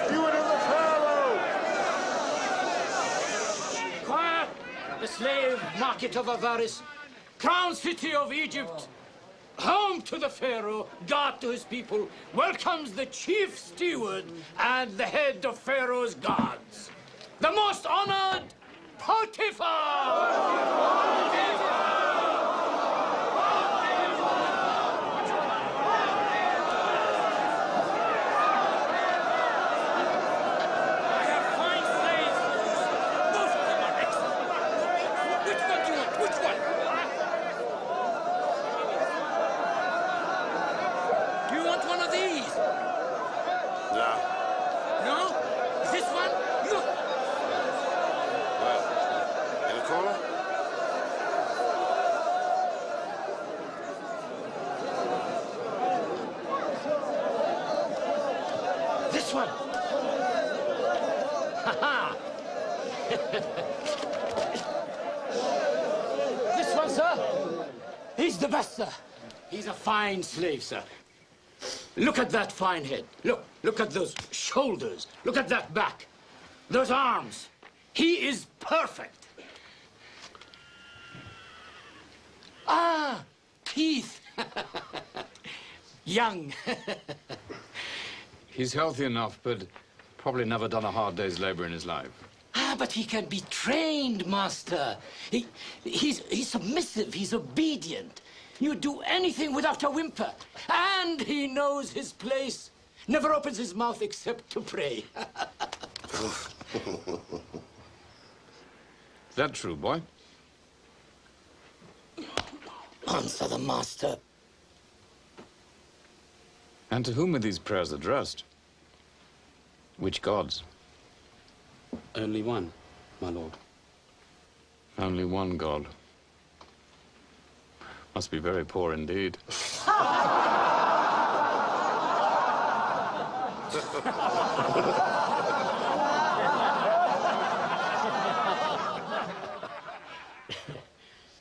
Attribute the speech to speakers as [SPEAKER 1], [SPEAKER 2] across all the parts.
[SPEAKER 1] steward of the Pharaoh!
[SPEAKER 2] Quiet! The slave market of Avaris, crown city of Egypt, home to the Pharaoh, God to his people, welcomes the chief steward and the head of Pharaoh's guards, the most honored Potiphar! This one, sir. He's the best, sir. He's a fine slave, sir. Look at that fine head. Look at those shoulders. Look at that back. Those arms. He is perfect. Ah, teeth. Young.
[SPEAKER 3] He's healthy enough, but probably never done a hard day's labor in his life.
[SPEAKER 2] Ah, but he can be trained, master. He's submissive, he's obedient. You do anything without a whimper. And he knows his place. Never opens his mouth except to pray.
[SPEAKER 3] Is that true, boy?
[SPEAKER 2] Answer the master.
[SPEAKER 3] And to whom are these prayers addressed? Which gods?
[SPEAKER 4] Only one, my lord.
[SPEAKER 3] Only one god. Must be very poor indeed.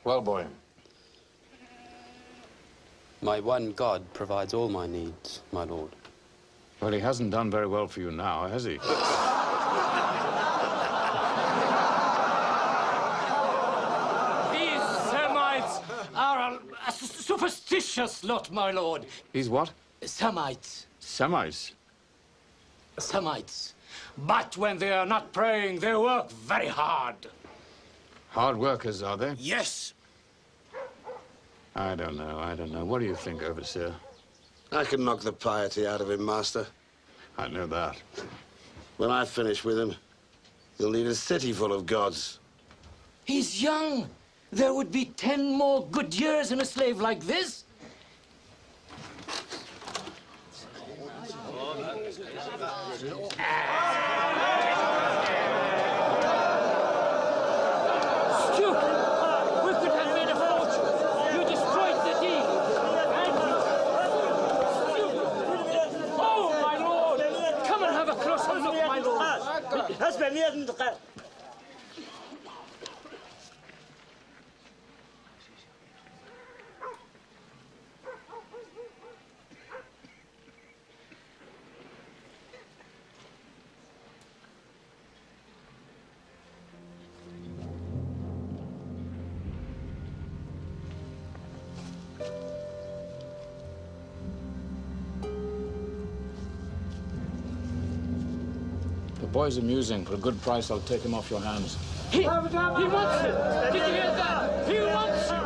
[SPEAKER 4] Well, boy. My one god provides all my needs, my lord.
[SPEAKER 3] Well, he hasn't done very well for you now, has he?
[SPEAKER 2] These Semites are a superstitious lot, my lord.
[SPEAKER 3] These what?
[SPEAKER 2] Semites.
[SPEAKER 3] Semites?
[SPEAKER 2] Semites. But when they are not praying, they work very hard.
[SPEAKER 3] Hard workers, are they?
[SPEAKER 2] Yes.
[SPEAKER 3] I don't know. What do you think, Overseer?
[SPEAKER 1] I can knock the piety out of him, master.
[SPEAKER 3] I know that.
[SPEAKER 1] When I finish with him, he'll need a city full of gods.
[SPEAKER 2] He's young. There would be 10 more good years in a slave like this. Stupid! We could have made a fortune. You destroyed the deal. Oh, my lord! Come and have a closer look, my lord.
[SPEAKER 3] The boy's amusing. For a good price, I'll take him off your hands.
[SPEAKER 2] He wants it! Did you hear that? He wants it!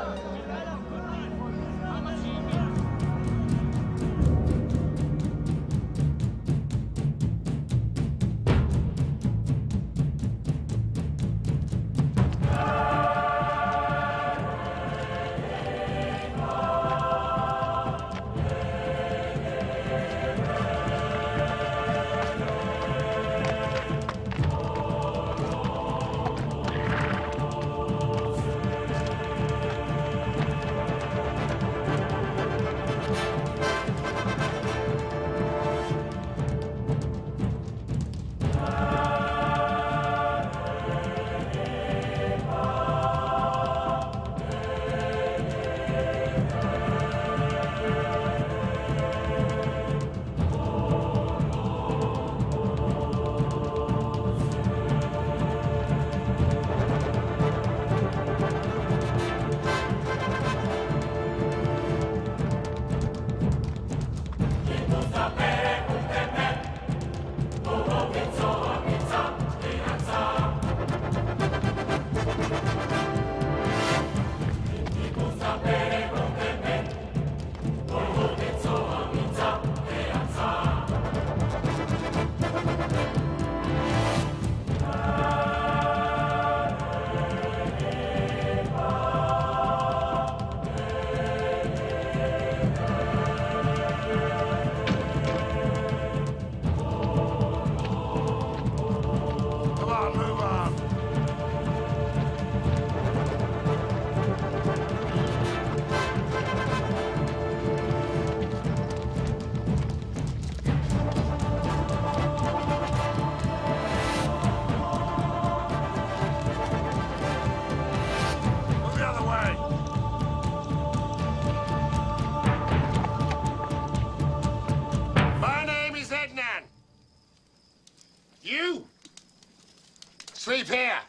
[SPEAKER 1] Sleep here.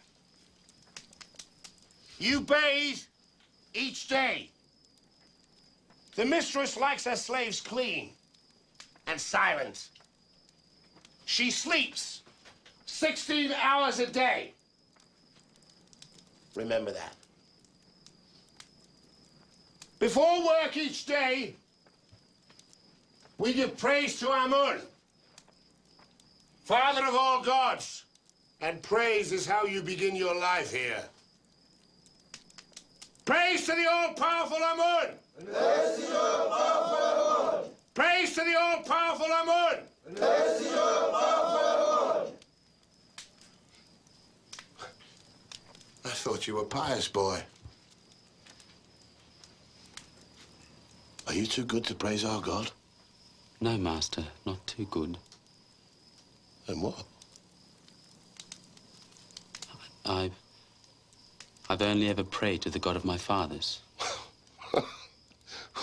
[SPEAKER 1] You bathe each day. The mistress likes her slaves clean and silent. She sleeps 16 hours a day. Remember that. Before work each day, we give praise to Amun, Father of all gods. And praise is how you begin your life here. Praise to the all-powerful Amun! Praise to the all-powerful Amun! Praise to the all-powerful Amun! Praise to the all-powerful Amun! I thought you were pious, boy. Are you too good to praise our God?
[SPEAKER 4] No, Master, not too good.
[SPEAKER 1] Then what?
[SPEAKER 4] I've only ever prayed to the God of my fathers.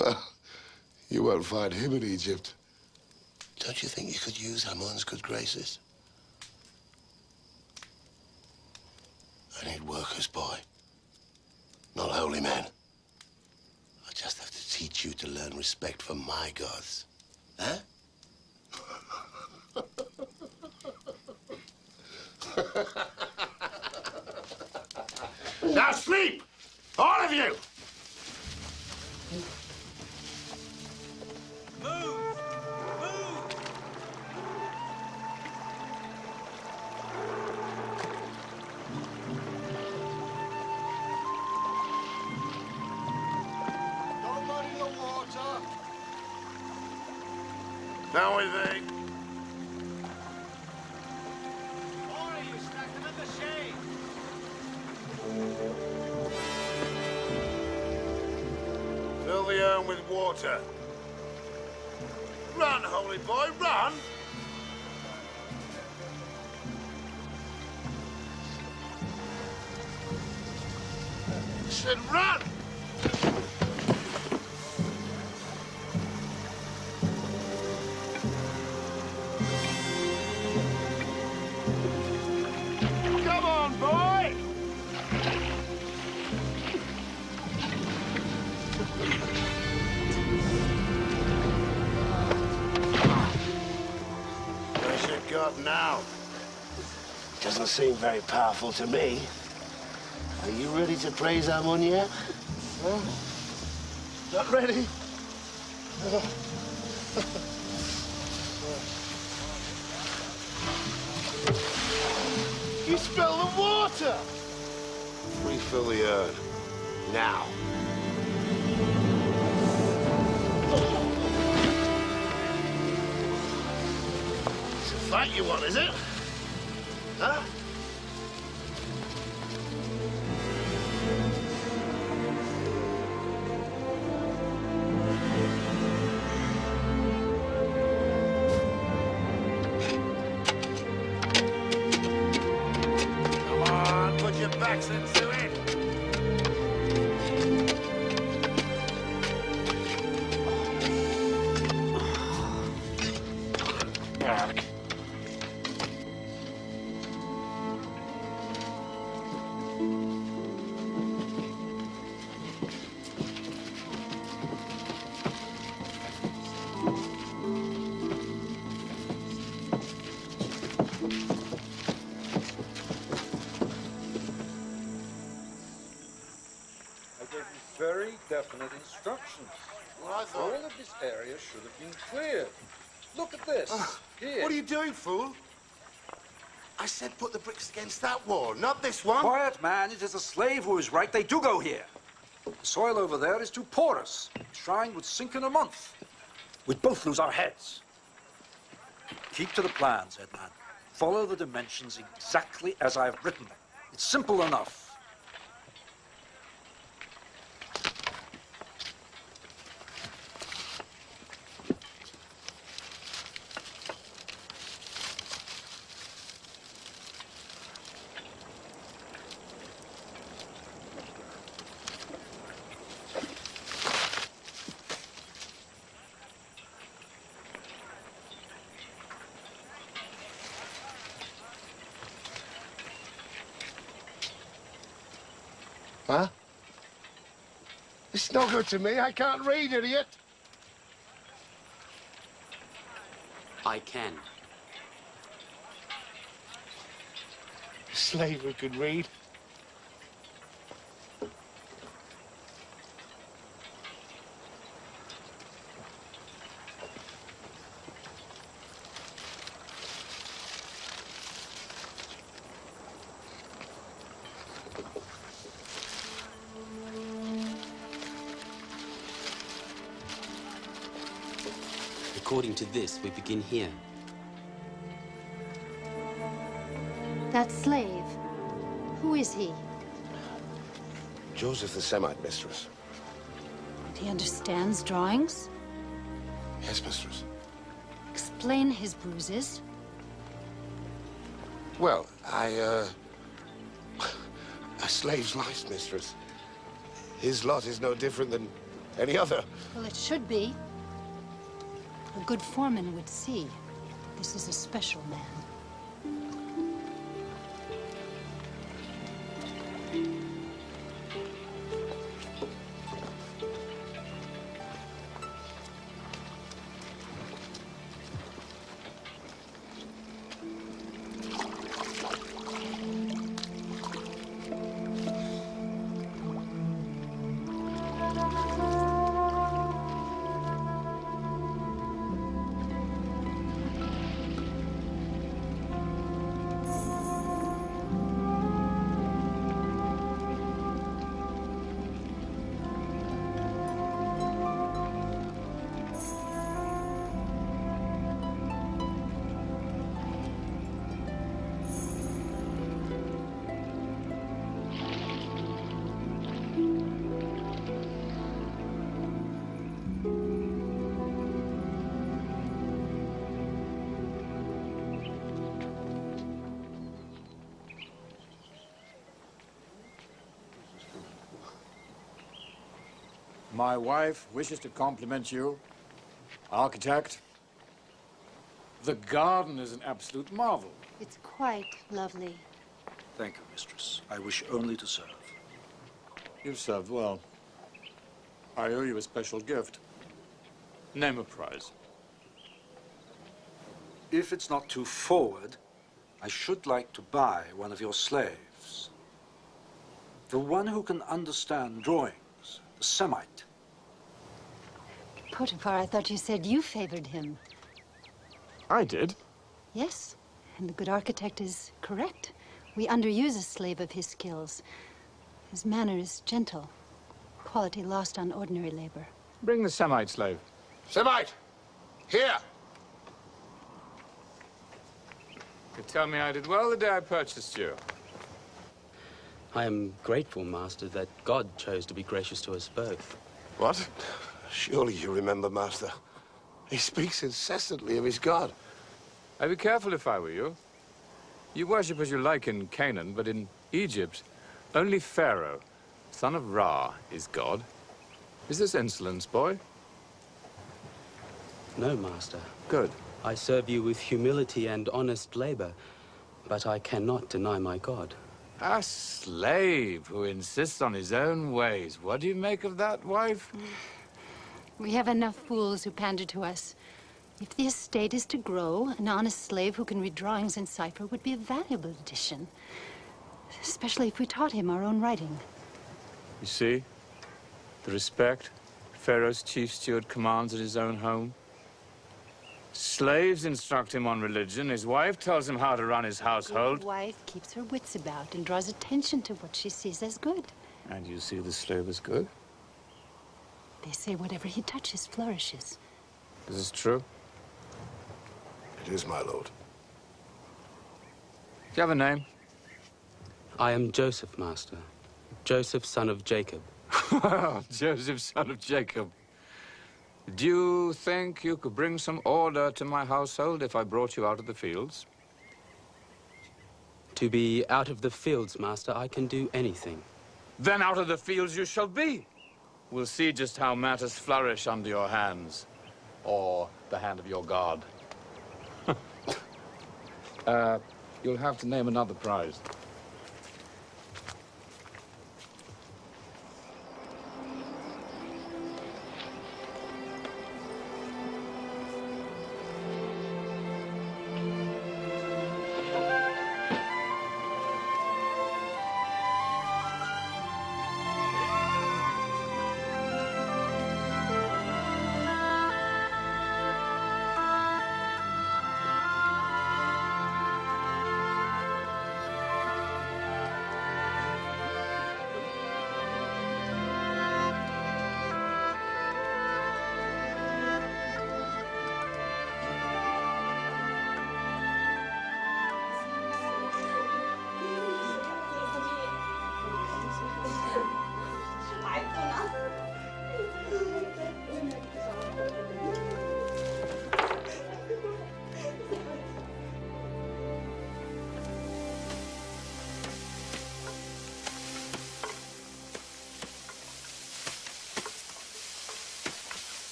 [SPEAKER 1] Well, you won't find him in Egypt. Don't you think you could use Amun's good graces? I need workers, boy. Not holy men. I just have to teach you to learn respect for my gods. Huh? Now sleep! All of you!
[SPEAKER 5] Don't muddy the water.
[SPEAKER 1] Now we think.
[SPEAKER 5] Or you stack them in the shade.
[SPEAKER 1] Fill the urn with water. Run, holy boy, run! I said run! Come on, boy! Where's your God now? Doesn't seem very powerful to me. Are you ready to praise Amun yet? Huh? Not ready? You spilled the water! Refill the urn. Now. It's a fight you want, is it? Huh? Come on, put your backs into it. Back.
[SPEAKER 6] I gave you very definite instructions.
[SPEAKER 1] Well, I thought...
[SPEAKER 6] All of this area should have been cleared. Look at this. Here.
[SPEAKER 1] What are you doing, fool? I said put the bricks against that wall, not this one.
[SPEAKER 7] Quiet, man. It is the slave who is right. They do go here. The soil over there is too porous. The shrine would sink in a month. We'd both lose our heads. Keep to the plans, Edman. Follow the dimensions exactly as I've written them. It's simple enough.
[SPEAKER 1] Huh? It's no good to me. I can't read, idiot.
[SPEAKER 4] I can.
[SPEAKER 1] A slave who could read.
[SPEAKER 4] According to this, we begin here.
[SPEAKER 8] That slave, who is he?
[SPEAKER 1] Joseph the Semite, mistress.
[SPEAKER 8] He understands drawings?
[SPEAKER 1] Yes, mistress.
[SPEAKER 8] Explain his bruises.
[SPEAKER 1] Well, a slave's life, mistress. His lot is no different than any other.
[SPEAKER 8] Well, it should be. A good foreman would see. This is a special man.
[SPEAKER 3] My wife wishes to compliment you, architect. The garden is an absolute marvel.
[SPEAKER 8] It's quite lovely.
[SPEAKER 7] Thank you, mistress. I wish only to serve.
[SPEAKER 3] You've served well. I owe you a special gift. Name a prize.
[SPEAKER 7] If it's not too forward, I should like to buy one of your slaves. The one who can understand drawings, the Semite.
[SPEAKER 8] Potiphar, I thought you said you favored him.
[SPEAKER 3] I did.
[SPEAKER 8] Yes, and the good architect is correct. We underuse a slave of his skills. His manner is gentle, quality lost on ordinary labor.
[SPEAKER 3] Bring the Semite slave.
[SPEAKER 1] Semite! Here!
[SPEAKER 3] You tell me I did well the day I purchased you.
[SPEAKER 4] I am grateful, Master, that God chose to be gracious to us both.
[SPEAKER 1] What? Surely you remember, Master. He speaks incessantly of his God.
[SPEAKER 3] I'd be careful if I were you. You worship as you like in Canaan, but in Egypt, only Pharaoh, son of Ra, is God. Is this insolence, boy?
[SPEAKER 4] No, Master.
[SPEAKER 3] Good.
[SPEAKER 4] I serve you with humility and honest labor, but I cannot deny my God.
[SPEAKER 3] A slave who insists on his own ways. What do you make of that, wife?
[SPEAKER 8] We have enough fools who pander to us. If the estate is to grow, an honest slave who can read drawings in cipher would be a valuable addition. Especially if we taught him our own writing.
[SPEAKER 3] You see? The respect Pharaoh's chief steward commands at his own home. Slaves instruct him on religion. His wife tells him how to run his household.
[SPEAKER 8] His wife keeps her wits about and draws attention to what she sees as good.
[SPEAKER 3] And you see the slave as good?
[SPEAKER 8] They say whatever he touches flourishes.
[SPEAKER 3] Is this true?
[SPEAKER 1] It is, my lord.
[SPEAKER 3] Do you have a name?
[SPEAKER 4] I am Joseph, Master. Joseph, son of Jacob.
[SPEAKER 3] Joseph, son of Jacob. Do you think you could bring some order to my household if I brought you out of the fields?
[SPEAKER 4] To be out of the fields, Master, I can do anything.
[SPEAKER 3] Then out of the fields you shall be. We'll see just how matters flourish under your hands. Or the hand of your God. You'll have to name another prize.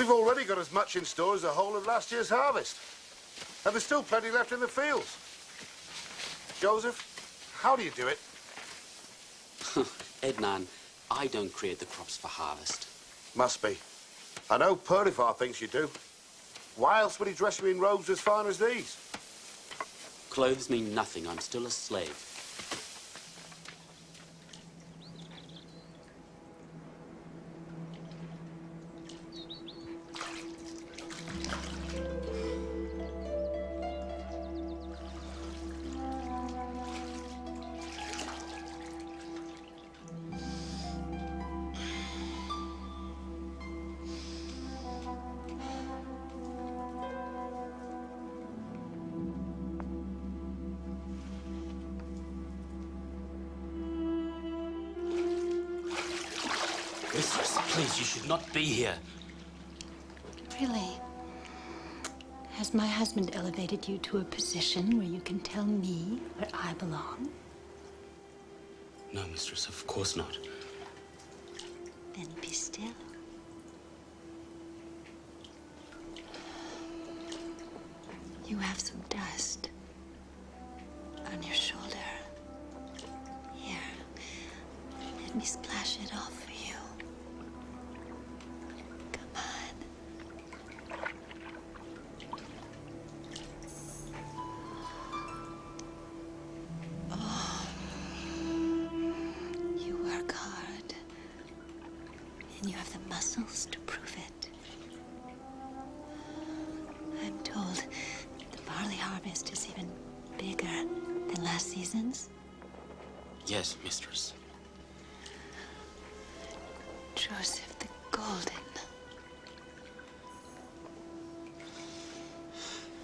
[SPEAKER 9] We've already got as much in store as the whole of last year's harvest. And there's still plenty left in the fields. Joseph, how do you do it?
[SPEAKER 4] Ednan, I don't create the crops for harvest.
[SPEAKER 9] Must be. I know Potiphar thinks you do. Why else would he dress you in robes as fine as these?
[SPEAKER 4] Clothes mean nothing. I'm still a slave. Mistress, please, you should not be here.
[SPEAKER 8] Really? Has my husband elevated you to a position where you can tell me where I belong?
[SPEAKER 4] No, mistress, of course not.
[SPEAKER 8] Then be still. You have some dust on your shoulder. Here, let me splash it off for you. Come on. Oh, you work hard, and you have the muscles to prove it. I'm told the barley harvest is even bigger than last season's.
[SPEAKER 4] Yes, mistress.
[SPEAKER 8] Joseph the Golden.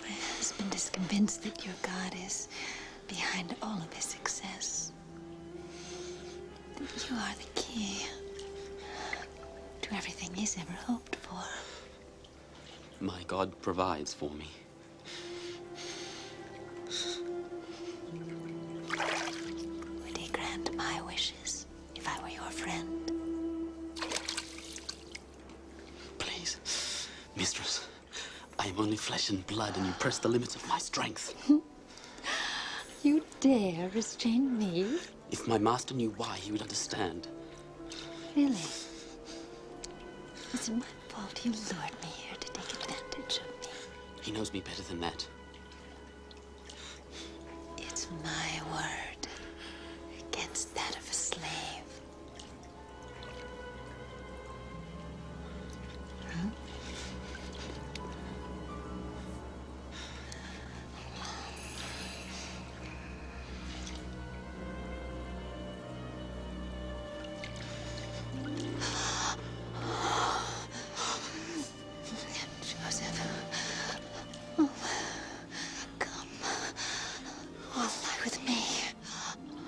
[SPEAKER 8] My husband is convinced that your God is behind all of his success. That you are the key to everything he's ever hoped for.
[SPEAKER 4] My God provides for me.
[SPEAKER 8] Would he grant my wishes if I were your friend?
[SPEAKER 4] Please, mistress, I am only flesh and blood, and you press the limits of my strength.
[SPEAKER 8] You dare restrain me?
[SPEAKER 4] If my master knew why, he would understand.
[SPEAKER 8] Really? Is it my fault you lured me here to take advantage of me?
[SPEAKER 4] He knows me better than that.
[SPEAKER 8] It's my word against that of a slave. Huh? Joseph. Oh, come. Lie with me.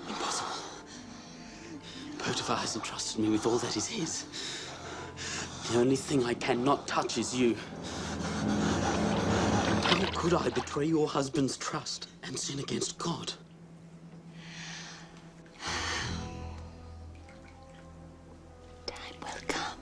[SPEAKER 4] Impossible. Potiphar has entrusted me with all that is his. The only thing I cannot touch is you. How could I betray your husband's trust and sin against God?
[SPEAKER 8] Time will come.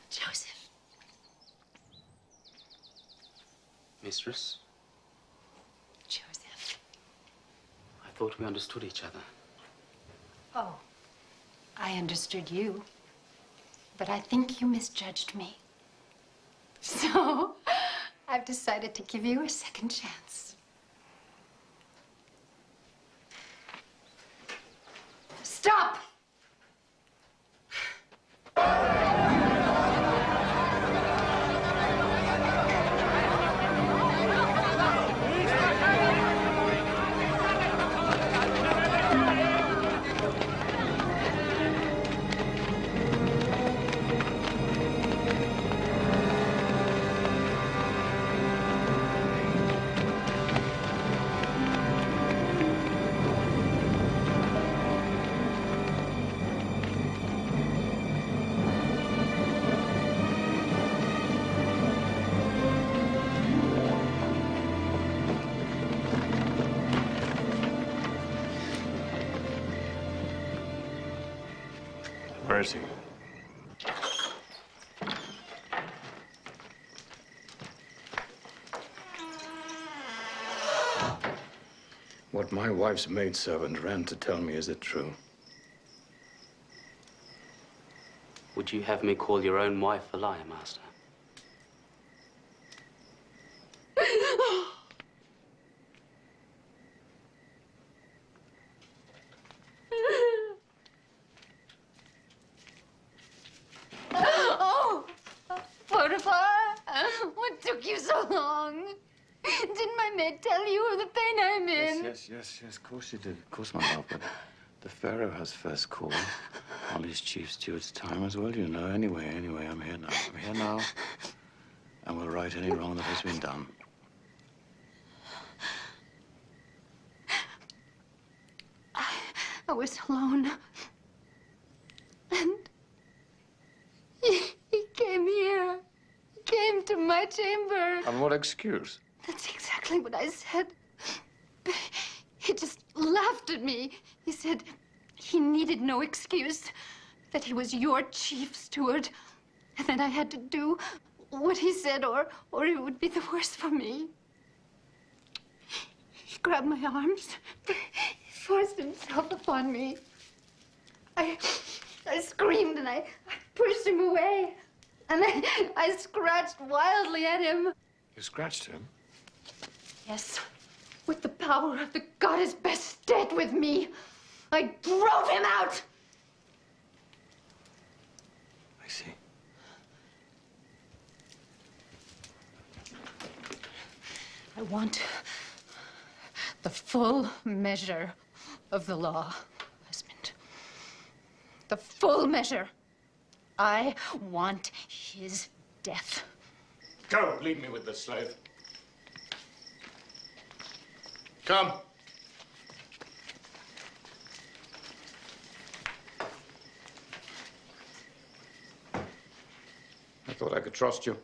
[SPEAKER 8] Joseph.
[SPEAKER 4] Mistress,
[SPEAKER 8] Joseph.
[SPEAKER 4] I thought we understood each other.
[SPEAKER 8] Oh, I understood you. But I think you misjudged me. So, I've decided to give you a second chance. Stop!
[SPEAKER 3] Where is he? What my wife's maidservant ran to tell me, is it true?
[SPEAKER 4] Would you have me call your own wife a liar, Master?
[SPEAKER 8] Oh, Potiphar, what took you so long? Didn't my maid tell you of the pain I'm in?
[SPEAKER 10] Yes, of course you did. Of course, my love, but the Pharaoh has first call on his chief steward's time as well, you know. Anyway, I'm here now. I'm here now, and we'll right any wrong that has been done.
[SPEAKER 8] I was alone. And he came here. He came to my chamber.
[SPEAKER 3] On what excuse?
[SPEAKER 8] That's exactly what I said. But he just laughed at me. He said he needed no excuse, that he was your chief steward, and that I had to do what he said, or it would be the worse for me. He grabbed my arms. He forced himself upon me. I screamed and I pushed him away. And I scratched wildly at him.
[SPEAKER 3] You scratched him?
[SPEAKER 8] Yes, with the power of the goddess Bastet with me. I drove him out.
[SPEAKER 10] I see.
[SPEAKER 8] I want the full measure of the law, husband. The full measure. I want his death.
[SPEAKER 3] Go, leave me with the slave. Come. I thought I could trust you.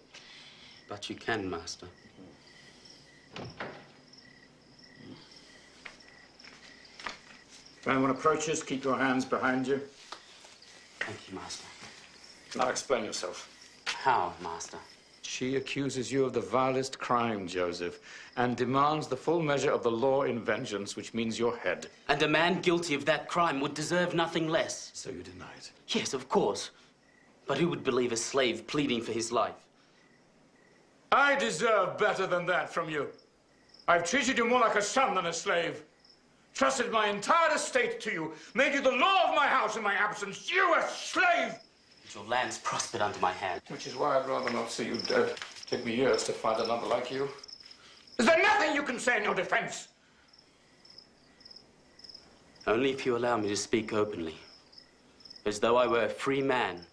[SPEAKER 4] But you can, Master.
[SPEAKER 3] If anyone approaches, keep your hands behind you.
[SPEAKER 4] Thank you, Master.
[SPEAKER 3] Now explain yourself.
[SPEAKER 4] How, Master?
[SPEAKER 3] She accuses you of the vilest crime, Joseph, and demands the full measure of the law in vengeance, which means your head.
[SPEAKER 4] And a man guilty of that crime would deserve nothing less.
[SPEAKER 3] So you deny it?
[SPEAKER 4] Yes, of course. But who would believe a slave pleading for his life?
[SPEAKER 3] I deserve better than that from you. I've treated you more like a son than a slave. Trusted my entire estate to you. Made you the law of my house in my absence. You, a slave!
[SPEAKER 4] Your lands prospered under my hand.
[SPEAKER 3] Which is why I'd rather not see you dead. Take me years to find another like you. Is there nothing you can say in your defense?
[SPEAKER 4] Only if you allow me to speak openly. As though I were a free man.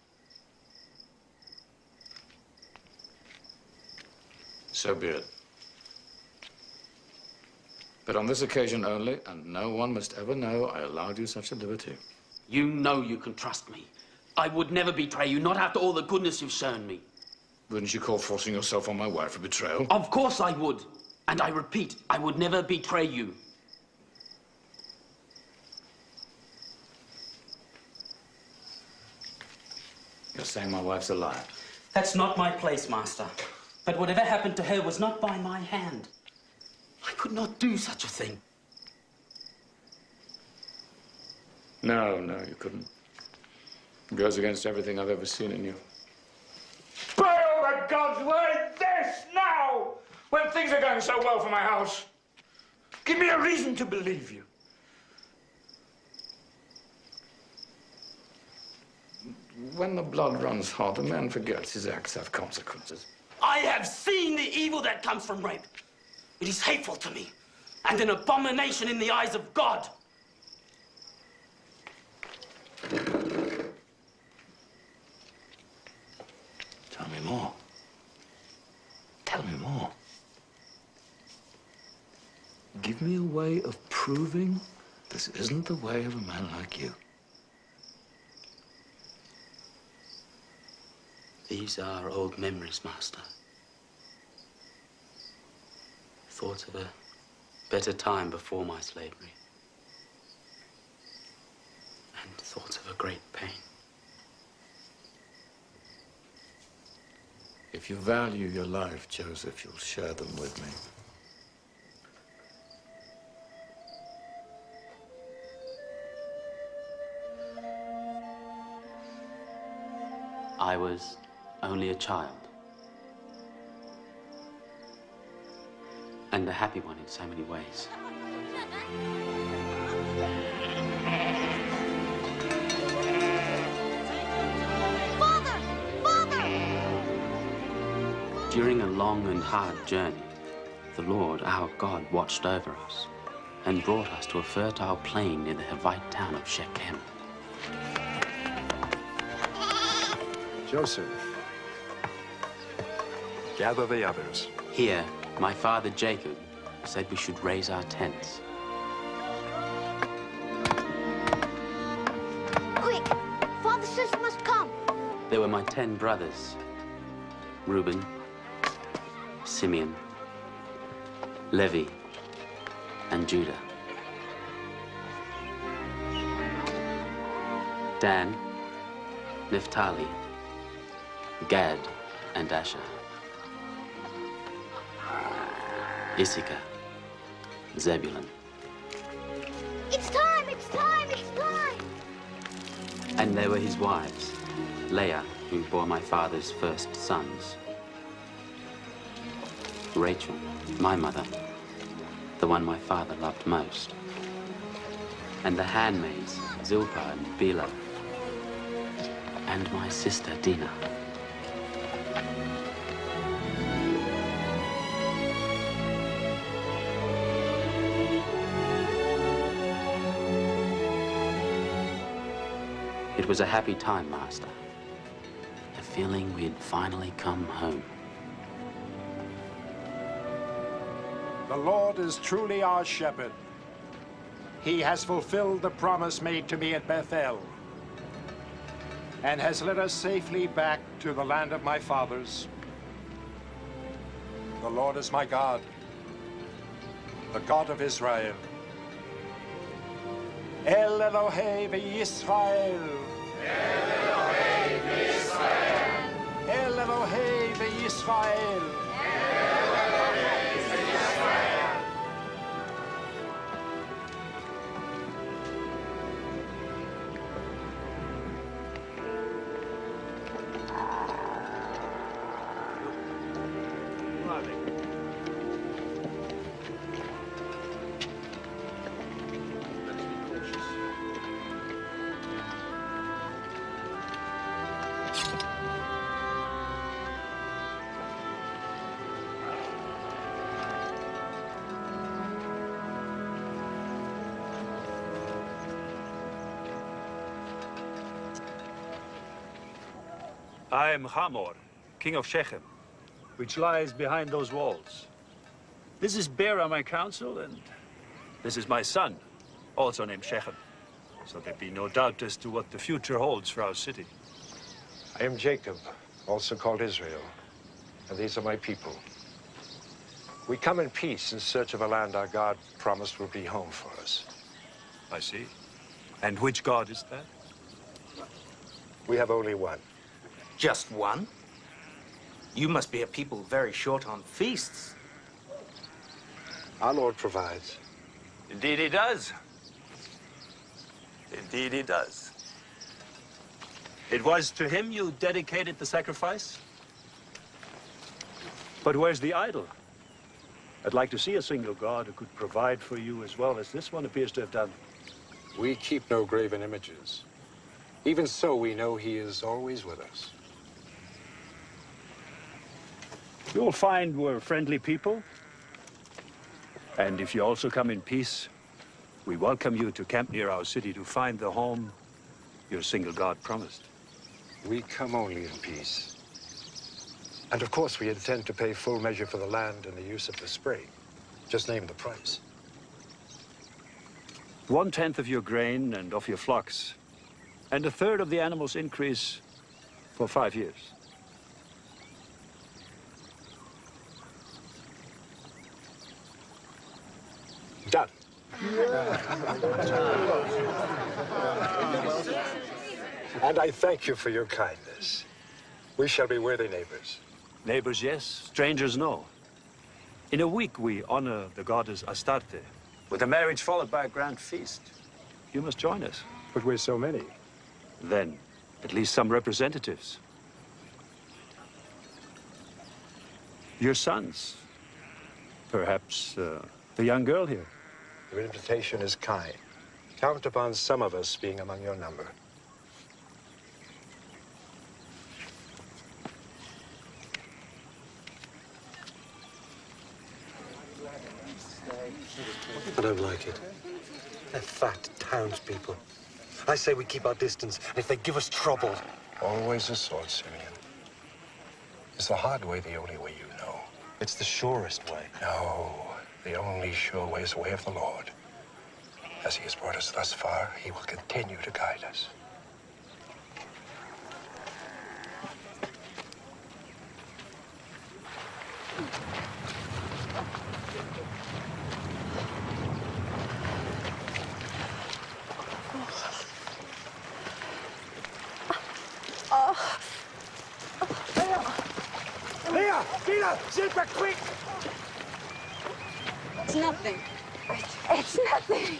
[SPEAKER 3] So be it. But on this occasion only, and no one must ever know I allowed you such a liberty.
[SPEAKER 4] You know you can trust me. I would never betray you, not after all the goodness you've shown me.
[SPEAKER 3] Wouldn't you call forcing yourself on my wife a betrayal?
[SPEAKER 4] Of course I would. And I repeat, I would never betray you.
[SPEAKER 3] You're saying my wife's a liar?
[SPEAKER 4] That's not my place, Master. But whatever happened to her was not by my hand. I could not do such a thing.
[SPEAKER 3] No, you couldn't. It goes against everything I've ever seen in you. By all the gods, why this now? When things are going so well for my house. Give me a reason to believe you. When the blood runs hot, a man forgets his acts have consequences.
[SPEAKER 4] I have seen the evil that comes from rape. It is hateful to me, and an abomination in the eyes of God.
[SPEAKER 10] Tell me more. Tell me more. Give me a way of proving this isn't the way of a man like you.
[SPEAKER 4] These are old memories, Master. Thoughts of a better time before my slavery. And thoughts of a great pain.
[SPEAKER 10] If you value your life, Joseph, you'll share them with me.
[SPEAKER 4] I was only a child. And a happy one in so many ways.
[SPEAKER 11] Father! Father!
[SPEAKER 4] During a long and hard journey, the Lord, our God, watched over us and brought us to a fertile plain near the Hivite town of Shechem.
[SPEAKER 12] Joseph, gather the others.
[SPEAKER 4] Here, my father Jacob said we should raise our tents.
[SPEAKER 11] Quick! Father says you must come.
[SPEAKER 4] There were my 10 brothers. Reuben, Simeon, Levi, and Judah. Dan, Naphtali, Gad, and Asher. Issachar, Zebulun.
[SPEAKER 11] It's time! It's time! It's time!
[SPEAKER 4] And there were his wives, Leah, who bore my father's first sons. Rachel, my mother, the one my father loved most. And the handmaids, Zilpah and Bilhah. And my sister, Dinah. It was a happy time, Master. A feeling we had finally come home.
[SPEAKER 13] The Lord is truly our shepherd. He has fulfilled the promise made to me at Bethel and has led us safely back to the land of my fathers. The Lord is my God, the God of Israel. El Elohei v'Yisrael. El Elohei v'Yisrael. El Elohei v'Yisrael.
[SPEAKER 14] I am Hamor, king of Shechem, which lies behind those walls. This is Bera, my council, and this is my son, also named Shechem. So there be no doubt as to what the future holds for our city.
[SPEAKER 12] I am Jacob, also called Israel, and these are my people. We come in peace in search of a land our God promised would be home for us.
[SPEAKER 14] I see. And which God is that?
[SPEAKER 12] We have only one.
[SPEAKER 15] Just one? You must be a people very short on feasts.
[SPEAKER 12] Our Lord provides.
[SPEAKER 14] Indeed he does. Indeed he does. It was to him you dedicated the sacrifice? But where's the idol? I'd like to see a single God who could provide for you as well as this one appears to have done.
[SPEAKER 12] We keep no graven images. Even so, we know he is always with us.
[SPEAKER 14] You'll find we're friendly people. And if you also come in peace, we welcome you to camp near our city to find the home your single God promised.
[SPEAKER 12] We come only in peace. And of course, we intend to pay full measure for the land and the use of the spring. Just name the price.
[SPEAKER 14] 1/10 of your grain and of your flocks, and 1/3 of the animal's increase for 5 years.
[SPEAKER 12] Done. And I thank you for your kindness. We shall be worthy neighbors.
[SPEAKER 14] Neighbors, yes. Strangers, no. In a week, we honor the goddess Astarte, with a marriage followed by a grand feast. You must join us.
[SPEAKER 12] But we're so many.
[SPEAKER 14] Then, at least some representatives. Your sons. Perhaps the young girl here.
[SPEAKER 12] Your invitation is kind. Count upon some of us being among your number.
[SPEAKER 16] I don't like it. They're fat townspeople. I say we keep our distance, and if they give us trouble...
[SPEAKER 12] Always a sword, Simeon. Is the hard way the only way you know?
[SPEAKER 16] It's the surest way.
[SPEAKER 12] No, the only sure way is the way of the Lord. As he has brought us thus far, he will continue to guide us.
[SPEAKER 5] Leah! Gina! Zilpa, quick!
[SPEAKER 17] It's nothing. It's nothing.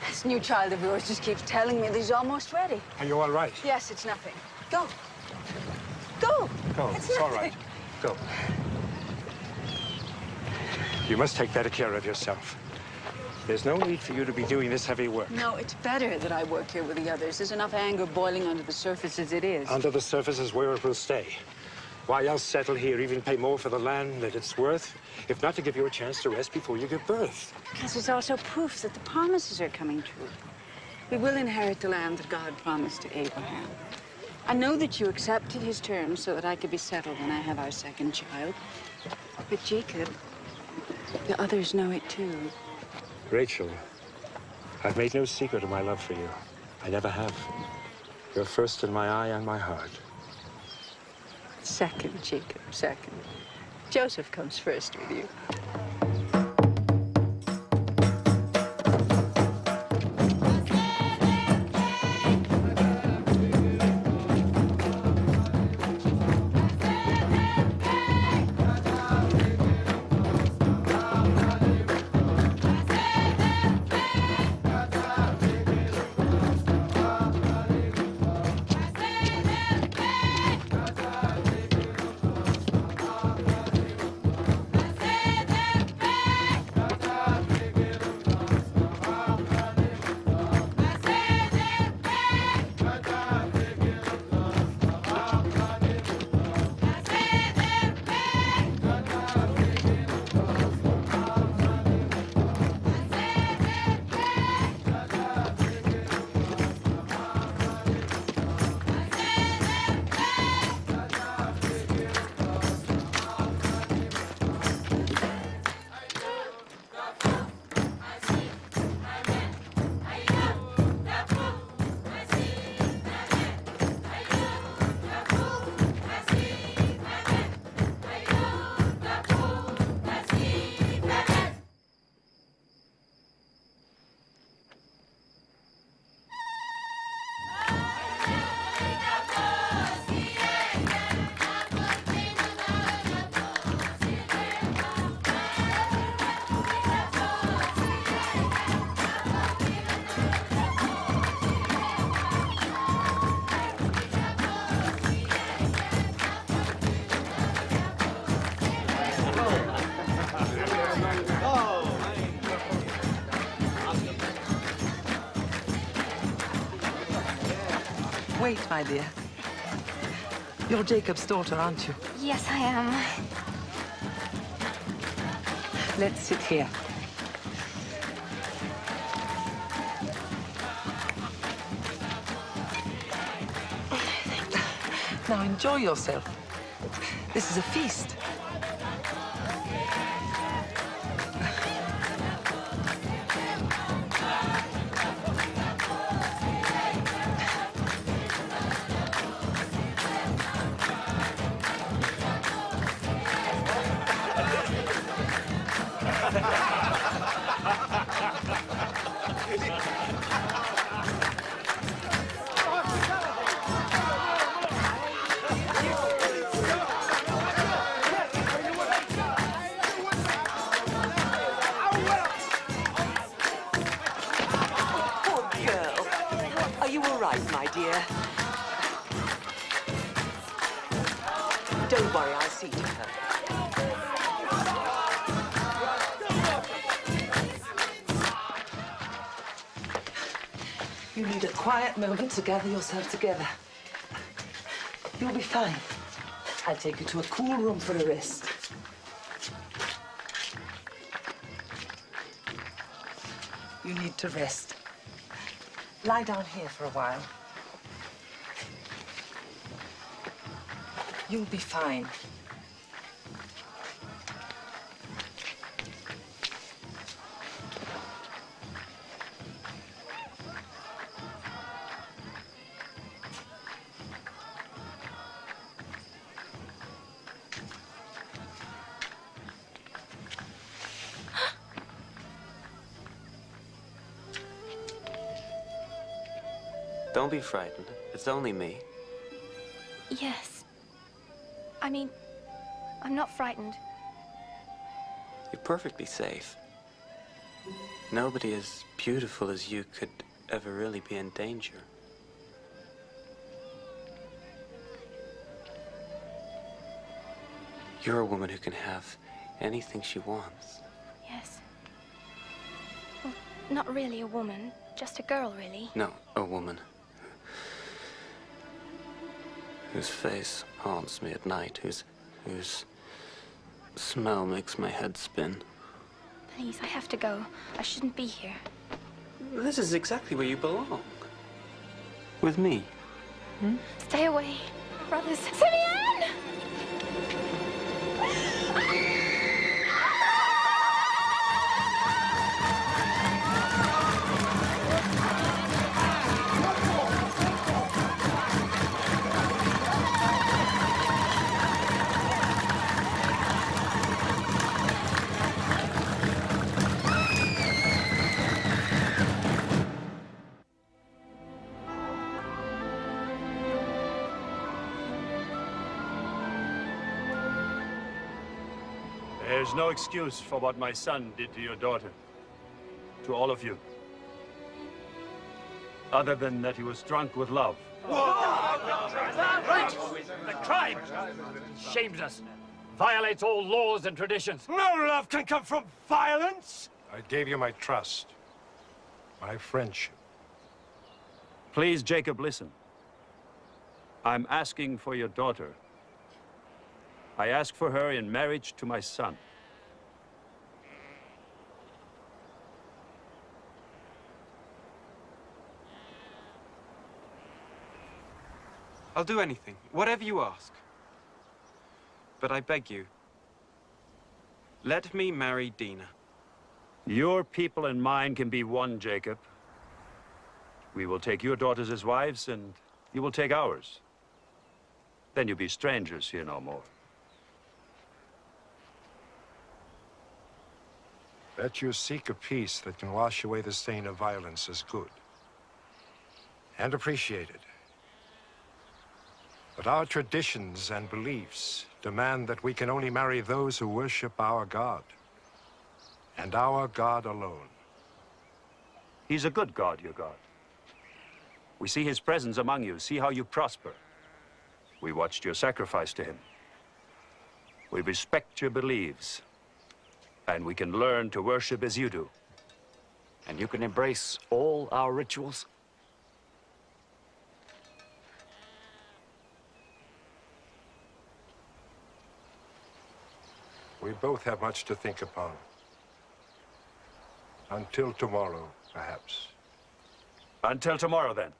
[SPEAKER 17] This new child of yours just keeps telling me that he's almost ready.
[SPEAKER 12] Are you all right?
[SPEAKER 17] Yes, it's nothing. Go. Go.
[SPEAKER 12] Go. It's all right. Go. You must take better care of yourself. There's no need for you to be doing this heavy work.
[SPEAKER 17] No, it's better that I work here with the others. There's enough anger boiling under the surface as it is.
[SPEAKER 12] Under the surface is where it will stay. Why else settle here, even pay more for the land that it's worth, if not to give you a chance to rest before you give birth?
[SPEAKER 17] Because it's also proof that the promises are coming true. We will inherit the land that God promised to Abraham. I know that you accepted his terms so that I could be settled when I have our second child. But Jacob, the others know it too.
[SPEAKER 12] Rachel, I've made no secret of my love for you. I never have. You're first in my eye and my heart.
[SPEAKER 17] Second, Jacob, second. Joseph comes first with you.
[SPEAKER 18] Wait, my dear. You're Jacob's daughter, aren't you?
[SPEAKER 11] Yes, I am.
[SPEAKER 18] Let's sit here. Now enjoy yourself. This is a feast. right, my dear. Don't worry, I'll see to her. You need a quiet moment to gather yourself together. You'll be fine. I'll take you to a cool room for a rest. You need to rest. Lie down here for a while. You'll be fine.
[SPEAKER 19] Don't be frightened. It's only me.
[SPEAKER 11] Yes. I mean, I'm not frightened.
[SPEAKER 19] You're perfectly safe. Nobody as beautiful as you could ever really be in danger. You're a woman who can have anything she wants.
[SPEAKER 11] Yes. Well, not really a woman, just a girl, really.
[SPEAKER 19] No, a woman. Whose face haunts me at night, whose smell makes my head spin.
[SPEAKER 11] Please, I have to go. I shouldn't be here.
[SPEAKER 19] This is exactly where you belong. With me.
[SPEAKER 11] Stay away, brothers. Simeon!
[SPEAKER 14] There's no excuse for what my son did to your daughter. To all of you. Other than that he was drunk with love.
[SPEAKER 2] Right! The crime! Shames us. Violates all laws and traditions.
[SPEAKER 5] No love can come from violence!
[SPEAKER 12] I gave you my trust, my friendship.
[SPEAKER 14] Please, Jacob, listen. I'm asking for your daughter. I ask for her in marriage to my son.
[SPEAKER 19] I'll do anything, whatever you ask. But I beg you, let me marry Dina.
[SPEAKER 14] Your people and mine can be one, Jacob. We will take your daughters as wives, and you will take ours. Then you'll be strangers here no more.
[SPEAKER 12] That you seek a peace that can wash away the stain of violence is good. And appreciated. But our traditions and beliefs demand that we can only marry those who worship our God. And our God alone.
[SPEAKER 14] He's a good God, your God. We see his presence among you, see how you prosper. We watched your sacrifice to him. We respect your beliefs. And we can learn to worship as you do.
[SPEAKER 2] And you can embrace all our rituals?
[SPEAKER 12] We both have much to think upon. Until tomorrow, perhaps.
[SPEAKER 14] Until tomorrow, then.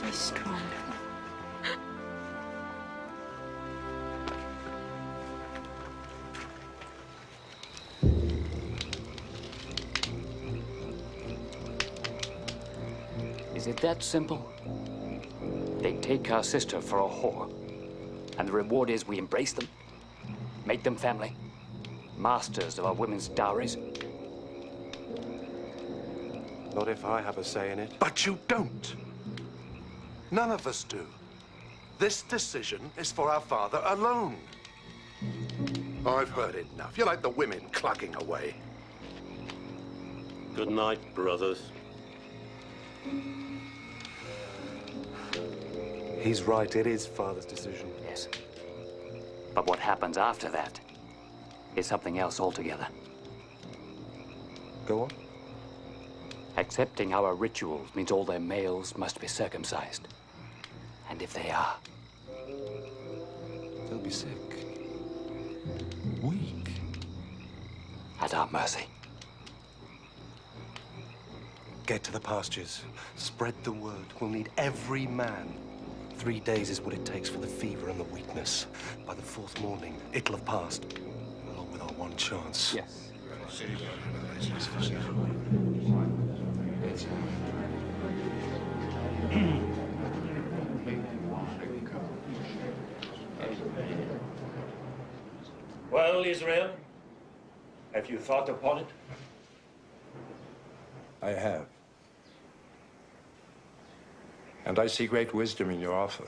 [SPEAKER 17] Be strong.
[SPEAKER 2] Is it that simple? They take our sister for a whore. And the reward is we embrace them, make them family, masters of our women's dowries.
[SPEAKER 20] Not if I have a say in it.
[SPEAKER 9] But you don't. None of us do. This decision is for our father alone. I've heard enough. You're like the women clucking away.
[SPEAKER 21] Good night, brothers.
[SPEAKER 20] He's right. It is Father's decision.
[SPEAKER 22] Yes. But what happens after that is something else altogether.
[SPEAKER 20] Go on.
[SPEAKER 22] Accepting our rituals means all their males must be circumcised. And if they are,
[SPEAKER 20] they'll be sick. Weak.
[SPEAKER 22] At our mercy.
[SPEAKER 20] Get to the pastures. Spread the word. We'll need every man. 3 days is what it takes for the fever and the weakness. By the 4th morning, it'll have passed. Along with our one chance.
[SPEAKER 22] Yes.
[SPEAKER 12] Well, Israel, have you thought upon it? I have. And I see great wisdom in your offer.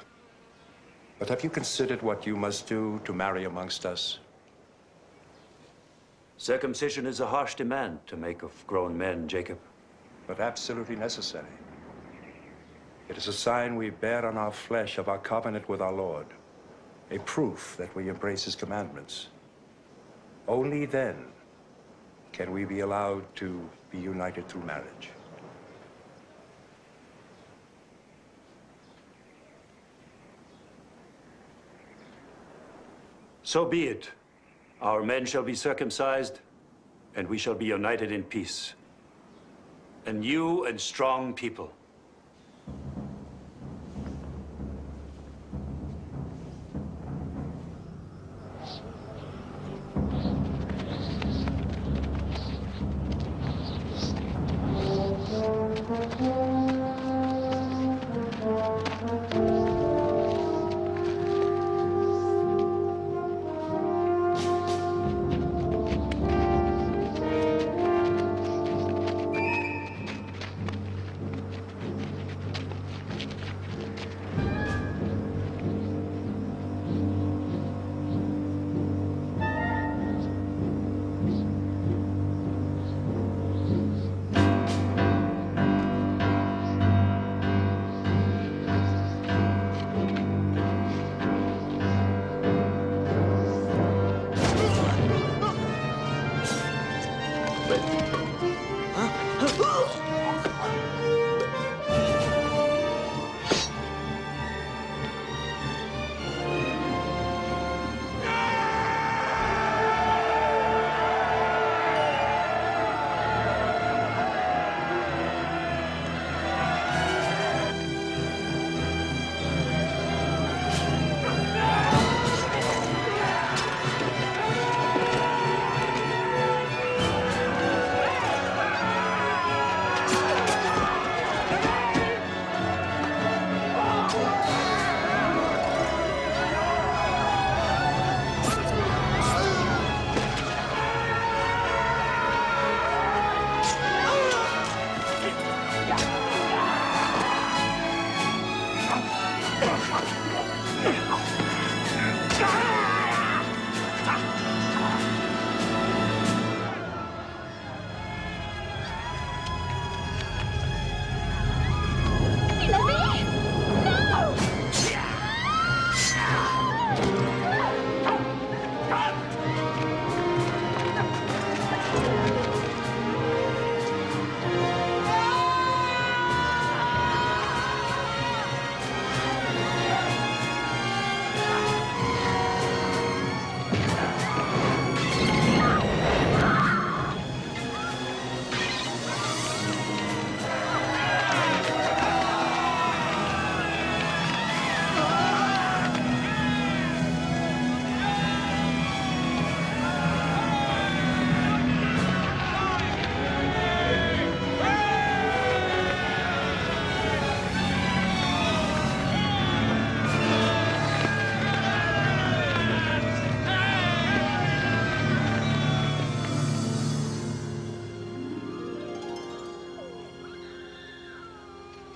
[SPEAKER 12] But have you considered what you must do to marry amongst us?
[SPEAKER 14] Circumcision is a harsh demand to make of grown men, Jacob.
[SPEAKER 12] But absolutely necessary. It is a sign we bear on our flesh of our covenant with our Lord. A proof that we embrace his commandments. Only then can we be allowed to be united through marriage.
[SPEAKER 14] So be it. Our men shall be circumcised, and we shall be united in peace. A new and strong people.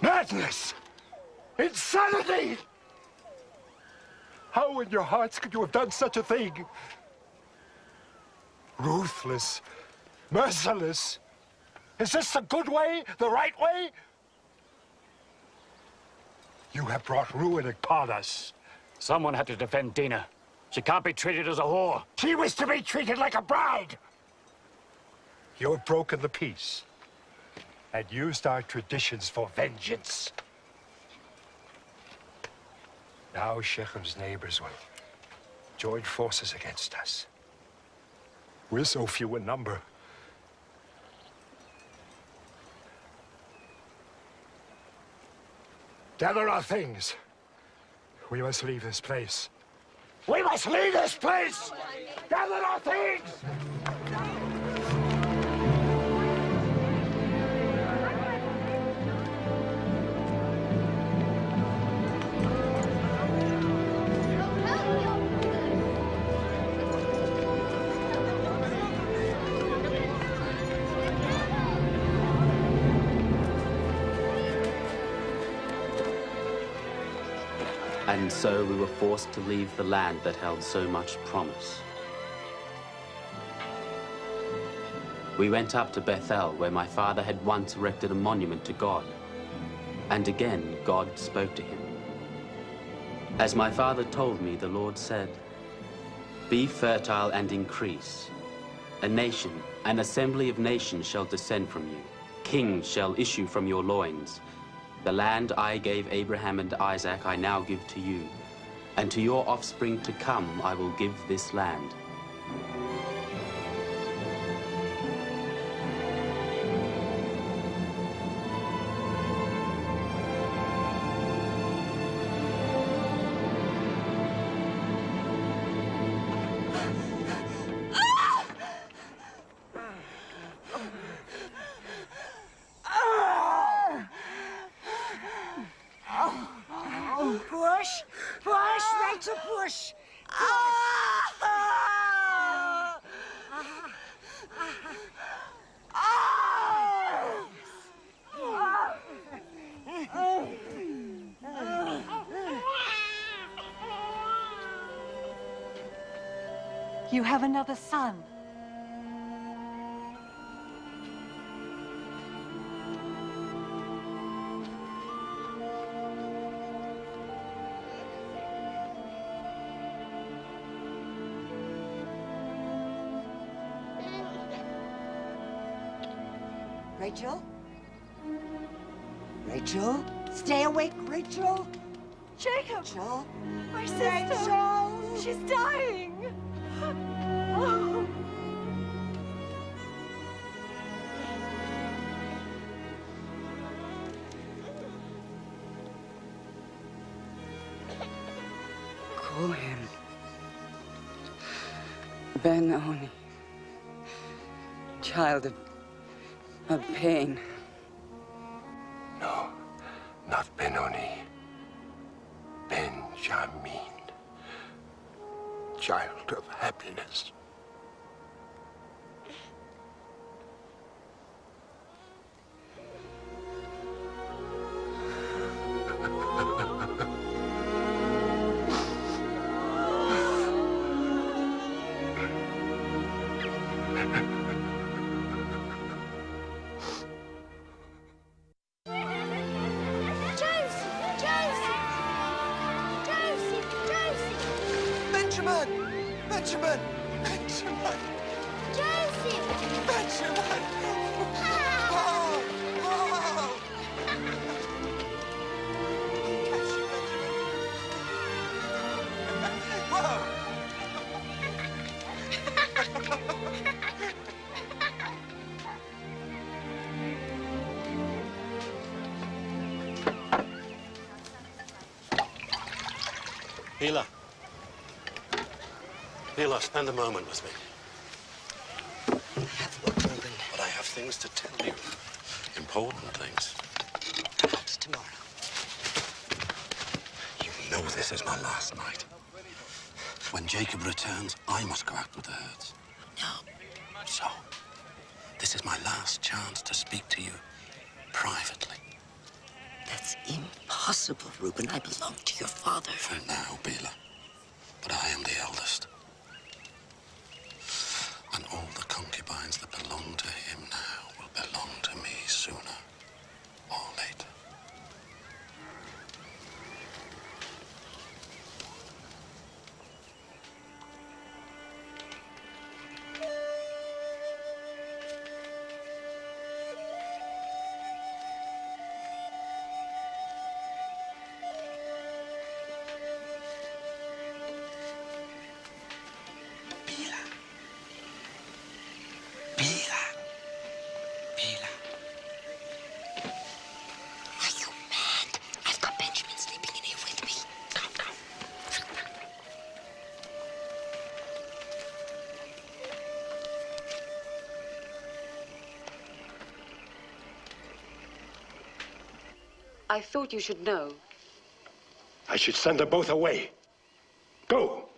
[SPEAKER 13] Madness! Insanity! How in your hearts could you have done such a thing? Ruthless, merciless. Is this the good way, the right way? You have brought ruin upon us.
[SPEAKER 2] Someone had to defend Dina. She can't be treated as a whore.
[SPEAKER 13] She was to be treated like a bride. You have broken the peace and used our traditions for vengeance. Now Shechem's neighbors will join forces against us. We're so few in number. Gather our things. We must leave this place. We must leave this place! Gather our things!
[SPEAKER 4] And so we were forced to leave the land that held so much promise. We went up to Bethel, where my father had once erected a monument to God. And again, God spoke to him. As my father told me, the Lord said, "Be fertile and increase. A nation, an assembly of nations shall descend from you. Kings shall issue from your loins. The land I gave Abraham and Isaac I now give to you, and to your offspring to come I will give this land."
[SPEAKER 18] Push! Push, Rachel, push!
[SPEAKER 6] You have another son.
[SPEAKER 18] Rachel? Rachel? Stay awake, Rachel!
[SPEAKER 6] Jacob!
[SPEAKER 18] Rachel?
[SPEAKER 6] My sister!
[SPEAKER 18] Rachel!
[SPEAKER 6] She's dying! Oh.
[SPEAKER 17] Call him Ben-Oni, child of pain.
[SPEAKER 9] No, not Benoni. Benjamin. Child of happiness.
[SPEAKER 18] Benjamin! Benjamin! Benjamin!
[SPEAKER 6] Joseph!
[SPEAKER 18] Benjamin! Oh! Oh!
[SPEAKER 20] Hila. Hila, spend a moment with me. But I have things to tell you. Important things.
[SPEAKER 18] Perhaps tomorrow.
[SPEAKER 20] You know this is my last night. When Jacob returns, I must go out with the herds.
[SPEAKER 18] No.
[SPEAKER 20] So, this is my last chance to speak to you privately.
[SPEAKER 18] That's
[SPEAKER 7] impossible, Reuben. I belong to your father.
[SPEAKER 20] For now, Bela. But I am the eldest. And all the concubines that belong to him now will belong to me sooner or later.
[SPEAKER 21] I thought you should know.
[SPEAKER 13] I should send them both away. Go.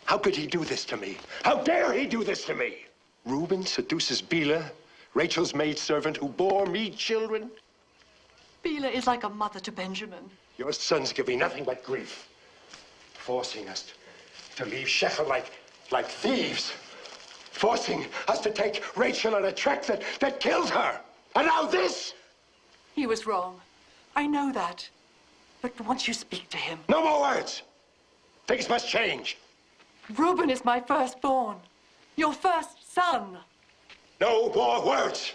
[SPEAKER 13] How could he do this to me? How dare he do this to me? Reuben seduces Bela, Rachel's maidservant who bore me children.
[SPEAKER 6] Bela is like a mother to Benjamin.
[SPEAKER 13] Your sons give me nothing but grief, forcing us to leave Shechem like thieves, forcing us to take Rachel on a trek that killed her. And now this!
[SPEAKER 6] He was wrong. I know that. But once you speak to him...
[SPEAKER 13] No more words! Things must change.
[SPEAKER 6] Reuben is my firstborn. Your first son.
[SPEAKER 13] No more words!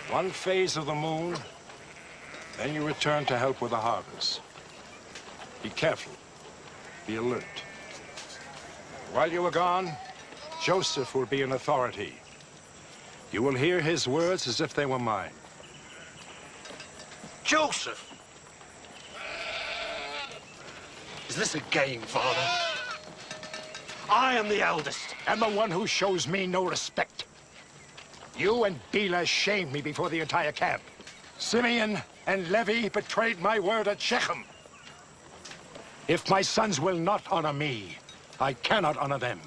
[SPEAKER 13] One phase of the moon, then you return to help with the harvest. Be careful. Be alert. While you are gone, Joseph will be in authority. You will hear his words as if they were mine.
[SPEAKER 16] Joseph! Is this a game, Father? I am the eldest.
[SPEAKER 13] And the one who shows me no respect. You and Bela shamed me before the entire camp. Simeon and Levi betrayed my word at Shechem. If my sons will not honor me, I cannot honor them.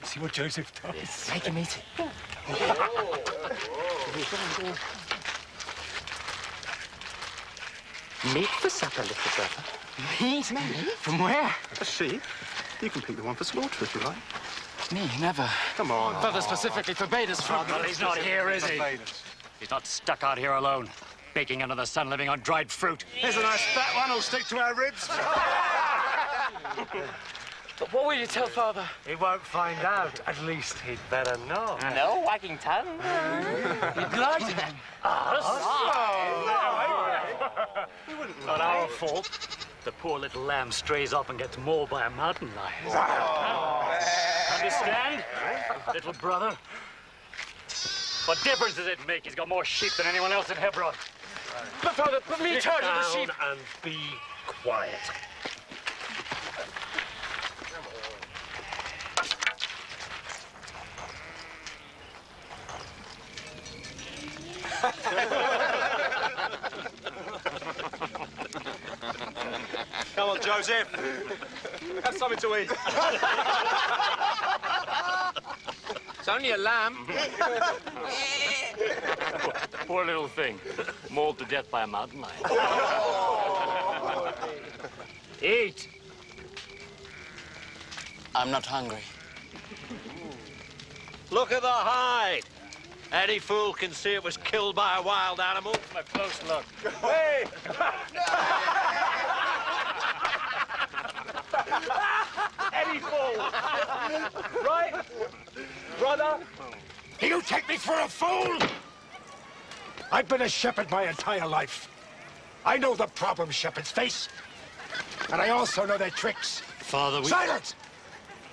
[SPEAKER 16] See what Joseph does.
[SPEAKER 18] Take him easy. Meat for supper, little brother. Meat? From where?
[SPEAKER 16] A sheep. You can pick the one for slaughter if you like.
[SPEAKER 18] Me, never.
[SPEAKER 16] Come on.
[SPEAKER 18] Father specifically forbade us from...
[SPEAKER 23] Well, he's not here, is he? He's not stuck out here alone, baking under the sun, living on dried fruit.
[SPEAKER 16] Here's a nice fat one. Will stick to our ribs.
[SPEAKER 18] But what will you tell Father?
[SPEAKER 16] He won't find out. At least he'd better not.
[SPEAKER 18] No wagging tongue. You'd like to then.
[SPEAKER 23] Not our fault. The poor little lamb strays off and gets mauled by a mountain lion. Understand, little brother? What difference does it make? He's got more sheep than anyone else in Hebron.
[SPEAKER 18] But Father, put me in charge of the sheep.
[SPEAKER 16] And be quiet.
[SPEAKER 5] Come on, Joseph. Have something to eat.
[SPEAKER 18] It's only a lamb.
[SPEAKER 23] Poor little thing, mauled to death by a mountain lion. Eat.
[SPEAKER 18] I'm not hungry.
[SPEAKER 5] Look at the hide. Any fool can see it was killed by a wild animal.
[SPEAKER 23] A close look.
[SPEAKER 5] Hey!
[SPEAKER 13] Any fool! Right? Brother? You take me for a fool? I've been a shepherd my entire life. I know the problems shepherds face. And I also know their tricks.
[SPEAKER 23] Father, we...
[SPEAKER 13] Silence!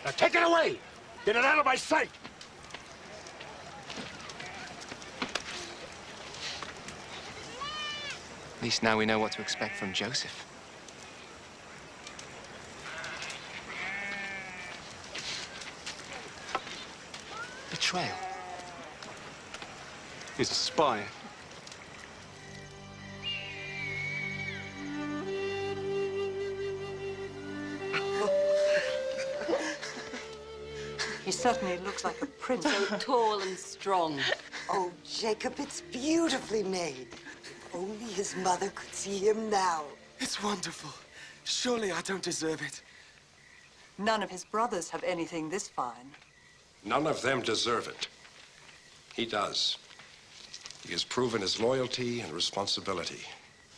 [SPEAKER 13] Now take it away! Get it out of my sight!
[SPEAKER 1] At least now we know what to expect from Joseph. Betrayal.
[SPEAKER 20] He's a spy.
[SPEAKER 6] He certainly looks like a prince.
[SPEAKER 7] So tall and strong. Oh, Jacob, it's beautifully made. If only his mother could see him now.
[SPEAKER 20] It's wonderful. Surely I don't deserve it.
[SPEAKER 6] None of his brothers have anything this fine.
[SPEAKER 3] None of them deserve it. He does. He has proven his loyalty and responsibility.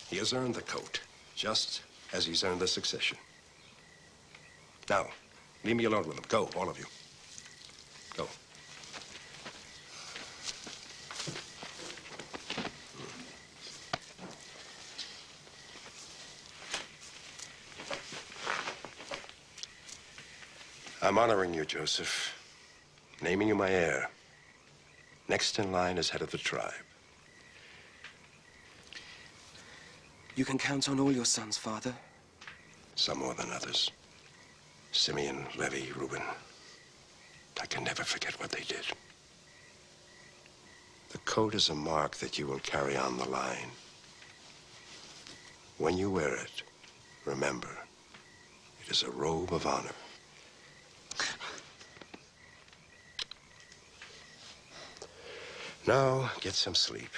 [SPEAKER 3] He has earned the coat, just as he's earned the succession. Now, leave me alone with him. Go, all of you. Go. I'm honoring you, Joseph. Naming you my heir. Next in line as head of the tribe.
[SPEAKER 20] You can count on all your sons, Father.
[SPEAKER 3] Some more than others. Simeon, Levi, Reuben. I can never forget what they did. The coat is a mark that you will carry on the line. When you wear it, remember, it is a robe of honor. Now, get some sleep.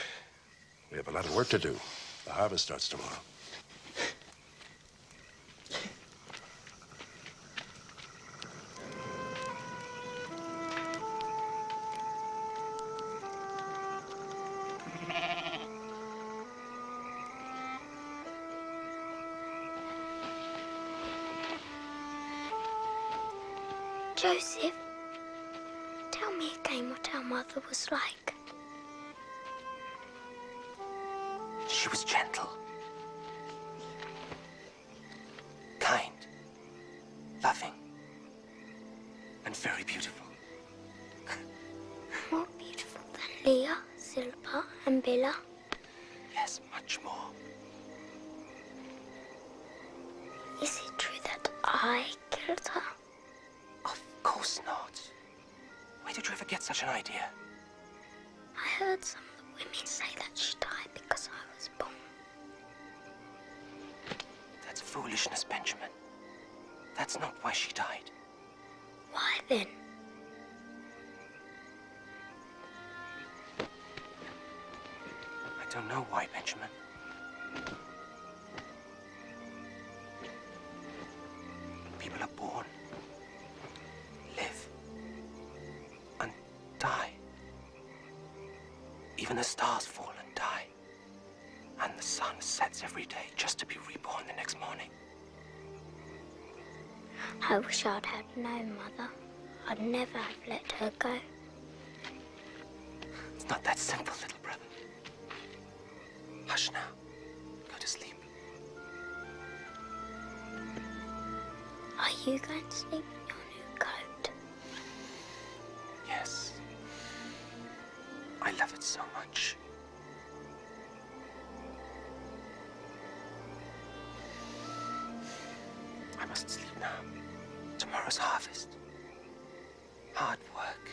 [SPEAKER 3] We have a lot of work to do. The harvest starts tomorrow.
[SPEAKER 11] Joseph, tell me again what our mother was like.
[SPEAKER 20] She was gentle. Kind. Loving. And very beautiful.
[SPEAKER 11] More beautiful than Leah, Zilpah, and Bilhah.
[SPEAKER 20] Yes, much more.
[SPEAKER 11] Is it true that I killed her?
[SPEAKER 20] Of course not. Where did you ever get such an idea?
[SPEAKER 11] I heard some of the women say that she died because I was born.
[SPEAKER 20] That's foolishness, Benjamin. That's not why she died.
[SPEAKER 11] Why then?
[SPEAKER 20] I don't know why, Benjamin. People are born, live, and die. Even the stars fall and die. And the sun sets every day just to be reborn the next morning.
[SPEAKER 11] I wish I'd had known, Mother. I'd never have let her go.
[SPEAKER 20] It's not that simple, little brother. Hush now. Go to sleep.
[SPEAKER 11] Are you going to sleep in your new coat?
[SPEAKER 20] Yes. I love it so much. I must sleep now. Tomorrow's harvest. Hard work.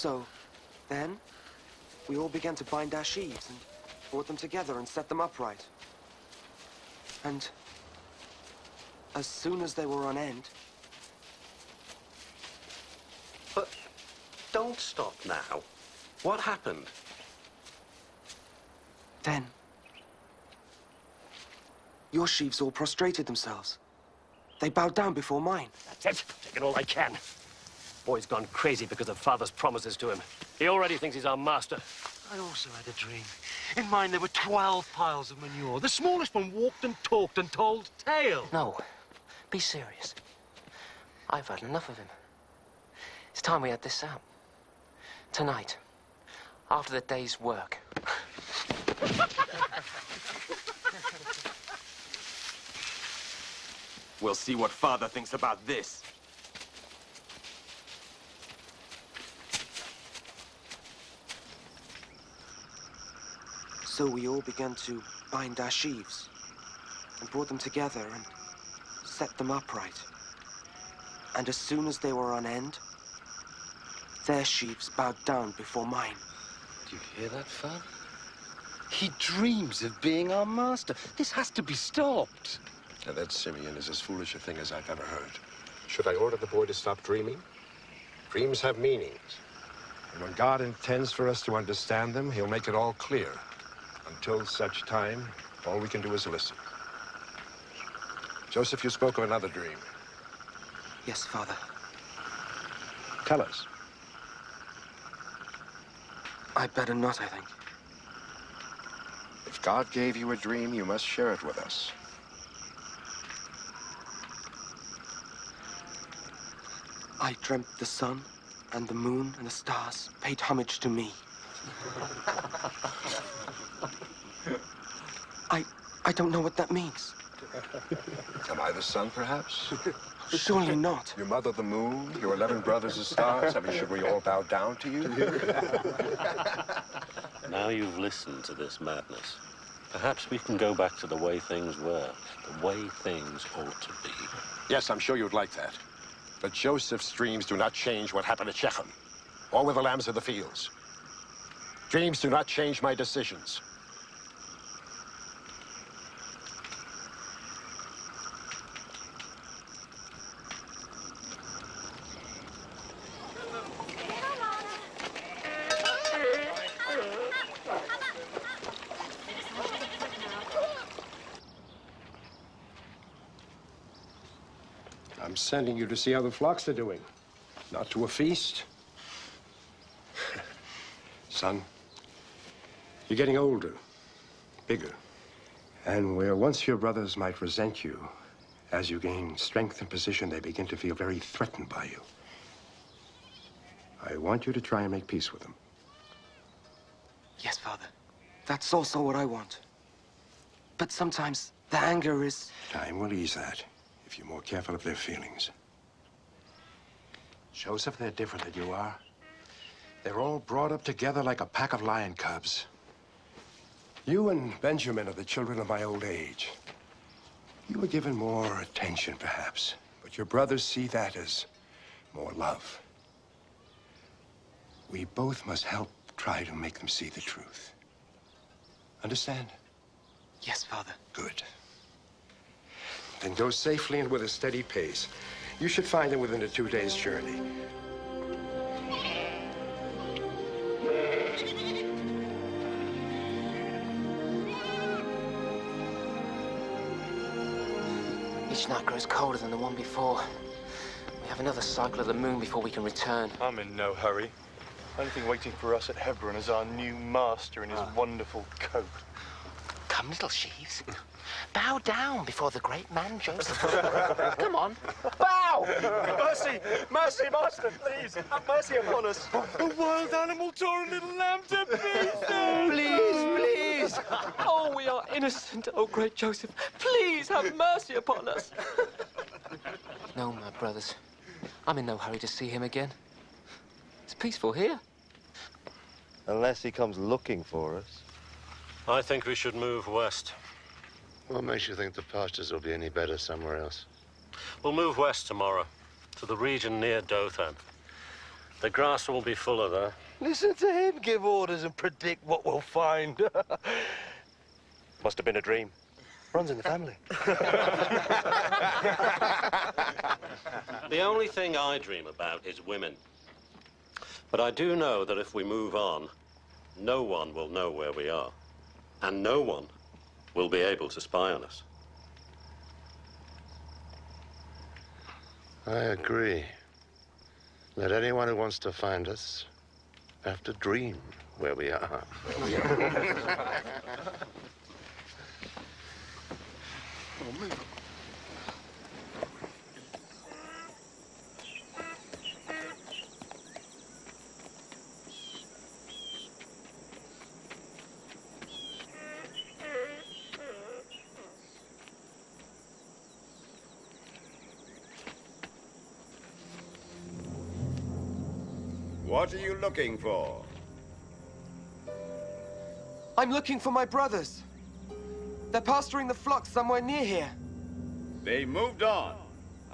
[SPEAKER 8] So, then, we all began to bind our sheaves and brought them together and set them upright. And as soon as they were on end...
[SPEAKER 20] But don't stop now. What happened?
[SPEAKER 8] Then, your sheaves all prostrated themselves. They bowed down before mine.
[SPEAKER 10] That's it. Taking all I can. Boy's gone crazy because of Father's promises to him. He already thinks he's our master.
[SPEAKER 16] I also had a dream. In mine, there were 12 piles of manure. The smallest one walked and talked and told tales.
[SPEAKER 1] No. Be serious. I've had enough of him. It's time we had this out. Tonight. After the day's work.
[SPEAKER 5] We'll see what Father thinks about this.
[SPEAKER 8] So we all began to bind our sheaves and brought them together and set them upright. And as soon as they were on end, their sheaves bowed down before mine.
[SPEAKER 16] Do you hear that, Father? He dreams of being our master. This has to be stopped.
[SPEAKER 3] Now, that Simeon is as foolish a thing as I've ever heard. Should I order the boy to stop dreaming? Dreams have meanings. And when God intends for us to understand them, he'll make it all clear. Until such time, all we can do is listen. Joseph, you spoke of another dream.
[SPEAKER 8] Yes, Father.
[SPEAKER 3] Tell us.
[SPEAKER 8] I'd better not, I think.
[SPEAKER 3] If God gave you a dream, you must share it with us.
[SPEAKER 8] I dreamt the sun and the moon and the stars paid homage to me. I don't know what that means.
[SPEAKER 3] Am I the sun, perhaps?
[SPEAKER 8] Surely not.
[SPEAKER 3] Your mother, the moon, your 11 brothers, the stars. I mean, should we all bow down to you?
[SPEAKER 15] Now you've listened to this madness, perhaps we can go back to the way things were, the way things ought to be.
[SPEAKER 3] Yes, I'm sure you'd like that. But Joseph's dreams do not change what happened at Shechem, or with the lambs of the fields. Dreams do not change my decisions. I'm sending you to see how the flocks are doing, not to a feast. Son, you're getting older, bigger. And where once your brothers might resent you, as you gain strength and position, they begin to feel very threatened by you. I want you to try and make peace with them.
[SPEAKER 8] Yes, Father. That's also what I want. But sometimes the anger is...
[SPEAKER 3] Time will ease that, if you're more careful of their feelings. Joseph, they're different than you are. They're all brought up together like a pack of lion cubs. You and Benjamin are the children of my old age. You were given more attention, perhaps, but your brothers see that as more love. We both must help try to make them see the truth. Understand?
[SPEAKER 8] Yes, Father.
[SPEAKER 3] Good. Then go safely and with a steady pace. You should find them within a 2 days' journey.
[SPEAKER 1] Each night grows colder than the one before. We have another cycle of the moon before we can return.
[SPEAKER 5] I'm in no hurry. Only thing waiting for us at Hebron is our new master in his wonderful coat.
[SPEAKER 1] Come, little sheaves. Bow down before the great man Joseph. Come on, bow!
[SPEAKER 5] Mercy! Mercy, master, please! Have mercy upon us!
[SPEAKER 16] A wild animal tore a little lamb to pieces!
[SPEAKER 1] Please, please! Oh, we are innocent, oh great Joseph. Please have mercy upon us. No, my brothers. I'm in no hurry to see him again. It's peaceful here.
[SPEAKER 24] Unless he comes looking for us.
[SPEAKER 15] I think we should move west.
[SPEAKER 24] What makes you think the pastures will be any better somewhere else?
[SPEAKER 15] We'll move west tomorrow, to the region near Dothan. The grass will be fuller there.
[SPEAKER 24] Listen to him give orders and predict what we'll find.
[SPEAKER 20] Must have been a dream.
[SPEAKER 24] Runs in the family.
[SPEAKER 15] The only thing I dream about is women. But I do know that if we move on, no one will know where we are. And no one will be able to spy on us.
[SPEAKER 9] I agree. Let anyone who wants to find us have to dream where we are.
[SPEAKER 12] What are you looking for?
[SPEAKER 8] I'm looking for my brothers. They're pasturing the flocks somewhere near here.
[SPEAKER 12] They moved on.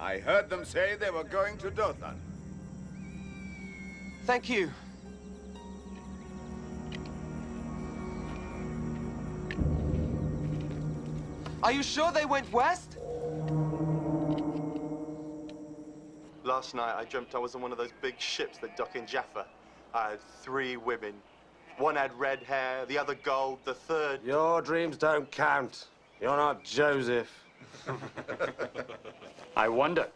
[SPEAKER 12] I heard them say they were going to Dothan.
[SPEAKER 8] Thank you. Are you sure they went west?
[SPEAKER 5] Last night, I dreamt I was on one of those big ships that dock in Jaffa. I had 3 women. One had red hair, the other gold, the third...
[SPEAKER 14] Your dreams don't count. You're not Joseph.
[SPEAKER 2] I wonder.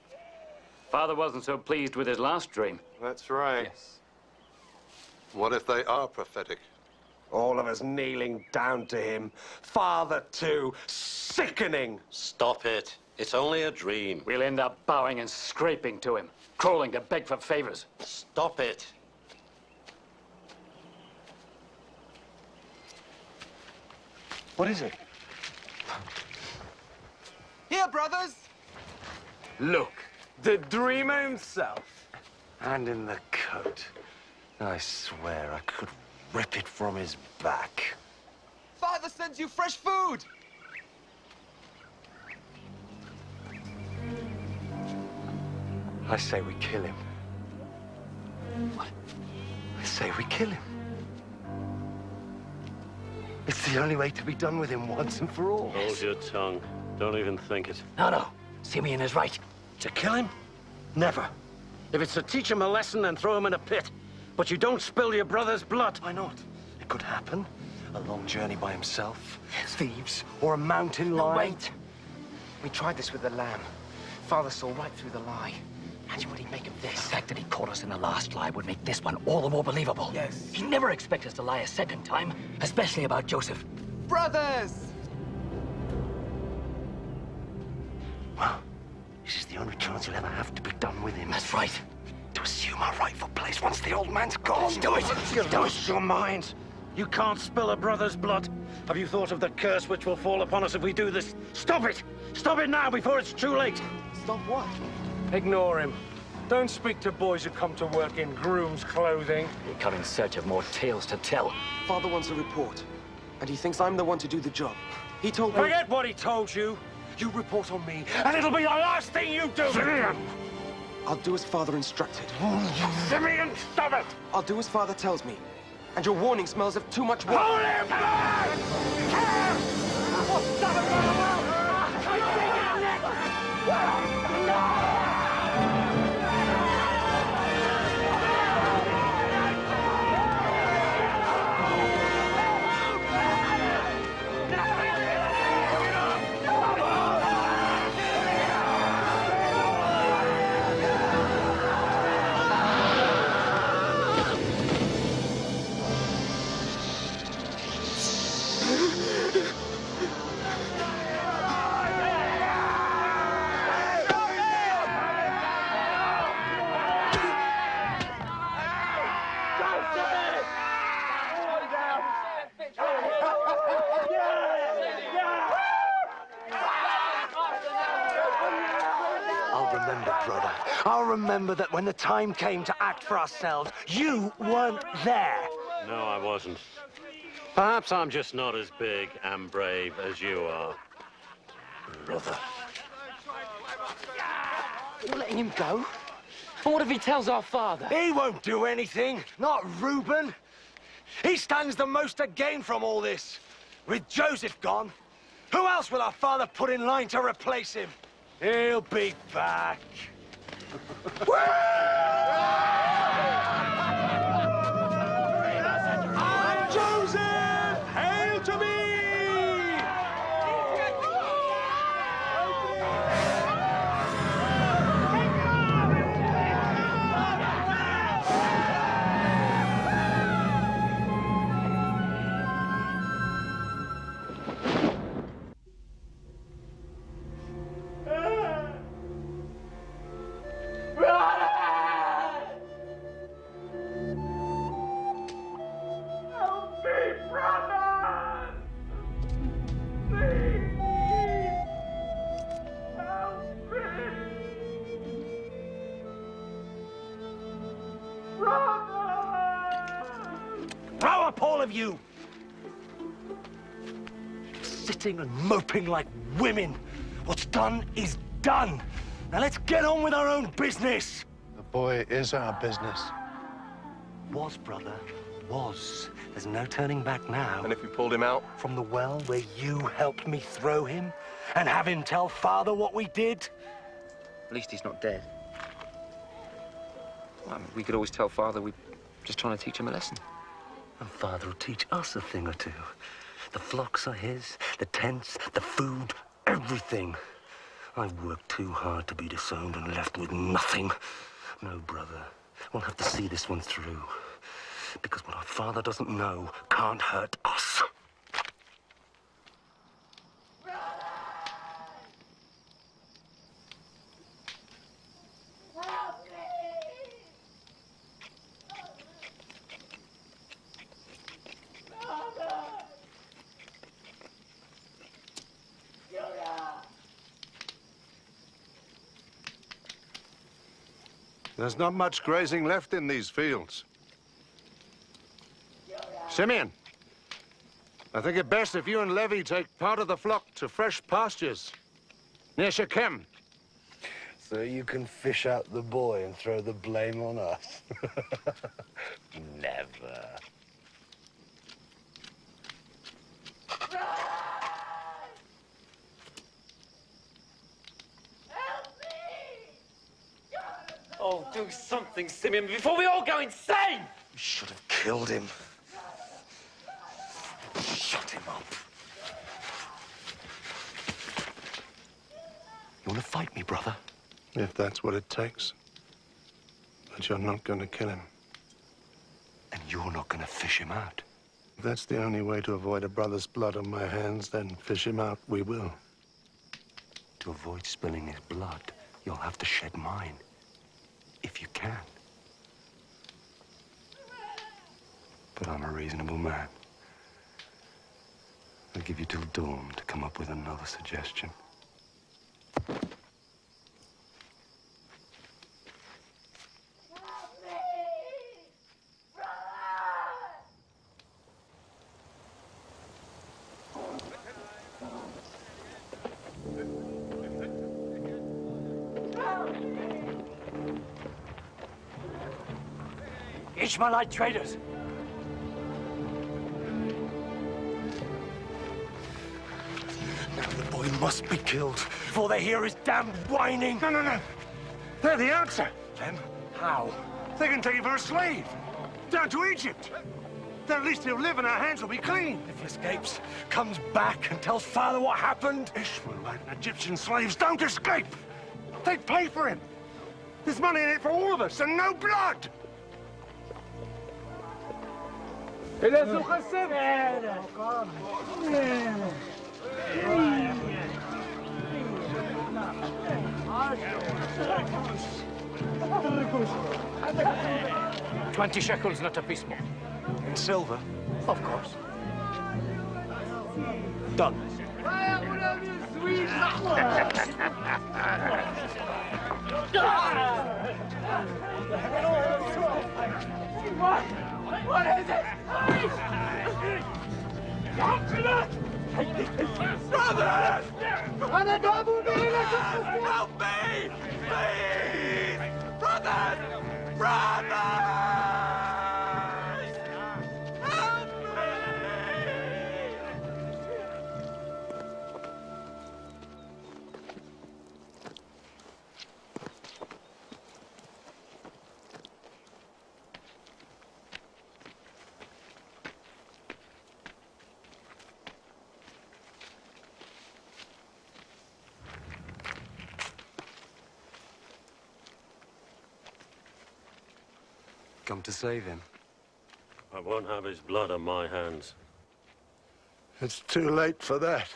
[SPEAKER 2] Father wasn't so pleased with his last dream.
[SPEAKER 5] That's right.
[SPEAKER 2] Yes.
[SPEAKER 9] What if they are prophetic?
[SPEAKER 14] All of us kneeling down to him. Father, too. Sickening.
[SPEAKER 15] Stop it. It's only a dream.
[SPEAKER 2] We'll end up bowing and scraping to him, crawling to beg for favors.
[SPEAKER 15] Stop it.
[SPEAKER 14] What is it?
[SPEAKER 8] Here, brothers!
[SPEAKER 14] Look, the dreamer himself. And in the coat. I swear I could rip it from his back.
[SPEAKER 8] Father sends you fresh food!
[SPEAKER 14] I say we kill him. What? I say we kill him. It's the only way to be done with him once and for all.
[SPEAKER 15] Hold your tongue. Don't even think it.
[SPEAKER 2] No. Simeon is right.
[SPEAKER 15] To kill him? Never. If it's to teach him a lesson, then throw him in a pit. But you don't spill your brother's blood.
[SPEAKER 14] Why not? It could happen. A long journey by himself. Thieves. Or a mountain lion.
[SPEAKER 8] No, wait. We tried this with the lamb. Father saw right through the lie. Imagine what he'd make of this.
[SPEAKER 2] The fact that he caught us in the last lie would make this one all the more believable.
[SPEAKER 8] Yes.
[SPEAKER 2] He'd never expect us to lie a second time, especially about Joseph.
[SPEAKER 8] Brothers!
[SPEAKER 14] Well, this is the only chance you'll ever have to be done with him.
[SPEAKER 2] That's right.
[SPEAKER 14] To assume our rightful place once the old man's gone.
[SPEAKER 2] Let's do it!
[SPEAKER 14] You
[SPEAKER 15] lost your mind. You can't spill a brother's blood. Have you thought of the curse which will fall upon us if we do this? Stop it! Stop it now before it's too late!
[SPEAKER 8] Stop what?
[SPEAKER 14] Ignore him. Don't speak to boys who come to work in groom's clothing.
[SPEAKER 2] We come in search of more tales to tell.
[SPEAKER 8] Father wants a report, and he thinks I'm the one to do the job. He told me...
[SPEAKER 14] Forget what he told you. You report on me, and it'll be the last thing you do.
[SPEAKER 15] Simeon!
[SPEAKER 8] I'll do as Father instructed.
[SPEAKER 15] Simeon, stop it!
[SPEAKER 8] I'll do as Father tells me. And your warning smells of too much work.
[SPEAKER 15] Hold him!
[SPEAKER 14] I'll remember that when the time came to act for ourselves, you weren't there.
[SPEAKER 15] No, I wasn't. Perhaps I'm just not as big and brave as you are.
[SPEAKER 14] Brother.
[SPEAKER 8] You're letting him go?
[SPEAKER 10] And what if he tells our father?
[SPEAKER 14] He won't do anything. Not Reuben. He stands the most to gain from all this. With Joseph gone, who else will our father put in line to replace him? He'll be back.
[SPEAKER 2] I'm Joseph! Hail to me!
[SPEAKER 14] Grow up, all of you! Sitting and moping like women. What's done is done. Now let's get on with our own business.
[SPEAKER 9] The boy is our business.
[SPEAKER 14] Was, brother, was. There's no turning back now.
[SPEAKER 20] And if we pulled him out?
[SPEAKER 14] From the well where you helped me throw him and have him tell Father what we did?
[SPEAKER 8] At least he's not dead. Well, I mean, we could always tell Father we're just trying to teach him a lesson.
[SPEAKER 14] And Father will teach us a thing or two. The flocks are his, the tents, the food, everything. I worked too hard to be disowned and left with nothing. No, brother, we'll have to see this one through. Because what our Father doesn't know can't hurt us.
[SPEAKER 9] There's not much grazing left in these fields. Simeon, I think it best if you and Levi take part of the flock to fresh pastures near Shechem.
[SPEAKER 16] So you can fish out the boy and throw the blame on us? Never.
[SPEAKER 1] Oh, do something, Simeon, before we all go insane!
[SPEAKER 14] We should have killed him. Shut him up. You want to fight me, brother?
[SPEAKER 9] If that's what it takes. But you're not going to kill him.
[SPEAKER 14] And you're not going to fish him out?
[SPEAKER 9] If that's the only way to avoid a brother's blood on my hands, then fish him out we will.
[SPEAKER 14] To avoid spilling his blood, you'll have to shed mine. If you can. But I'm a reasonable man. I'll give you till dawn to come up with another suggestion.
[SPEAKER 2] Ishmaelite traders.
[SPEAKER 14] Now the boy must be killed before they hear his damn whining.
[SPEAKER 9] No, no, no. They're the answer.
[SPEAKER 14] Them? How?
[SPEAKER 9] They can take him for a slave. Down to Egypt. Then at least he'll live and our hands will be clean.
[SPEAKER 14] If he escapes, comes back and tells Father what happened.
[SPEAKER 9] Ishmaelite and Egyptian slaves don't escape. They pay for him. There's money in it for all of us and no blood.
[SPEAKER 2] $20 shekels, not a piece more.
[SPEAKER 14] In silver?
[SPEAKER 2] Of course.
[SPEAKER 14] Done.
[SPEAKER 2] What is it? Brothers! Help me! Please! Brothers!
[SPEAKER 9] Brothers! Brothers!
[SPEAKER 20] Come to save him.
[SPEAKER 15] I won't have his blood on my hands.
[SPEAKER 9] It's too late for that.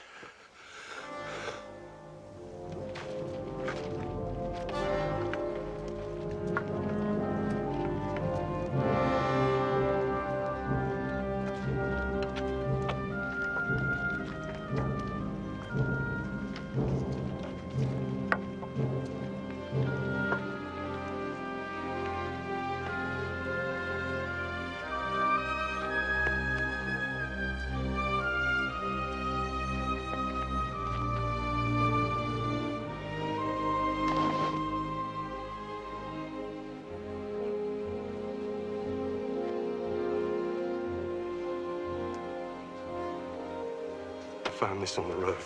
[SPEAKER 20] I found this on the road.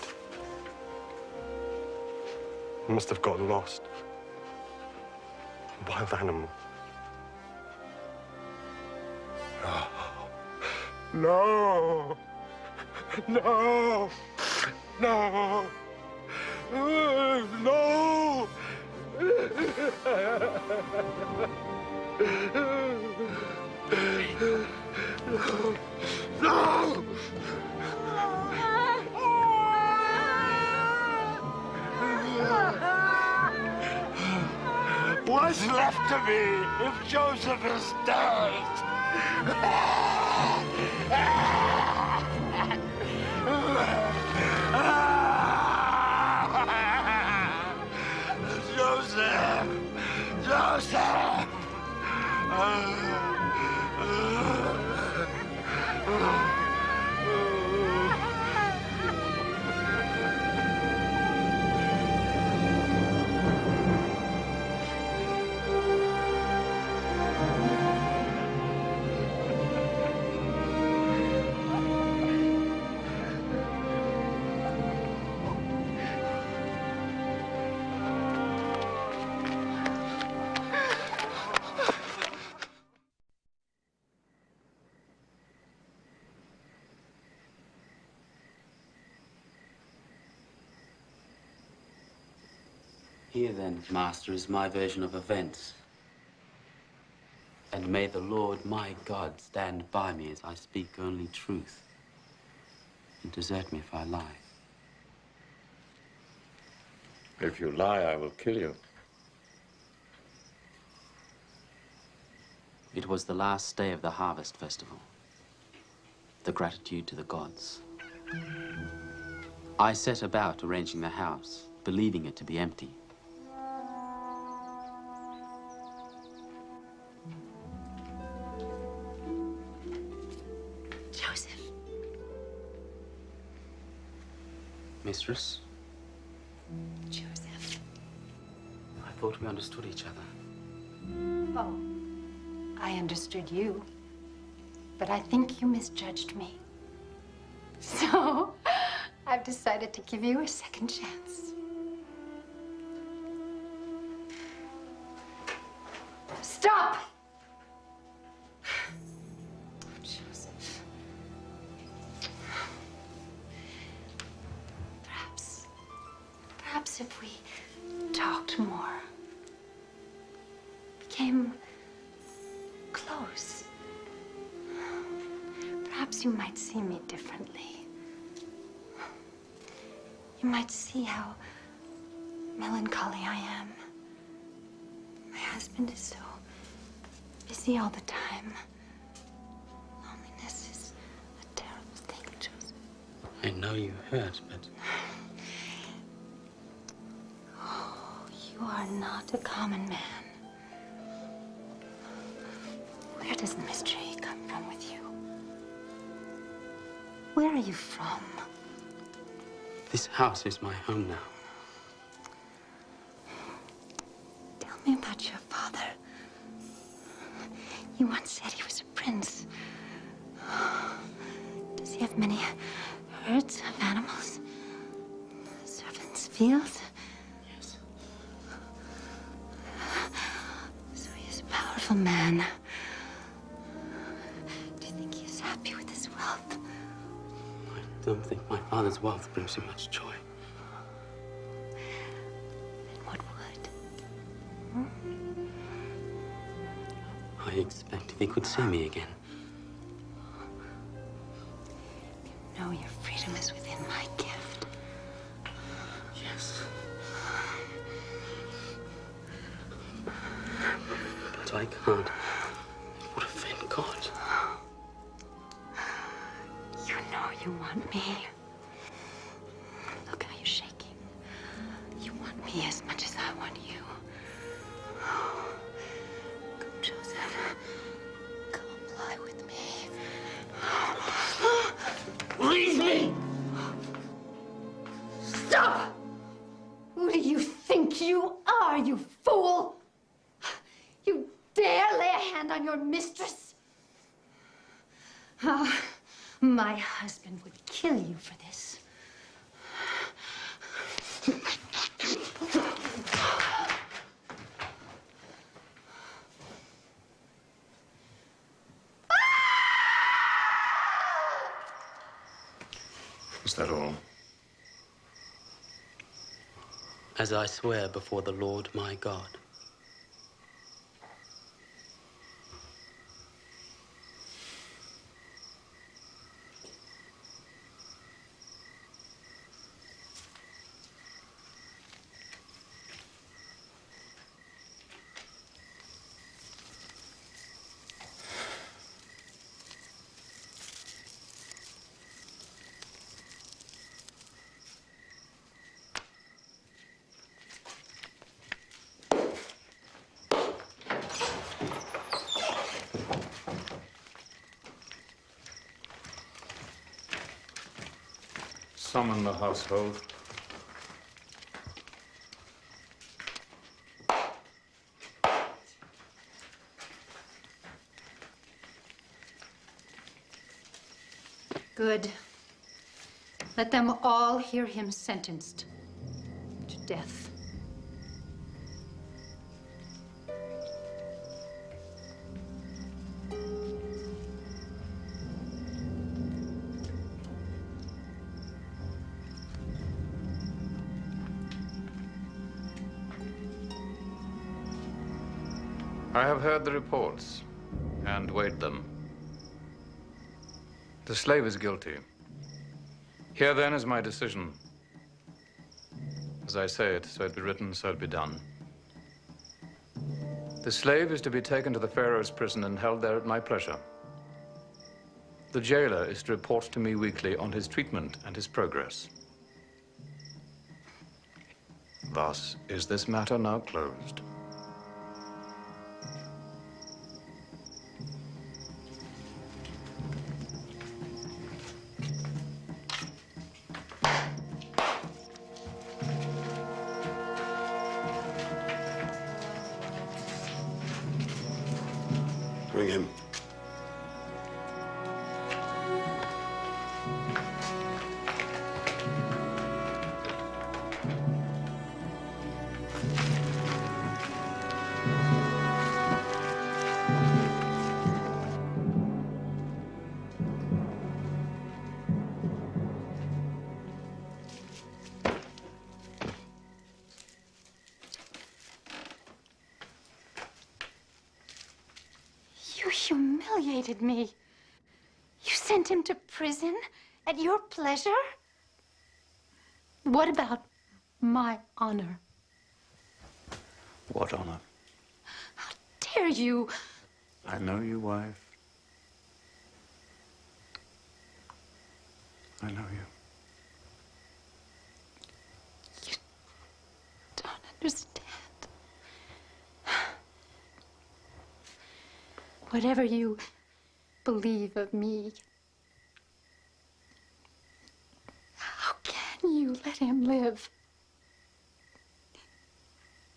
[SPEAKER 20] It must have gotten lost. A wild animal.
[SPEAKER 9] No! No! No! No! No! What's left of me if Joseph is dead? Joseph! Joseph!
[SPEAKER 4] Here then, Master, is my version of events. And may the Lord my God stand by me as I speak only truth, and desert me if I lie.
[SPEAKER 12] If you lie, I will kill you.
[SPEAKER 4] It was the last day of the harvest festival. The gratitude to the gods. I set about arranging the house, believing it to be empty.
[SPEAKER 11] Joseph.
[SPEAKER 4] Mistress,
[SPEAKER 11] Joseph.
[SPEAKER 4] I thought we understood each other.
[SPEAKER 17] Oh, I understood you, but I think you misjudged me. So, I've decided to give you a second chance. Stop! Joseph. Perhaps if we talked more, became close, perhaps you might see me differently. You might see how melancholy I am. My husband is so busy all the time. Loneliness is a terrible thing, Joseph.
[SPEAKER 4] I know you hurt, but...
[SPEAKER 17] Oh, you are not a common man. Where does the mystery come from with you? Where are you from?
[SPEAKER 4] This house is my home now.
[SPEAKER 17] Tell me about your father. You once said he was a prince. Does he have many herds of animals? Servants, fields?
[SPEAKER 4] Yes.
[SPEAKER 17] So he is a powerful man. Do you think he is happy with his wealth?
[SPEAKER 4] I don't think my father's wealth brings him much joy.
[SPEAKER 17] Then what would?
[SPEAKER 4] I expect if he could see me again.
[SPEAKER 17] No, your freedom is within my gift.
[SPEAKER 4] Yes. But I can't. It would offend God.
[SPEAKER 17] You know you want me. Look how you're shaking. You want me as much as I want you. Come, Joseph. Come lie with me.
[SPEAKER 2] Leave me!
[SPEAKER 17] Stop! Who do you think you are, you fool? You dare lay a hand on your mistress? Ah, my husband would kill you for this.
[SPEAKER 18] Is that all?
[SPEAKER 4] As I swear before the Lord my God.
[SPEAKER 18] Summon the household.
[SPEAKER 17] Good. Let them all hear him sentenced to death.
[SPEAKER 18] I have heard the reports and weighed them. The slave is guilty. Here then is my decision. As I say it, so it be written, so it be done. The slave is to be taken to the Pharaoh's prison and held there at my pleasure. The jailer is to report to me weekly on his treatment and his progress. Thus is this matter now closed.
[SPEAKER 3] Bring him.
[SPEAKER 17] You humiliated me. You sent him to prison at your pleasure? What about my honor?
[SPEAKER 18] What honor?
[SPEAKER 17] Dare you?
[SPEAKER 18] I know you, wife. I know you.
[SPEAKER 17] Don't understand. Whatever you believe of me, how can you let him live?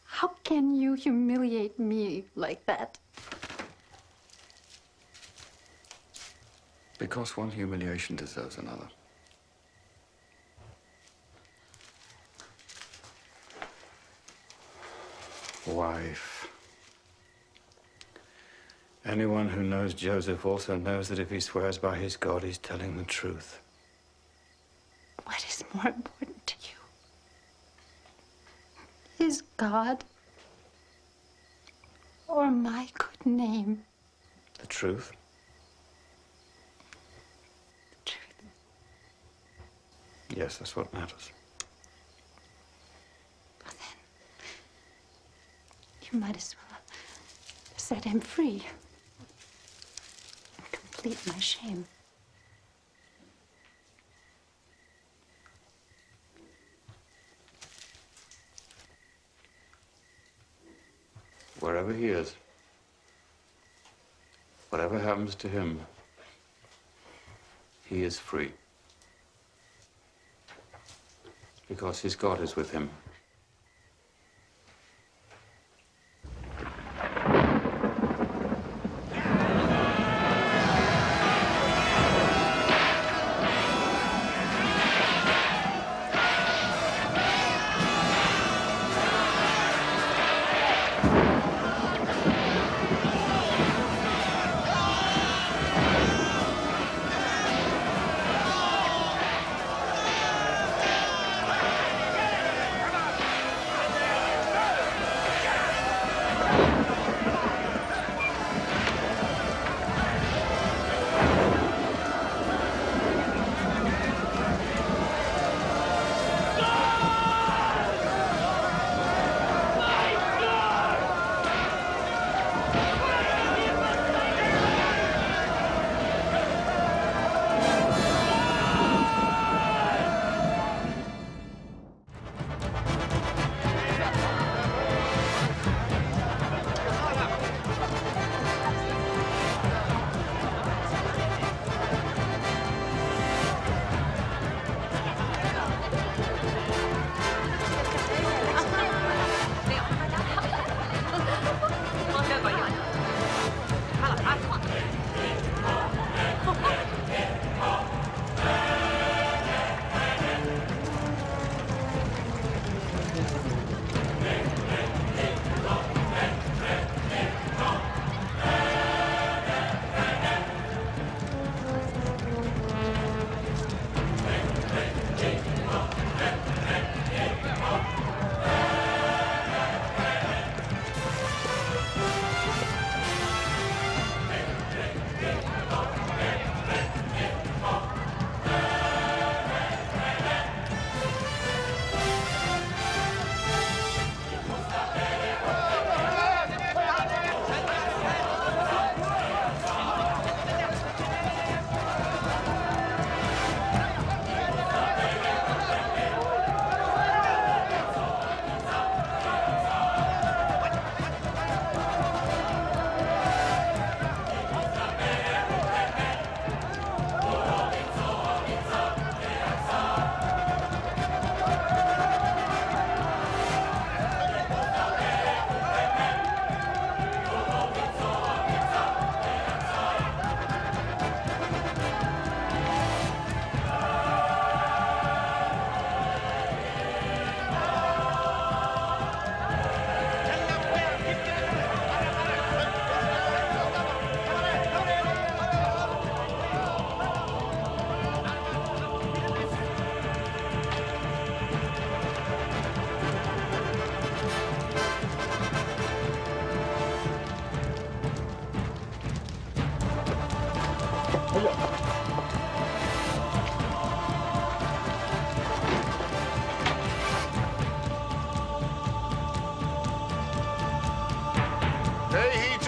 [SPEAKER 17] How can you humiliate me like that?
[SPEAKER 18] because one humiliation deserves another. Wife. Anyone who knows Joseph also knows that if he swears by his God, he's telling the truth.
[SPEAKER 17] What is more important to you? His God or my good name?
[SPEAKER 18] The truth?
[SPEAKER 17] The truth.
[SPEAKER 18] Yes, that's what matters.
[SPEAKER 17] Well, then, you might as well set him free and complete my shame.
[SPEAKER 18] Wherever he is, whatever happens to him, he is free. Because his God is with him.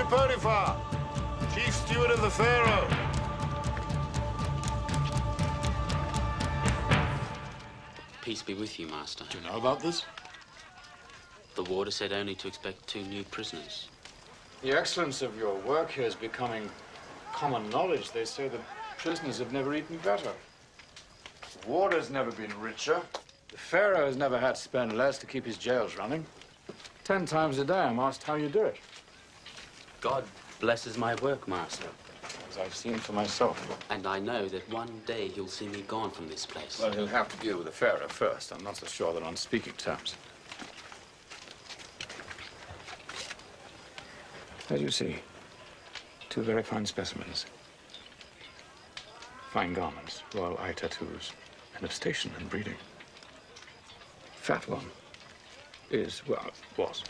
[SPEAKER 19] Potiphar, chief steward of the Pharaoh.
[SPEAKER 4] Peace be with you, Master.
[SPEAKER 13] Do you know about this?
[SPEAKER 4] The warder said only to expect 2 new prisoners.
[SPEAKER 18] The excellence of your work here is becoming common knowledge. They say the prisoners have never eaten better. The warder's never been richer. The Pharaoh has never had to spend less to keep his jails running. 10 times a day I'm asked how you do it.
[SPEAKER 4] God blesses my work, Master.
[SPEAKER 18] as I've seen for myself.
[SPEAKER 4] And I know that one day he'll see me gone from this place.
[SPEAKER 18] Well, he'll have to deal with the Pharaoh first. I'm not so sure they're on speaking terms. As you see, two very fine specimens. Fine garments, royal eye tattoos, and of station and breeding. Fat one is, well, was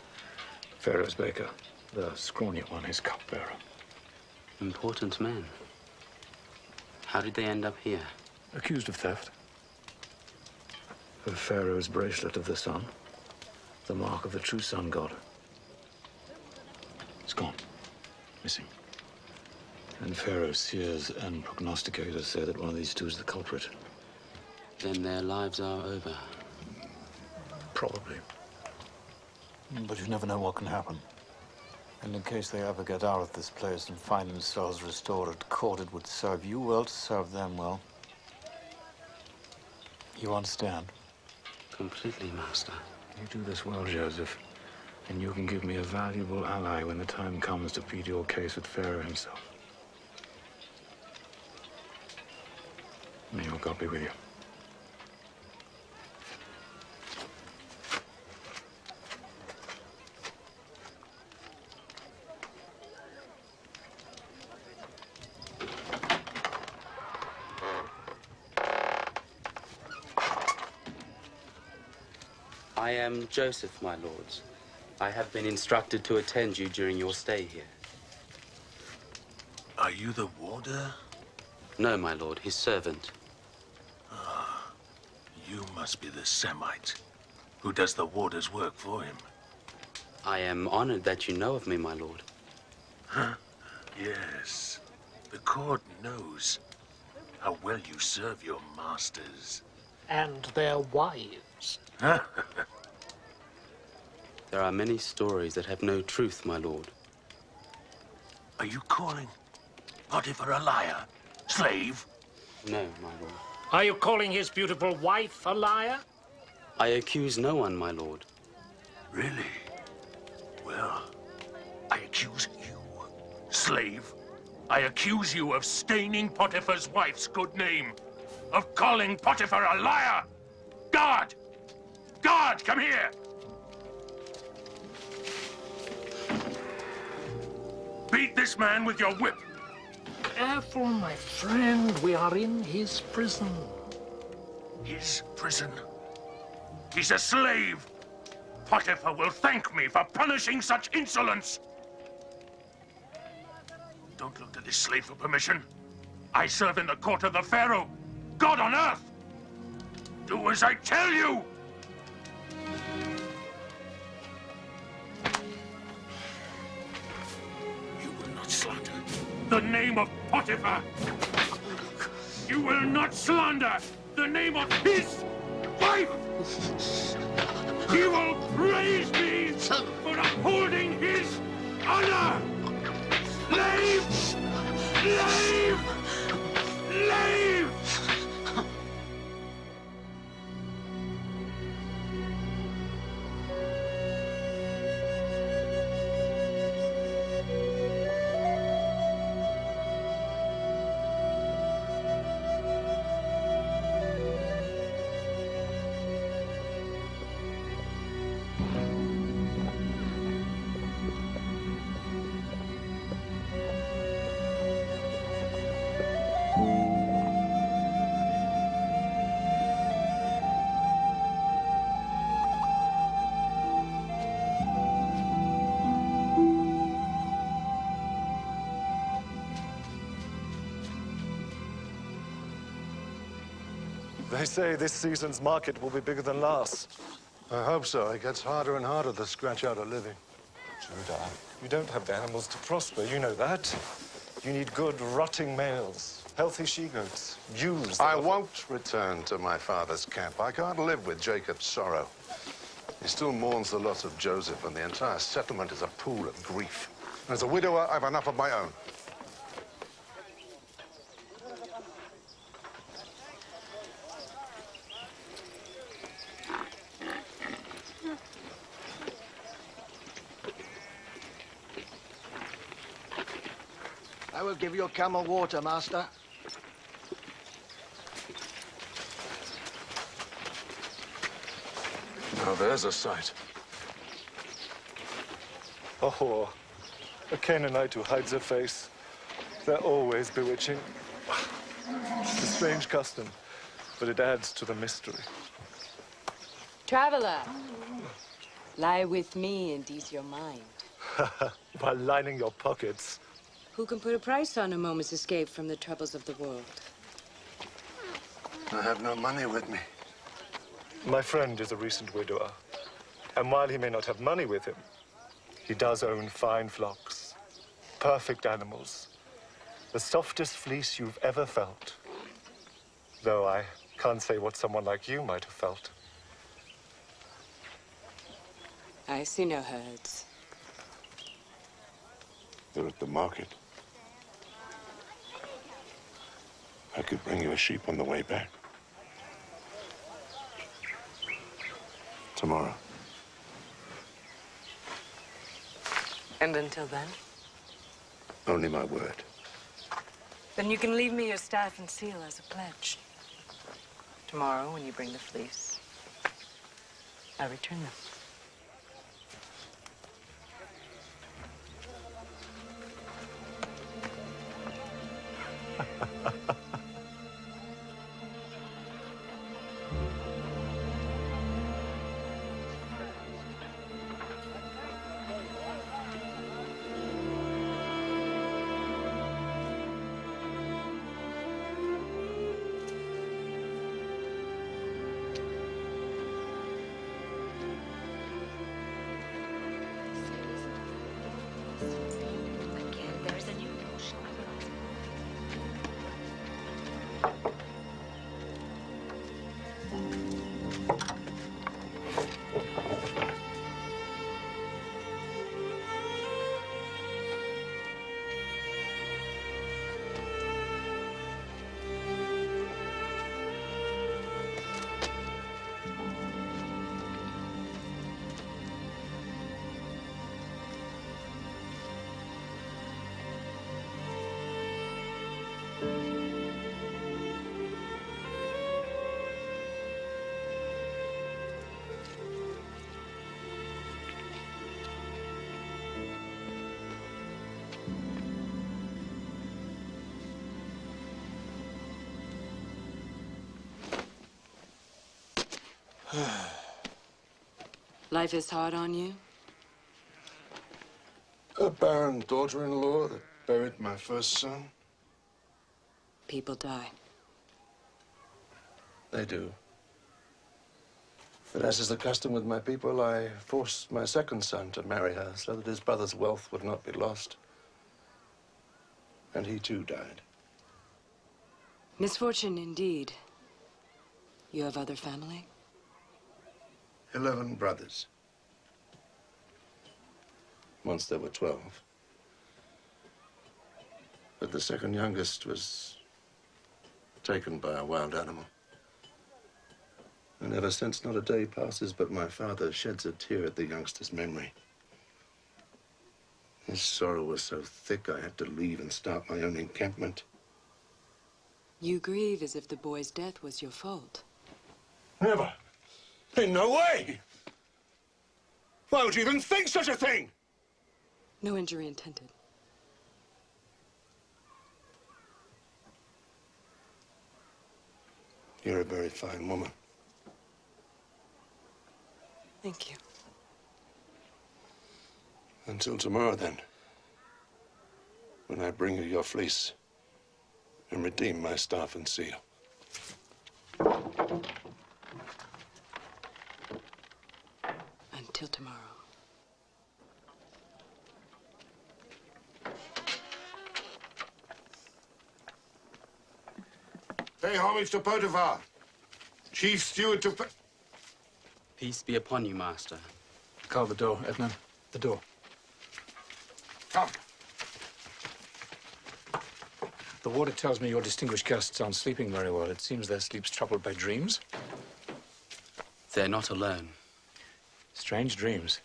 [SPEAKER 18] Pharaoh's baker. The scrawny one is cupbearer.
[SPEAKER 4] Important men. How did they end up here?
[SPEAKER 18] Accused of theft. Of Pharaoh's bracelet of the sun. The mark of the true sun god. It's gone. Missing. And Pharaoh's seers and prognosticators say that one of these two is the culprit.
[SPEAKER 4] Then their lives are over.
[SPEAKER 18] Probably.
[SPEAKER 7] But you never know what can happen. And in case they ever get out of this place and find themselves restored at court, it would serve you well to serve them well. You understand?
[SPEAKER 4] Completely, Master.
[SPEAKER 18] You do this well, Joseph. And you can give me a valuable ally when the time comes to plead your case with Pharaoh himself. May your God be with you.
[SPEAKER 4] I am Joseph, my lords. I have been instructed to attend you during your stay here.
[SPEAKER 9] Are you the warder?
[SPEAKER 4] No, my lord, his servant.
[SPEAKER 9] Ah, you must be the Semite who does the warder's work for him.
[SPEAKER 4] I am honored that you know of me, my lord.
[SPEAKER 9] Huh? Yes. The court knows how well you serve your masters.
[SPEAKER 10] And their wives.
[SPEAKER 4] There are many stories that have no truth, my lord.
[SPEAKER 9] Are you calling Potiphar a liar? Slave?
[SPEAKER 4] No, my lord.
[SPEAKER 10] Are you calling his beautiful wife a liar?
[SPEAKER 4] I accuse no one, my lord.
[SPEAKER 9] Really? Well, I accuse you, slave. I accuse you of staining Potiphar's wife's good name, of calling Potiphar a liar. Guard! Guard, come here! Beat this man with your whip.
[SPEAKER 10] Careful, my friend. We are in his prison.
[SPEAKER 9] His prison? He's a slave. Potiphar will thank me for punishing such insolence. Don't look to this slave for permission. I serve in the court of the Pharaoh, God on earth. Do as I tell you. You will not slander the name of Potiphar. You will not slander the name of his wife. He will praise me for upholding his honor. Slave! Slave! Slave!
[SPEAKER 20] They say this season's market will be bigger than last.
[SPEAKER 9] I hope so. It gets harder and harder to scratch out a living.
[SPEAKER 20] True that. You don't have the animals to prosper, you know that. You need good, rotting males, healthy she-goats, ewes.
[SPEAKER 9] I won't return to my father's camp. I can't live with Jacob's sorrow. He still mourns the loss of Joseph, and the entire settlement is a pool of grief. As a widower, I've enough of my own.
[SPEAKER 6] I will give your camel water, master.
[SPEAKER 18] Now there's a sight.
[SPEAKER 21] Oh, a Canaanite who hides her face. They're always bewitching. It's a strange custom, but it adds to the mystery.
[SPEAKER 22] Traveler, lie with me and ease your mind.
[SPEAKER 21] While lining your pockets.
[SPEAKER 22] Who can put a price on a moment's escape from the troubles of the world?
[SPEAKER 21] I have no money with me. My friend is a recent widower. And while he may not have money with him, he does own fine flocks, perfect animals, the softest fleece you've ever felt. Though I can't say what someone like you might have felt.
[SPEAKER 22] I see no herds.
[SPEAKER 19] They're at the market. I could bring you a sheep on the way back. Tomorrow.
[SPEAKER 22] And until then?
[SPEAKER 19] Only my word.
[SPEAKER 22] Then you can leave me your staff and seal as a pledge. Tomorrow, when you bring the fleece, I return them. Life is hard on you?
[SPEAKER 19] A barren daughter-in-law that buried my first son.
[SPEAKER 22] People die.
[SPEAKER 19] They do. But as is the custom with my people, I forced my second son to marry her so that his brother's wealth would not be lost. And he too died.
[SPEAKER 22] Misfortune indeed. You have other family?
[SPEAKER 19] 11 brothers. Once there were 12. But the second youngest was taken by a wild animal. And ever since, not a day passes but my father sheds a tear at the youngster's memory. His sorrow was so thick I had to leave and start my own encampment.
[SPEAKER 22] You grieve as if the boy's death was your fault.
[SPEAKER 19] Never. In no way! Why would you even think such a thing?
[SPEAKER 22] No injury intended.
[SPEAKER 19] You're a very fine woman.
[SPEAKER 22] Thank you.
[SPEAKER 19] Until tomorrow, then. When I bring you your fleece and redeem my staff and seal.
[SPEAKER 22] Until tomorrow.
[SPEAKER 19] Pay homage to Potiphar, chief steward to...
[SPEAKER 4] Peace be upon you, master.
[SPEAKER 18] Call the door, Edna. The door.
[SPEAKER 19] Come.
[SPEAKER 18] The warder tells me your distinguished guests aren't sleeping very well. It seems their sleep's troubled by dreams.
[SPEAKER 4] They're not alone.
[SPEAKER 18] Strange dreams.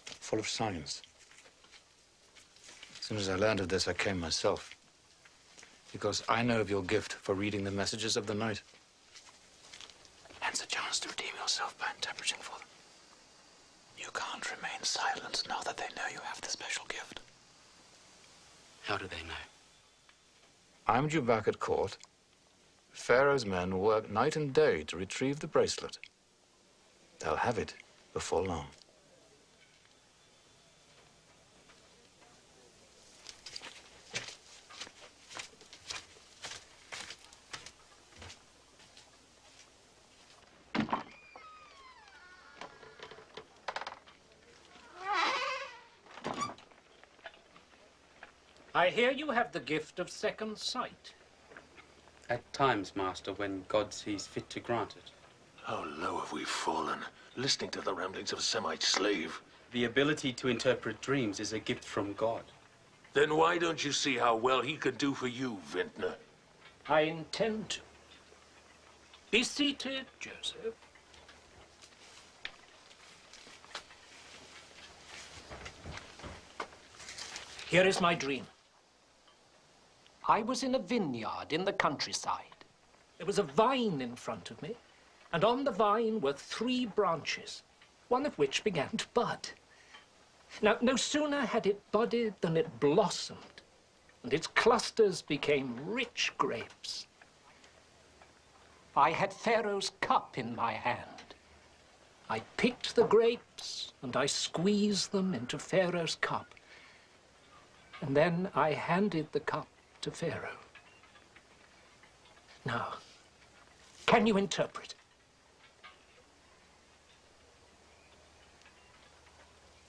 [SPEAKER 18] Full of signs. soon as I learned of this, I came myself. Because I know of your gift for reading the messages of the night. Hence a chance to redeem yourself by interpreting for them. You can't remain silent now that they know you have the special gift.
[SPEAKER 4] How do they know?
[SPEAKER 18] I'm due back at court. Pharaoh's men work night and day to retrieve the bracelet. They'll have it before long.
[SPEAKER 2] I hear you have the gift of second sight.
[SPEAKER 4] At times, Master, when God sees fit to grant it.
[SPEAKER 9] How low have we fallen, listening to the ramblings of a Semite slave?
[SPEAKER 4] The ability to interpret dreams is a gift from God.
[SPEAKER 9] Then why don't you see how well he could do for you, Vintner?
[SPEAKER 2] I intend to. Be seated, Joseph. Here is my dream. I was in a vineyard in the countryside. There was a vine in front of me, and on the vine were 3 branches, one of which began to bud. Now, no sooner had it budded than it blossomed, and its clusters became rich grapes. I had Pharaoh's cup in my hand. I picked the grapes, and I squeezed them into Pharaoh's cup. And then I handed the cup to Pharaoh. Now, can you interpret?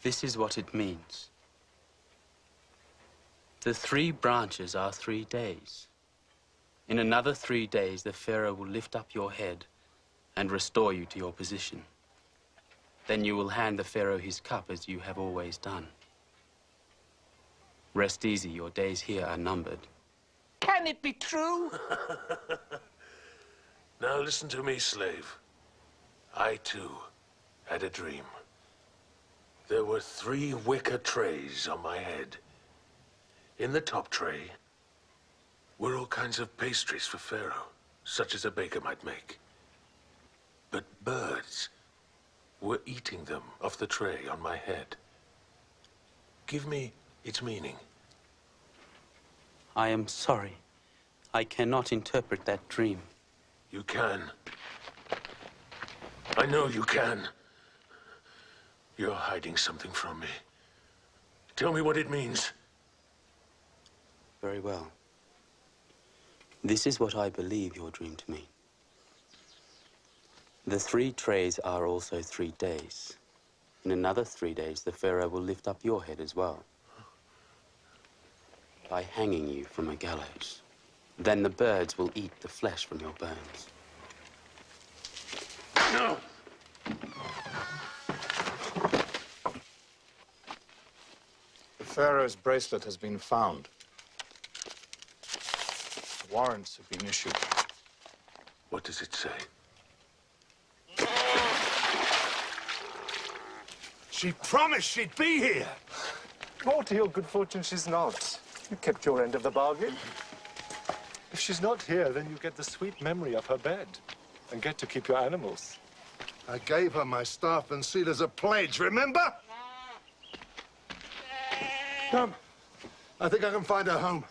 [SPEAKER 4] This is what it means. The 3 branches are 3 days. In another 3 days, the Pharaoh will lift up your head and restore you to your position. Then you will hand the Pharaoh his cup as you have always done. Rest easy, your days here are numbered.
[SPEAKER 2] Can it be true?
[SPEAKER 9] Now listen to me, slave. I, too, had a dream. There were 3 wicker trays on my head. In the top tray were all kinds of pastries for Pharaoh, such as a baker might make. But birds were eating them off the tray on my head. Give me its meaning.
[SPEAKER 4] I am sorry. I cannot interpret that dream.
[SPEAKER 9] You can. I know you can. You're hiding something from me. Tell me what it means.
[SPEAKER 4] Very well. This is what I believe your dream to mean. The 3 trays are also 3 days. In another 3 days, the Pharaoh will lift up your head as well, by hanging you from a gallows. Then the birds will eat the flesh from your bones.
[SPEAKER 9] No!
[SPEAKER 18] The Pharaoh's bracelet has been found. Warrants have been issued.
[SPEAKER 9] What does it say?
[SPEAKER 19] She promised she'd be here.
[SPEAKER 21] Oh, to your good fortune, she's not. You kept your end of the bargain. If she's not here, then you get the sweet memory of her bed and get to keep your animals.
[SPEAKER 19] I gave her my staff and seal as a pledge, remember? Come. I think I can find her home.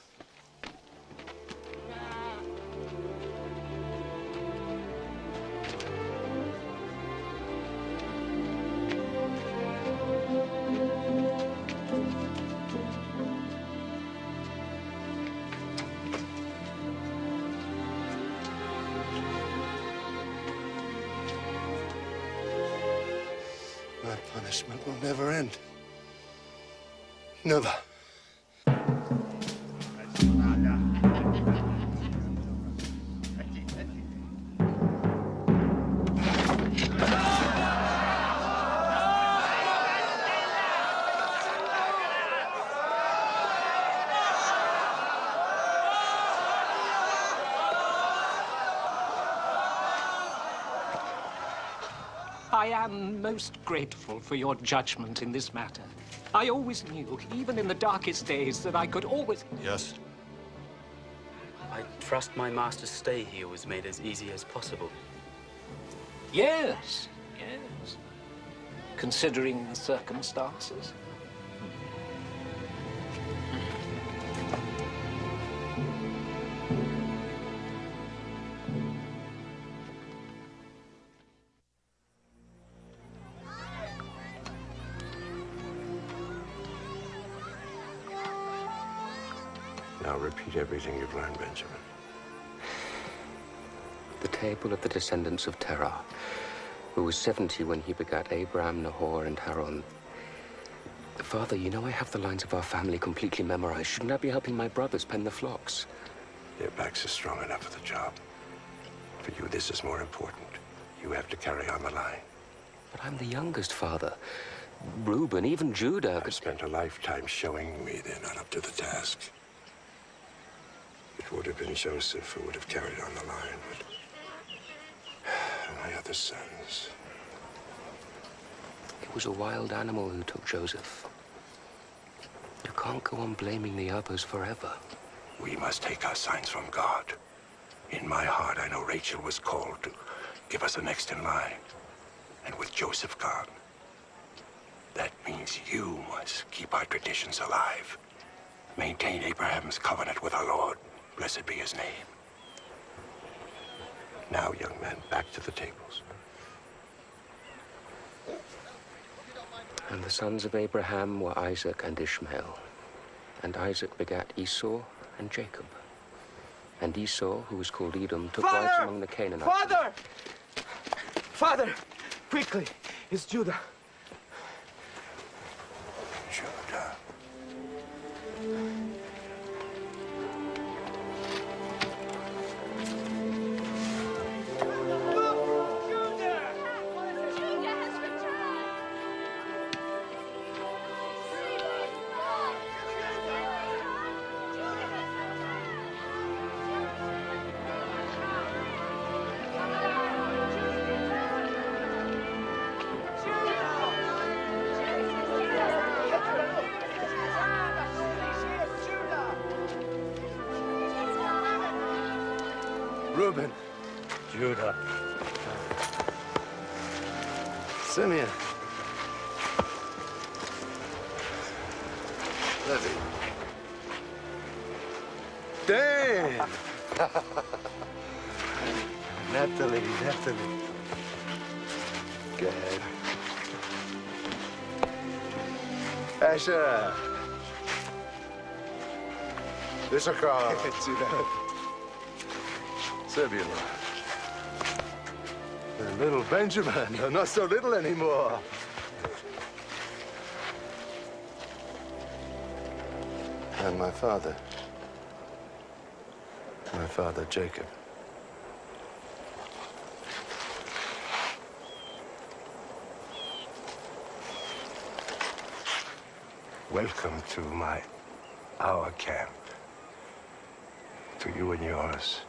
[SPEAKER 19] My punishment will never end. Never.
[SPEAKER 2] I am most grateful for your judgment in this matter.
[SPEAKER 13] I always knew, even in the darkest days, that I could always...
[SPEAKER 7] Yes?
[SPEAKER 4] I trust my master's stay here was made as easy as possible.
[SPEAKER 13] Yes, yes. Considering the circumstances.
[SPEAKER 19] Now repeat everything you've learned, Benjamin.
[SPEAKER 5] The table of the descendants of Terah, who was 70 when he begat Abraham, Nahor, and Haran. Father, you know I have the lines of our family completely memorized. Shouldn't I be helping my brothers pen the flocks?
[SPEAKER 19] Their backs are strong enough for the job. For you, this is more important. You have to carry on the line.
[SPEAKER 5] But I'm the youngest, Father. Reuben, even Judah...
[SPEAKER 19] I've spent a lifetime showing me they're not up to the task. It would have been Joseph who would have carried on the line, but my other sons...
[SPEAKER 5] It was a wild animal who took Joseph. You can't go on blaming the others forever.
[SPEAKER 19] We must take our signs from God. In my heart, I know Rachel was called to give us the next in line. And with Joseph gone, that means you must keep our traditions alive. Maintain Abraham's covenant with our Lord. Blessed be his name. Now, young men, back to the tables.
[SPEAKER 5] And the sons of Abraham were Isaac and Ishmael. And Isaac begat Esau and Jacob. And Esau, who was called Edom, took wives among the Canaanites.
[SPEAKER 1] Father! Father! Quickly! It's Judah.
[SPEAKER 19] Judah.
[SPEAKER 21] Reuben.
[SPEAKER 14] Judah.
[SPEAKER 21] Simeon. Levi. Dan. Naphtali. Gad. Asher. Issachar. Zebulun. And little Benjamin, not so little anymore. And my father Jacob.
[SPEAKER 19] Welcome to our camp. To you and yours.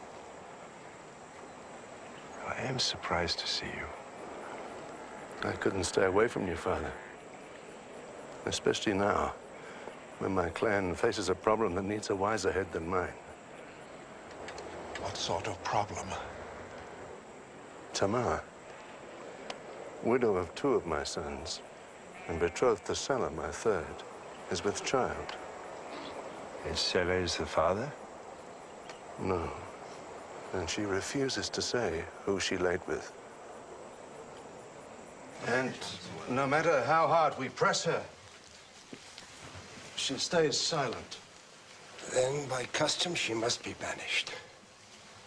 [SPEAKER 19] I am surprised to see you.
[SPEAKER 21] I couldn't stay away from you, Father. Especially now, when my clan faces a problem that needs a wiser head than mine.
[SPEAKER 19] What sort of problem?
[SPEAKER 21] Tamar, widow of 2 of my sons, and betrothed to Selah, my 3rd, is with child.
[SPEAKER 19] And Selah is the father?
[SPEAKER 21] No. And she refuses to say who she laid with. And no matter how hard we press her, she stays silent.
[SPEAKER 19] Then, by custom, she must be banished.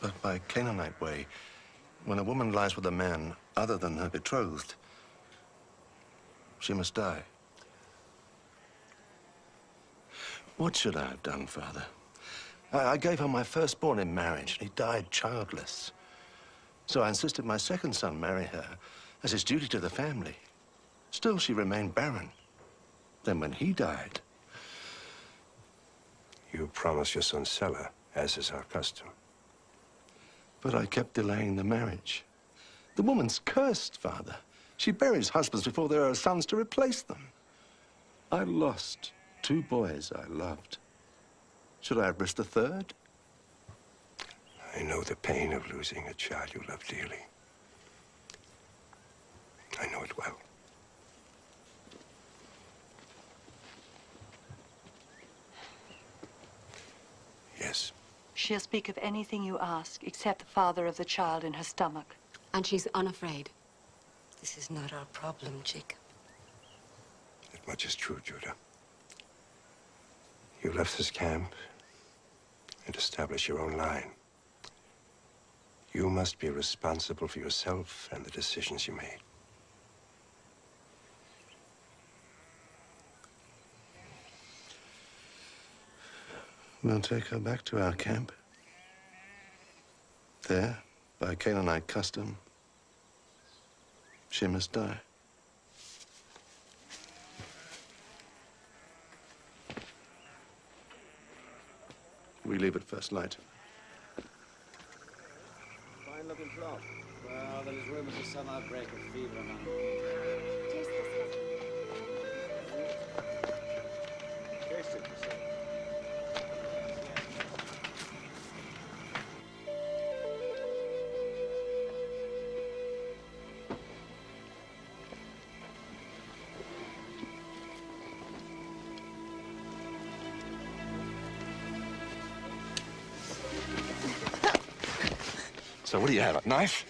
[SPEAKER 21] But by Canaanite way, when a woman lies with a man other than her betrothed, she must die. What should I have done, Father? I gave her my firstborn in marriage, and he died childless. So I insisted my 2nd son marry her as his duty to the family. Still, she remained barren. Then when he died...
[SPEAKER 19] You promised your son Selah, as is our custom.
[SPEAKER 21] But I kept delaying the marriage. The woman's cursed, Father. She buries husbands before there are sons to replace them.
[SPEAKER 19] I lost 2 boys I loved. Should I have risked a third?
[SPEAKER 3] I know the pain of losing a child you love dearly. I know it well. Yes.
[SPEAKER 8] She'll speak of anything you ask, except the father of the child in her stomach.
[SPEAKER 16] And she's unafraid. This is not our problem, Jacob.
[SPEAKER 3] That much is true, Judah. You left this camp and established your own line. You must be responsible for yourself and the decisions you made.
[SPEAKER 19] We'll take her back to our camp. There, by Canaanite custom, she must die. We leave at first light.
[SPEAKER 23] Fine-looking flock. Well, there's rumors of some outbreak of fever among them. Taste it, you see.
[SPEAKER 19] So what do you have, a knife?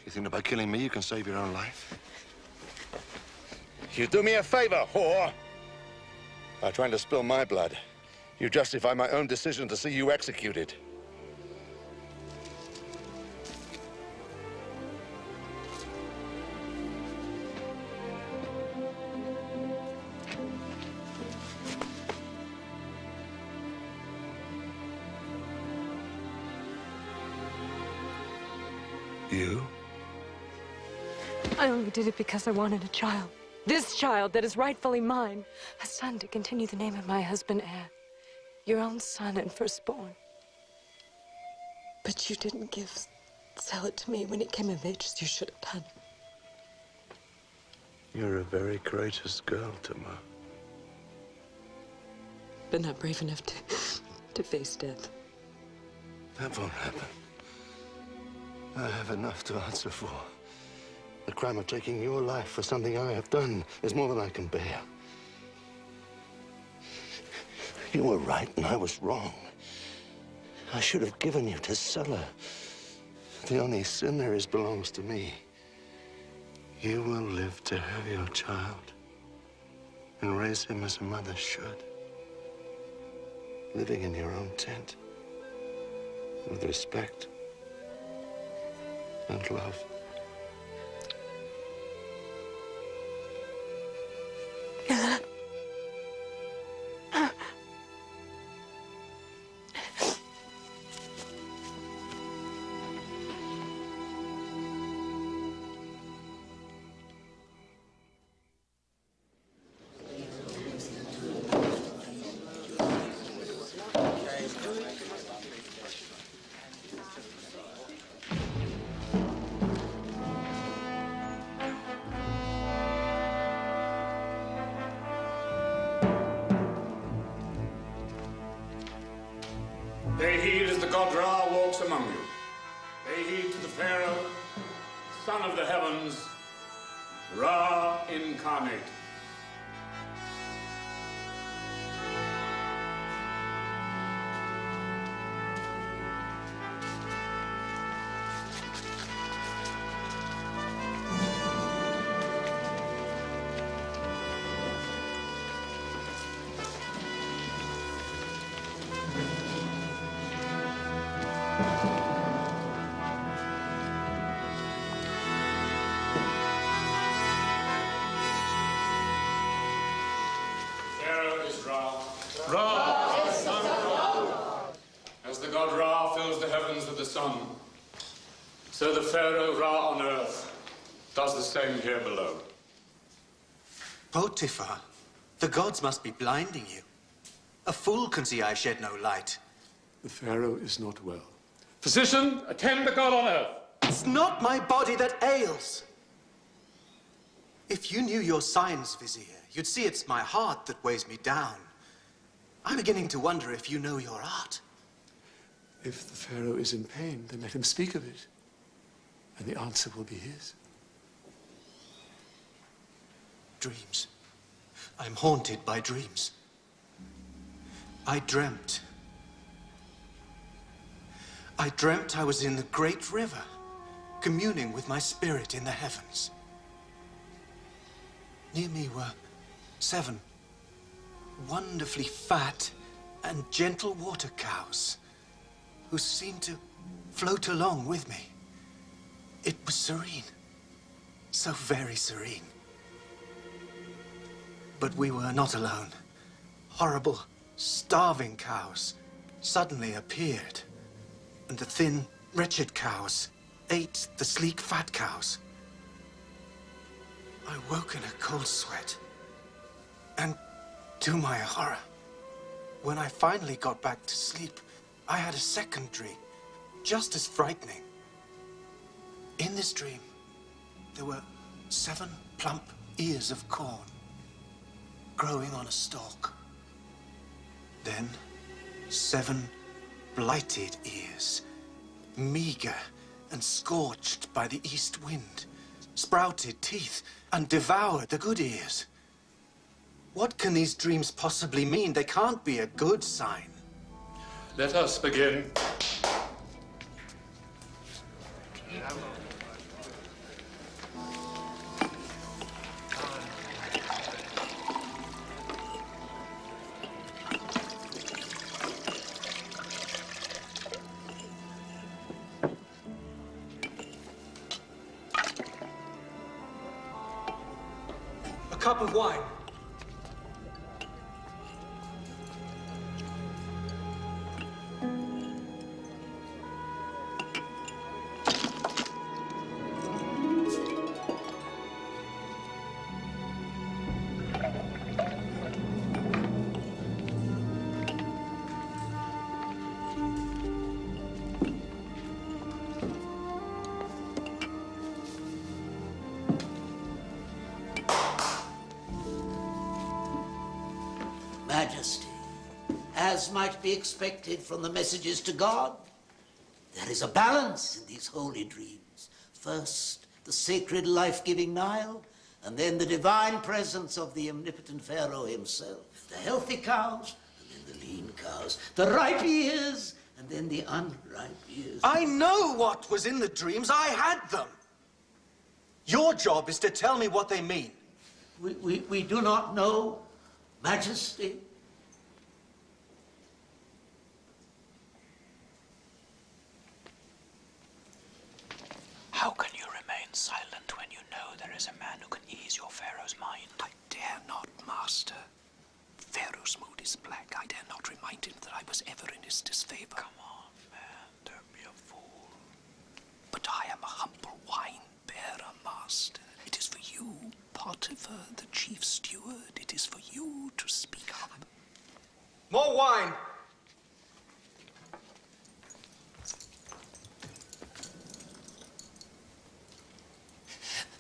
[SPEAKER 19] You think that by killing me you can save your own life?
[SPEAKER 24] You do me a favor, whore. By trying to spill my blood, you justify my own decision to see you executed.
[SPEAKER 19] You?
[SPEAKER 22] I only did it because I wanted a child. This child that is rightfully mine. A son to continue the name of my husband, heir. Your own son and firstborn. But you didn't sell it to me when it came of age as you should have done.
[SPEAKER 19] You're a very courageous girl, Tamar.
[SPEAKER 22] But not brave enough to face death.
[SPEAKER 19] That won't happen. I have enough to answer for. The crime of taking your life for something I have done is more than I can bear. You were right and I was wrong. I should have given you to Sulla. The only sin there is belongs to me. You will live to have your child and raise him as a mother should. Living in your own tent with respect and love.
[SPEAKER 18] Pay heed as the god Ra walks among you. Pay heed to the Pharaoh, son of the heavens, Ra incarnate. Pharaoh is Ra. Ra! Son of Ra! As the god Ra fills the heavens with the sun, so the Pharaoh Ra on earth does the same here below.
[SPEAKER 25] Potiphar, the gods must be blinding you. A fool can see I shed no light.
[SPEAKER 18] The Pharaoh is not well. Physician, attend the god on earth.
[SPEAKER 25] It's not my body that ails. If you knew your signs, Vizier, You'd see it's my heart that weighs me down. I'm beginning to wonder if you know your art.
[SPEAKER 10] If the Pharaoh is in pain, then let him speak of it, and the answer will be his.
[SPEAKER 25] Dreams. I'm haunted by dreams. I dreamt I was in the great river, communing with my spirit in the heavens. Near me were 7 wonderfully fat and gentle water cows who seemed to float along with me. It was serene, so very serene. But we were not alone. Horrible, starving cows suddenly appeared, and the thin, wretched cows ate the sleek, fat cows. I woke in a cold sweat, and to my horror, when I finally got back to sleep, I had a second dream, just as frightening. In this dream, there were 7 plump ears of corn growing on a stalk. Then 7 blighted ears, meager and scorched by the east wind, sprouted teeth and devoured the good ears. What can these dreams possibly mean? They can't be a good sign.
[SPEAKER 18] Let us begin.
[SPEAKER 25] A cup of wine.
[SPEAKER 11] Majesty, as might be expected from the messages to God, there is a balance in these holy dreams. First, the sacred life-giving Nile, and then the divine presence of the omnipotent Pharaoh himself. The healthy cows, and then the lean cows. The ripe ears, and then the unripe ears.
[SPEAKER 25] I know what was in the dreams. I had them. Your job is to tell me what they mean.
[SPEAKER 11] We do not know, Majesty.
[SPEAKER 2] How can you remain silent when you know there is a man who can ease your Pharaoh's mind?
[SPEAKER 20] I dare not, Master. Pharaoh's mood is black. I dare not remind him that I was ever in his disfavor.
[SPEAKER 2] Come on, man, don't be a fool.
[SPEAKER 20] But I am a humble wine-bearer, Master. It is for you, Potiphar, the chief steward. It is for you to speak up.
[SPEAKER 25] More wine!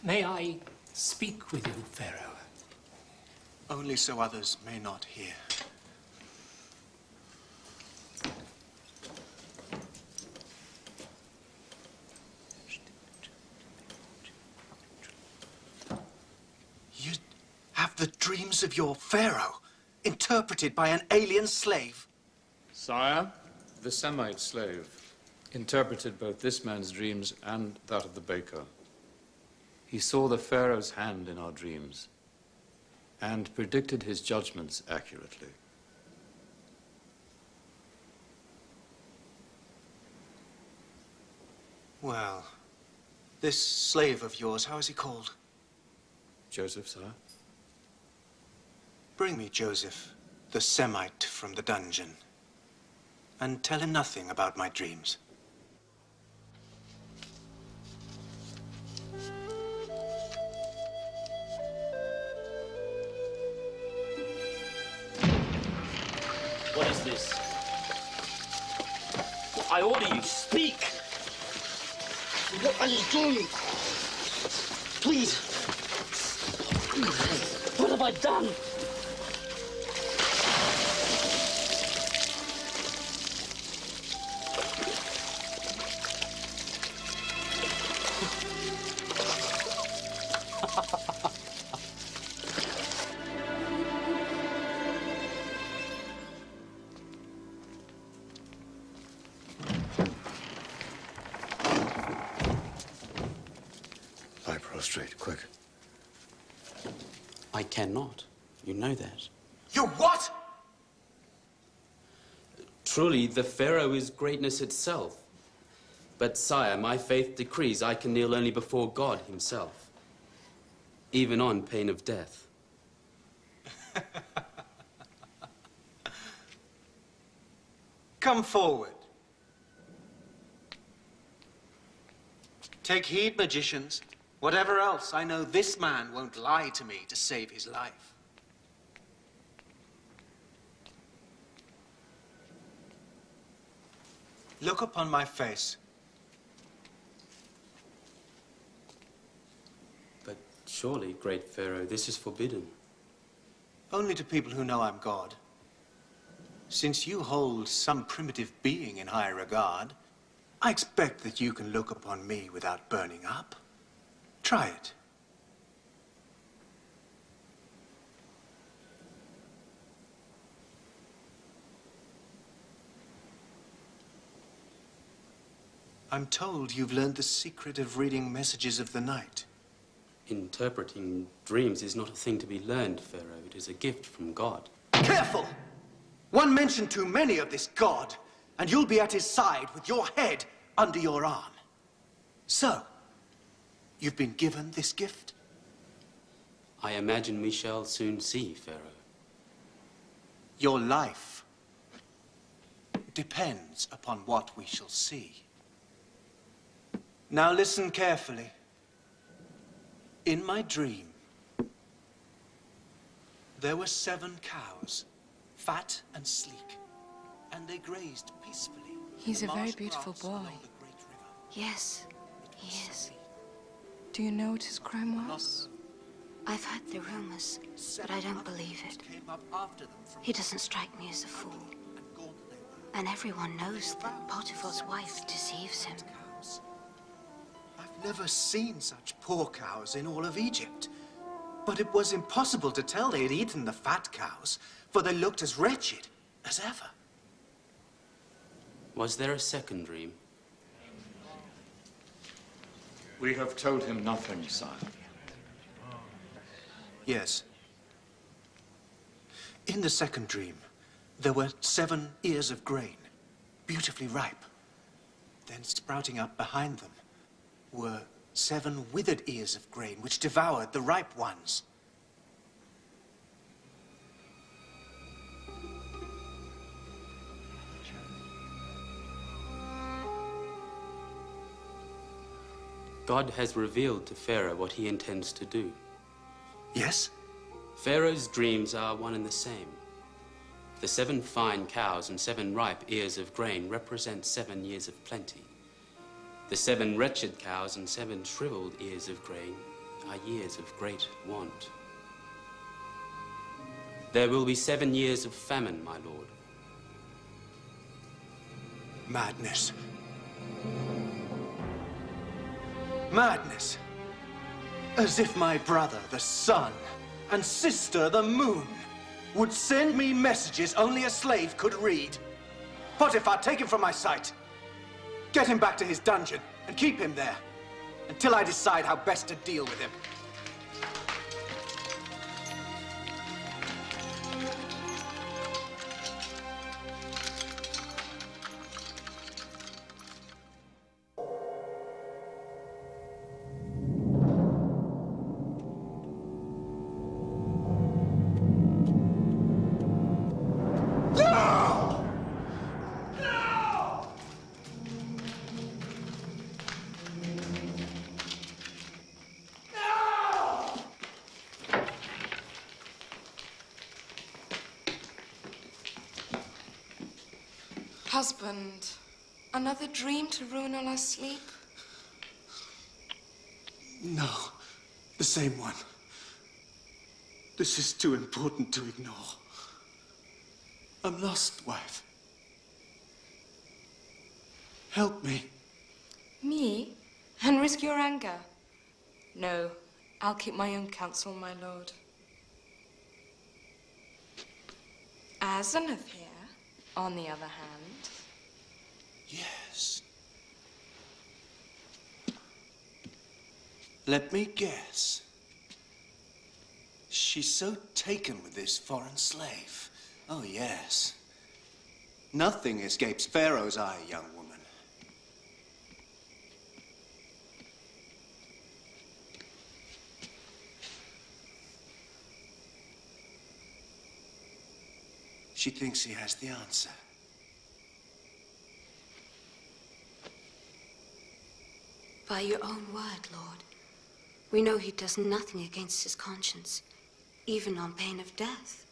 [SPEAKER 2] May I speak with you, Pharaoh?
[SPEAKER 25] Only so others may not hear. You have the dreams of your Pharaoh interpreted by an alien slave?
[SPEAKER 18] Sire, the Semite slave interpreted both this man's dreams and that of the baker. He saw the Pharaoh's hand in our dreams and predicted his judgments accurately.
[SPEAKER 25] Well, this slave of yours, how is he called?
[SPEAKER 18] Joseph, sire?
[SPEAKER 25] Bring me Joseph, the Semite from the dungeon, and tell him nothing about my dreams.
[SPEAKER 2] What is this? I order you, speak!
[SPEAKER 11] What are you doing? Please. What
[SPEAKER 4] have I done?
[SPEAKER 21] Lie prostrate, quick.
[SPEAKER 4] I cannot. You know that.
[SPEAKER 25] You what?
[SPEAKER 4] Truly, the Pharaoh is greatness itself. But, sire, my faith decrees I can kneel only before God himself, even on pain of death.
[SPEAKER 25] Come forward. Take heed, magicians. Whatever else, I know this man won't lie to me to save his life. Look upon my face.
[SPEAKER 4] But surely, great Pharaoh, this is forbidden.
[SPEAKER 25] Only to people who know I'm God. Since you hold some primitive being in high regard, I expect that you can look upon me without burning up. Try it. I'm told you've learned the secret of reading messages of the night.
[SPEAKER 4] Interpreting dreams is not a thing to be learned, Pharaoh. It is a gift from God.
[SPEAKER 25] Careful! One mention too many of this God, and you'll be at his side with your head under your arm. So, you've been given this gift?
[SPEAKER 4] I imagine we shall soon see, Pharaoh.
[SPEAKER 25] Your life depends upon what we shall see. Now listen carefully. In my dream, there were 7 cows, fat and sleek, and they grazed peacefully.
[SPEAKER 22] He's a very beautiful boy.
[SPEAKER 16] Yes, he is.
[SPEAKER 22] Do you know what his crime was?
[SPEAKER 16] I've heard the rumors, but I don't believe it. He doesn't strike me as a fool. And everyone knows that Potiphar's wife deceives him.
[SPEAKER 25] I've never seen such poor cows in all of Egypt. But it was impossible to tell they had eaten the fat cows, for they looked as wretched as ever.
[SPEAKER 4] Was there a second dream?
[SPEAKER 18] We have told him nothing, sire.
[SPEAKER 25] Yes. In the second dream, there were 7 ears of grain, beautifully ripe. Then sprouting up behind them were 7 withered ears of grain, which devoured the ripe ones.
[SPEAKER 4] God has revealed to Pharaoh what he intends to do.
[SPEAKER 25] Yes?
[SPEAKER 4] Pharaoh's dreams are one and the same. The 7 fine cows and 7 ripe ears of grain represent 7 years of plenty. The 7 wretched cows and 7 shriveled ears of grain are years of great want. There will be 7 years of famine, my lord.
[SPEAKER 25] Madness. Madness. As if my brother, the sun, and sister, the moon, would send me messages only a slave could read. Potiphar, take him from my sight. Get him back to his dungeon and keep him there until I decide how best to deal with him.
[SPEAKER 22] Husband, another dream to ruin all our sleep?
[SPEAKER 25] No, the same one. This is too important to ignore. I'm lost, wife. Help me.
[SPEAKER 22] Me? And risk your anger? No, I'll keep my own counsel, my lord. Asenath here, on the other hand.
[SPEAKER 25] Yes. Let me guess. She's so taken with this foreign slave. Oh, yes. Nothing escapes Pharaoh's eye, young woman. She thinks he has the answer.
[SPEAKER 16] By your own word, Lord, we know he does nothing against his conscience, even on pain of death.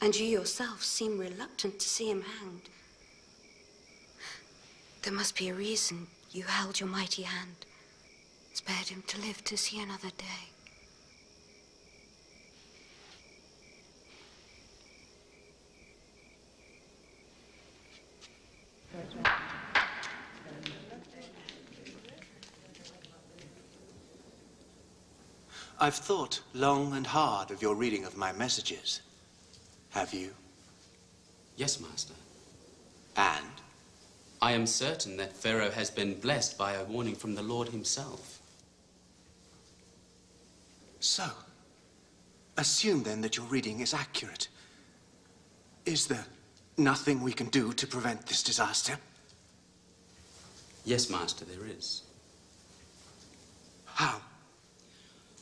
[SPEAKER 16] And you yourself seem reluctant to see him hanged. There must be a reason you held your mighty hand, spared him to live to see another day.
[SPEAKER 25] I've thought long and hard of your reading of my messages. Have you?
[SPEAKER 4] Yes, Master.
[SPEAKER 25] And?
[SPEAKER 4] I am certain that Pharaoh has been blessed by a warning from the Lord himself.
[SPEAKER 25] So, assume then that your reading is accurate. Is there nothing we can do to prevent this disaster?
[SPEAKER 4] Yes, Master, there is.
[SPEAKER 25] How?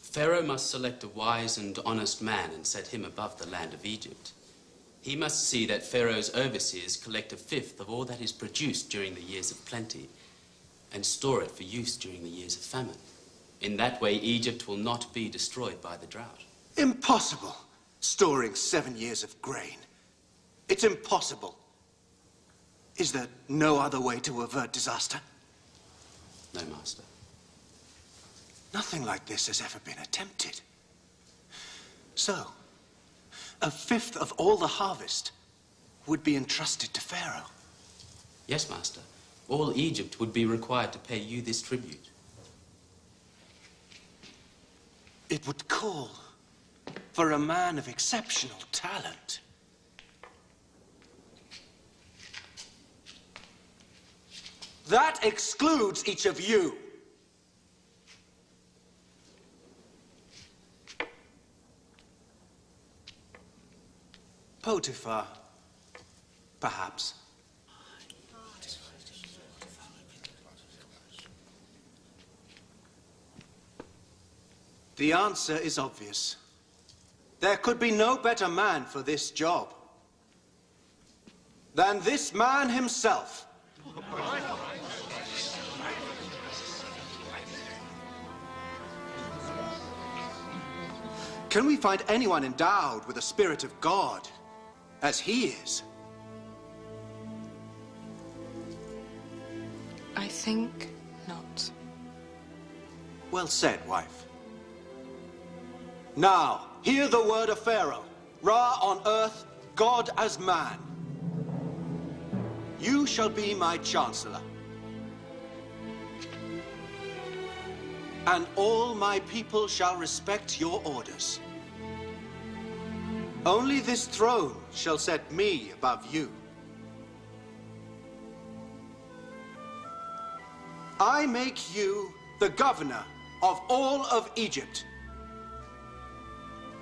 [SPEAKER 4] Pharaoh must select a wise and honest man and set him above the land of Egypt. He must see that Pharaoh's overseers collect 1/5 of all that is produced during the years of plenty and store it for use during the years of famine. In that way, Egypt will not be destroyed by the drought.
[SPEAKER 25] Impossible. Storing 7 years of grain. It's impossible. Is there no other way to avert disaster?
[SPEAKER 4] No, Master.
[SPEAKER 25] Nothing like this has ever been attempted. So, 1/5 of all the harvest would be entrusted to Pharaoh.
[SPEAKER 4] Yes, Master. All Egypt would be required to pay you this tribute.
[SPEAKER 25] It would call for a man of exceptional talent. That excludes each of you. Potiphar, perhaps. The answer is obvious. There could be no better man for this job than this man himself. Can we find anyone endowed with the Spirit of God as he is?
[SPEAKER 22] I think not.
[SPEAKER 25] Well said, wife. Now, hear the word of Pharaoh, Ra on earth, God as man. You shall be my chancellor, and all my people shall respect your orders. Only this throne shall set me above you. I make you the governor of all of Egypt.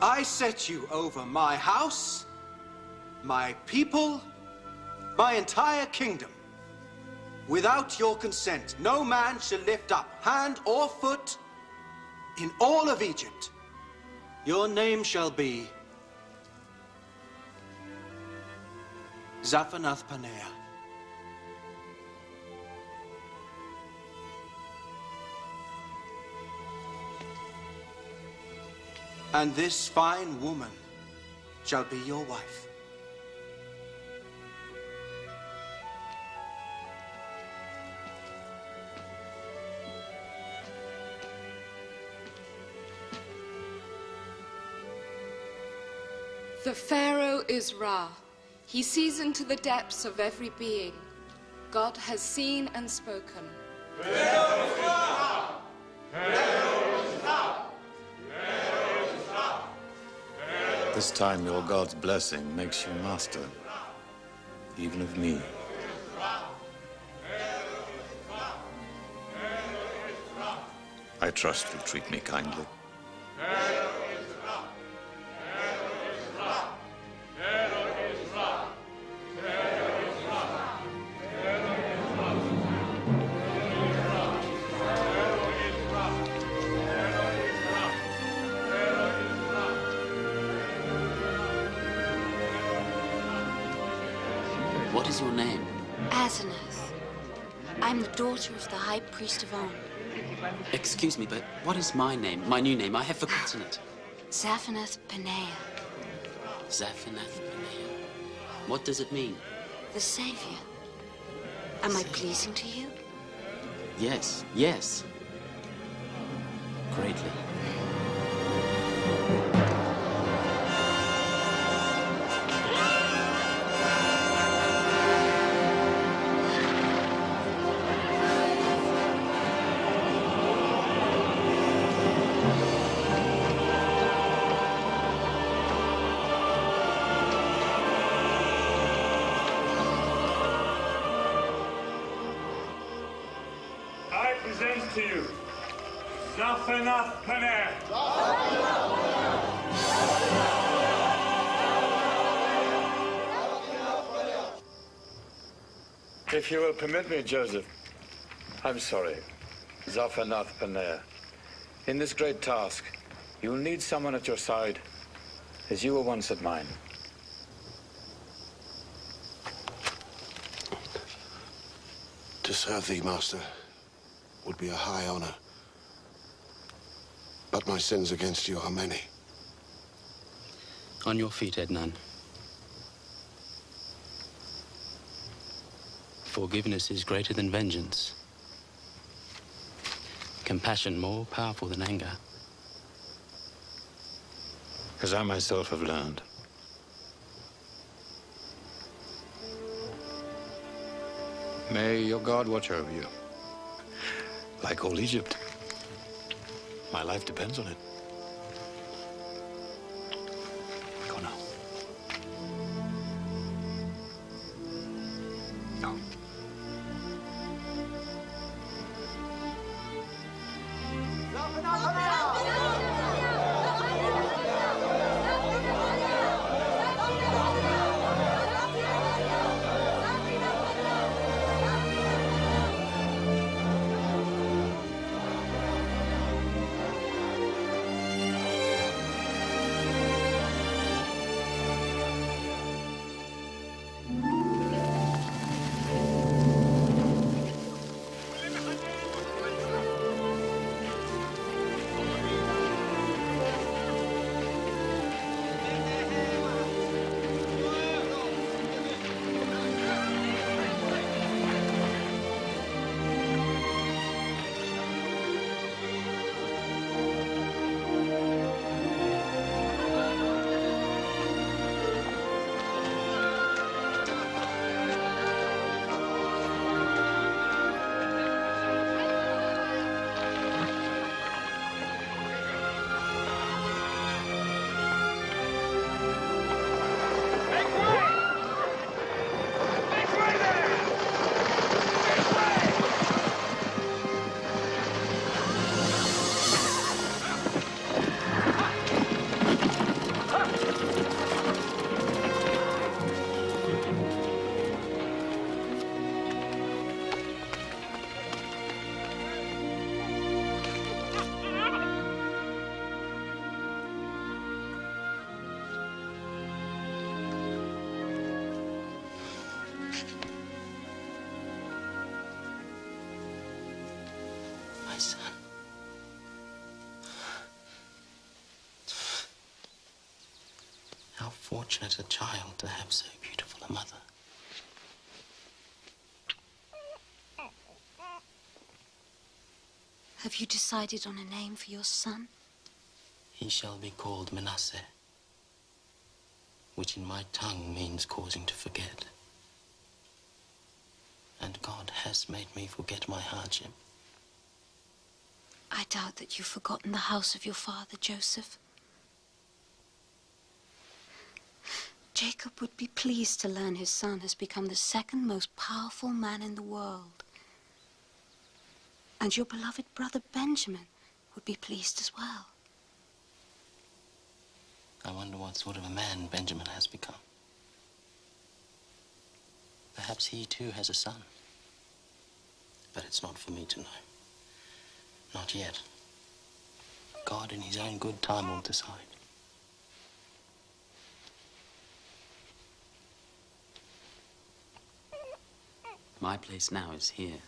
[SPEAKER 25] I set you over my house, my people, my entire kingdom. Without your consent, no man shall lift up hand or foot in all of Egypt. Your name shall be Zaphenath-Paneah. And this fine woman shall be your wife.
[SPEAKER 6] The Pharaoh is Ra. He sees into the depths of every being. God has seen and spoken.
[SPEAKER 9] Pharaoh is Ra! Pharaoh is Ra! Pharaoh is Ra!
[SPEAKER 7] This time your God's blessing makes you master, even of me. I trust you'll treat me kindly.
[SPEAKER 4] What is your name?
[SPEAKER 16] Asenath. I'm the daughter of the High Priest of On.
[SPEAKER 4] Excuse me, but what is my name? My new name? I have forgotten it.
[SPEAKER 16] Zaphenath Paneah.
[SPEAKER 4] Zaphenath Paneah. What does it mean?
[SPEAKER 16] The Savior. Am I pleasing to you?
[SPEAKER 4] Yes, yes. Greatly.
[SPEAKER 9] I present to you Zaphenath Paneah.
[SPEAKER 18] If you will permit me, Joseph, I'm sorry, Zaphenath Paneah. In this great task, you'll need someone at your side, as you were once at mine.
[SPEAKER 19] To serve thee, Master, would be a high honor. But my sins against you are many.
[SPEAKER 4] On your feet, Ednan. Forgiveness is greater than vengeance. Compassion more powerful than anger.
[SPEAKER 7] As I myself have learned. May your God watch over you. Like all Egypt. My life depends on it. Go now. Go.
[SPEAKER 4] My son. How fortunate a child to have so beautiful a mother.
[SPEAKER 16] Have you decided on a name for your son?
[SPEAKER 4] He shall be called Manasseh. which in my tongue means causing to forget. And God has made me forget my hardship.
[SPEAKER 16] I doubt that you've forgotten the house of your father, Joseph. Jacob would be pleased to learn his son has become the second most powerful man in the world. And your beloved brother Benjamin would be pleased as well.
[SPEAKER 4] I wonder what sort of a man Benjamin has become. Perhaps he too has a son. But it's not for me to know. Not yet. God in his own good time will decide. My place now is here.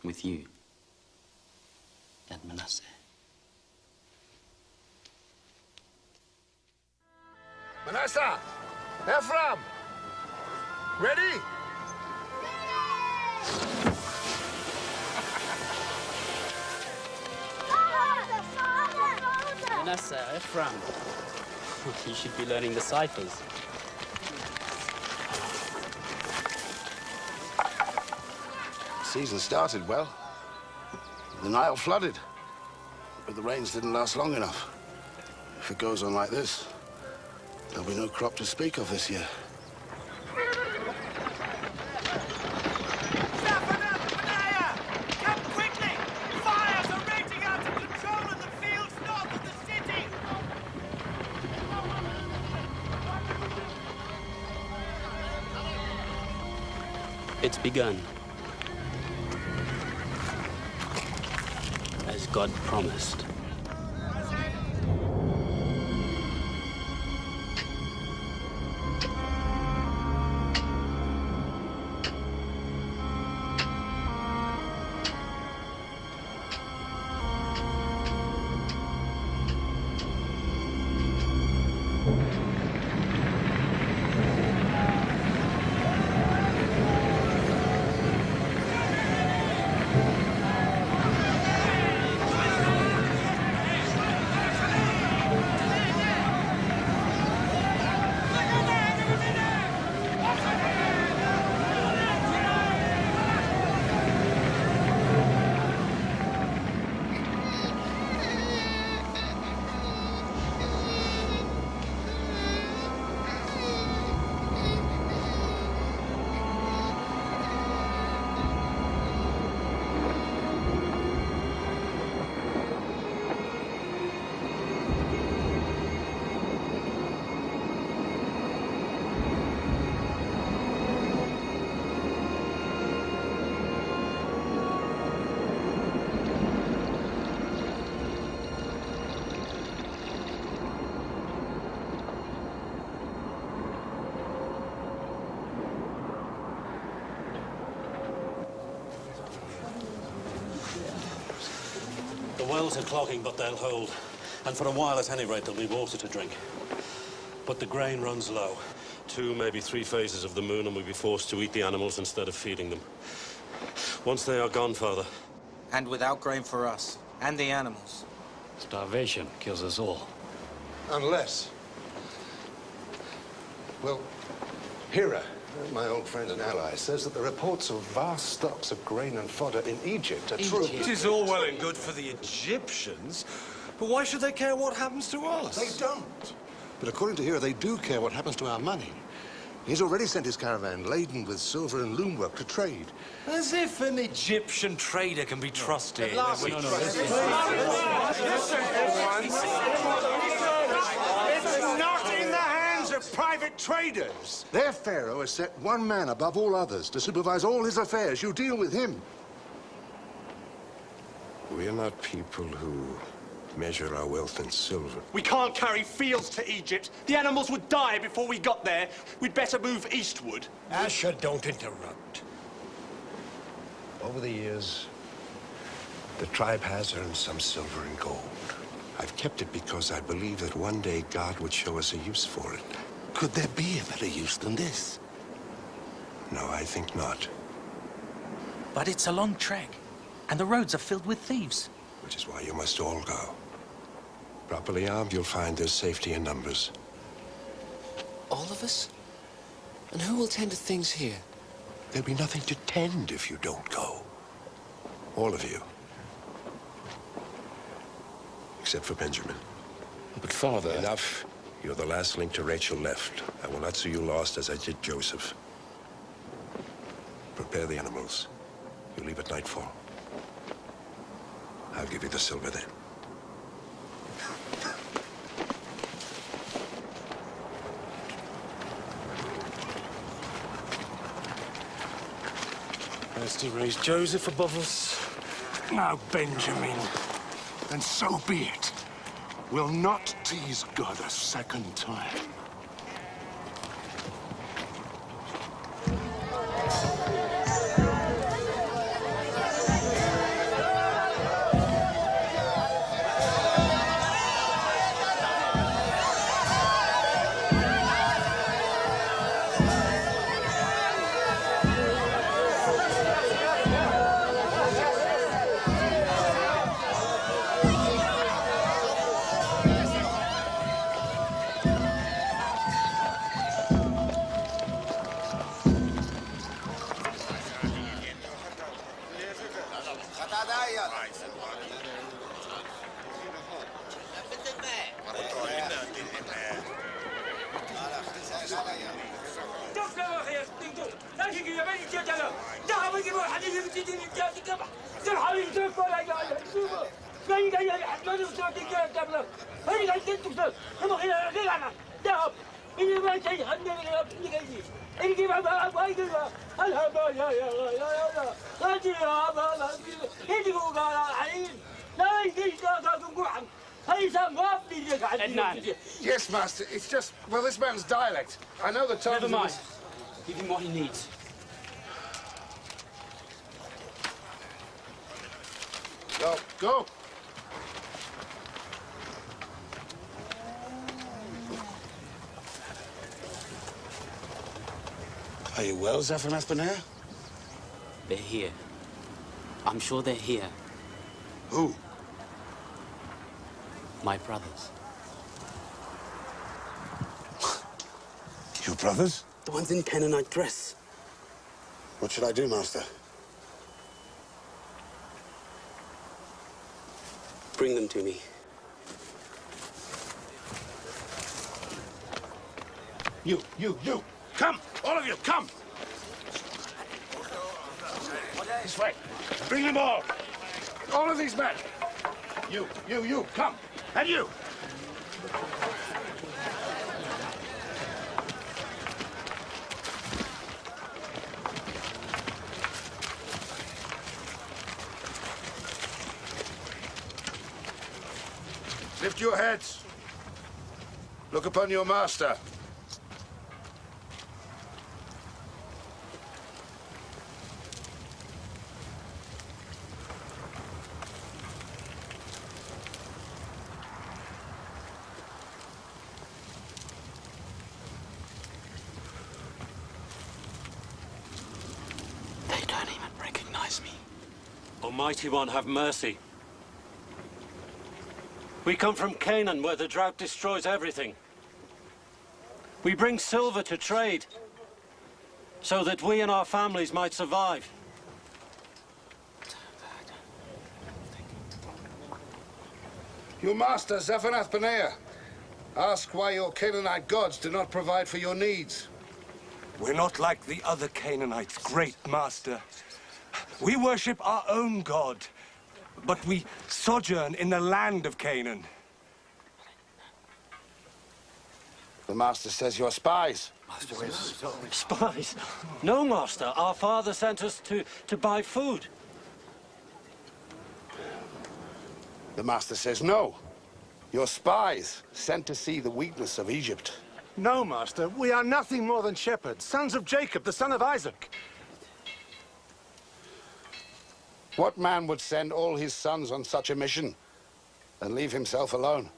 [SPEAKER 4] With you. And Manasseh.
[SPEAKER 19] Manasseh! Ephraim! Ready?
[SPEAKER 4] Manasseh, Ephraim. You should be learning the ciphers.
[SPEAKER 24] Season started well. The Nile flooded, but the rains didn't last long enough. If it goes on like this, there'll be no crop to speak of this year.
[SPEAKER 4] It's begun. As God promised.
[SPEAKER 5] The wells are clogging, but they'll hold. And for a while, at any rate, there'll be water to drink. But the grain runs low. 2, maybe 3 phases of the moon, and we'll be forced to eat the animals instead of feeding them. Once they are gone, Father.
[SPEAKER 25] And without grain for us, and the animals.
[SPEAKER 5] Starvation kills us all.
[SPEAKER 19] Unless... Well, Hira, my old friend and ally, says that the reports of vast stocks of grain and fodder in Egypt are true.
[SPEAKER 20] It is all well and good for the Egyptians, but why should they care what happens to us?
[SPEAKER 19] They don't. But according to Hira, they do care what happens to our money. He's already sent his caravan laden with silver and loom work to trade.
[SPEAKER 20] As if an Egyptian trader can be trusted.
[SPEAKER 19] It's not in the hands of private traders. Their pharaoh has set one man above all others to supervise all his affairs. You deal with him. We are not people who measure our wealth in silver.
[SPEAKER 20] We can't carry fields to Egypt. The animals would die before we got there. We'd better move eastward.
[SPEAKER 19] Asher, don't interrupt. Over the years, the tribe has earned some silver and gold. I've kept it because I believe that one day God would show us a use for it.
[SPEAKER 24] Could there be a better use than this?
[SPEAKER 19] No, I think not.
[SPEAKER 12] But it's a long trek, and the roads are filled with thieves.
[SPEAKER 19] Which is why you must all go. Properly armed, you'll find there's safety in numbers.
[SPEAKER 3] All of us? And who will tend to things here? There'll be nothing to tend if you don't go. All of you. Except for Benjamin.
[SPEAKER 19] But, Father...
[SPEAKER 3] Enough. You're the last link to Rachel left. I will not see you lost as I did Joseph. Prepare the animals. You leave at nightfall. I'll give you the silver then.
[SPEAKER 19] First he raised Joseph above us, now Benjamin.
[SPEAKER 24] Then so be it. We'll not tease God a second time.
[SPEAKER 21] Yes, Master. It's just, well, this man's dialect. I know the tones.
[SPEAKER 4] Never mind. Give him what he needs.
[SPEAKER 21] Go, go.
[SPEAKER 19] Are you well, Zaphenath Paneah?
[SPEAKER 4] They're here. I'm sure they're here.
[SPEAKER 19] Who?
[SPEAKER 4] My brothers.
[SPEAKER 19] Your brothers?
[SPEAKER 20] The ones in Canaanite dress.
[SPEAKER 19] What should I do, Master?
[SPEAKER 20] Bring them to me.
[SPEAKER 21] You. Come, all of you, come. This way. Bring them all. All of these men. You, come. And you. Lift your heads. Look upon your master.
[SPEAKER 4] They don't even recognize me.
[SPEAKER 5] Almighty One, have mercy. We come from Canaan, where the drought destroys everything. We bring silver to trade, so that we and our families might survive.
[SPEAKER 21] Your master, Zaphenath Paneah. Ask why your Canaanite gods do not provide for your needs.
[SPEAKER 20] We're not like the other Canaanites, great master. We worship our own God, but we sojourn in the land of Canaan.
[SPEAKER 21] The master says you're spies.
[SPEAKER 5] Spies? No, master. Our father sent us to buy food.
[SPEAKER 21] The master says no. You're spies, sent to see the weakness of Egypt. No, master. We are nothing more than shepherds, sons of Jacob, the son of Isaac. What man would send all his sons on such a mission and leave himself alone?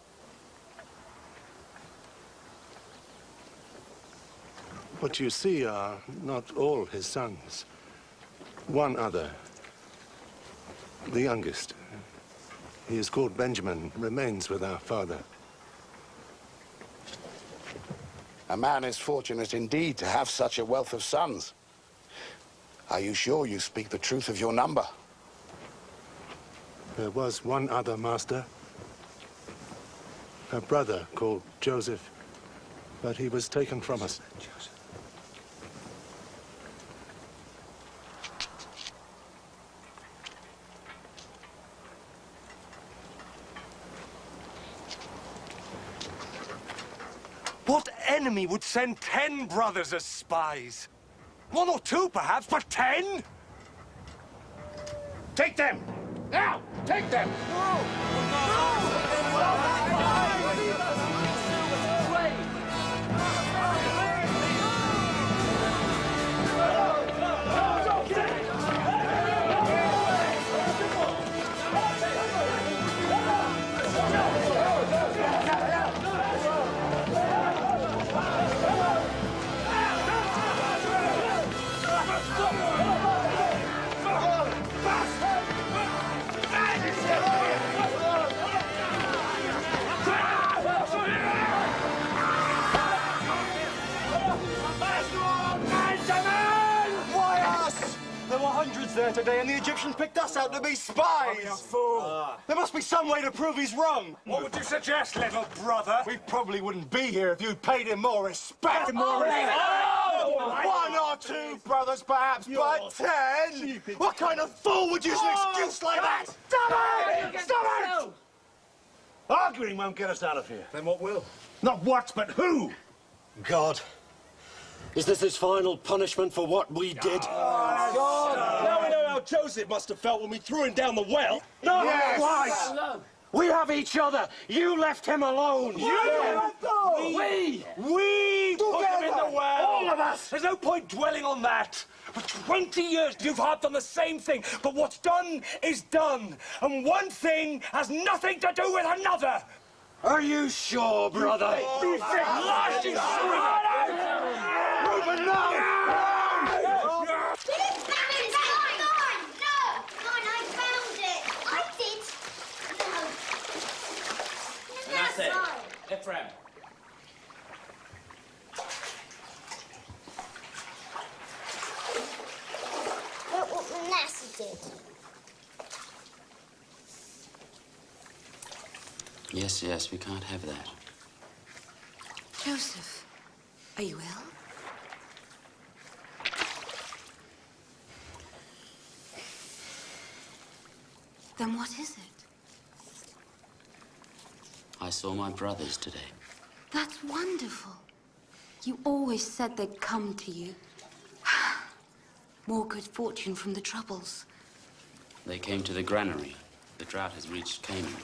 [SPEAKER 19] What you see are not all his sons. One other, the youngest. He is called Benjamin, remains with our father.
[SPEAKER 24] A man is fortunate indeed to have such a wealth of sons. Are you sure you speak the truth of your number?
[SPEAKER 21] There was one other, Master. A brother called Joseph, but he was taken from us.
[SPEAKER 20] What enemy would send 10 brothers as spies? 1 or 2, perhaps, but 10?
[SPEAKER 24] Take them! Now! Take them!
[SPEAKER 20] There were hundreds there today, and the Egyptians picked us out to be spies!
[SPEAKER 21] You fool!
[SPEAKER 20] There must be some way to prove he's wrong!
[SPEAKER 21] What would you suggest, little brother?
[SPEAKER 20] We probably wouldn't be here if you'd paid him more respect!
[SPEAKER 21] More respect?
[SPEAKER 20] One or 2 brothers, perhaps, but 10? What kind of fool would use an excuse like that?
[SPEAKER 21] Stop it! Stop it!
[SPEAKER 20] Arguing won't get us out of here.
[SPEAKER 21] Then what will?
[SPEAKER 20] Not what, but who?
[SPEAKER 5] God, is this his final punishment for what we did?
[SPEAKER 20] Now we know how Joseph must have felt when we threw him down the well.
[SPEAKER 5] No,
[SPEAKER 20] Yes.
[SPEAKER 5] right. We have each other. You left him alone.
[SPEAKER 20] We put him in the well.
[SPEAKER 5] All of us.
[SPEAKER 20] There's no point dwelling on that. For 20 years you've harped on the same thing, but what's done is done, and one thing has nothing to do with another.
[SPEAKER 5] Are you sure, brother?
[SPEAKER 20] You think last you Reuben, no!
[SPEAKER 4] That's it. Ephraim.
[SPEAKER 1] Look what Manasseh did.
[SPEAKER 4] Yes, we can't have that.
[SPEAKER 16] Joseph, are you ill? Then what is it?
[SPEAKER 4] I saw my brothers today.
[SPEAKER 16] That's wonderful. You always said they'd come to you. More good fortune from the troubles.
[SPEAKER 4] They came to the granary. The drought has reached Canaan.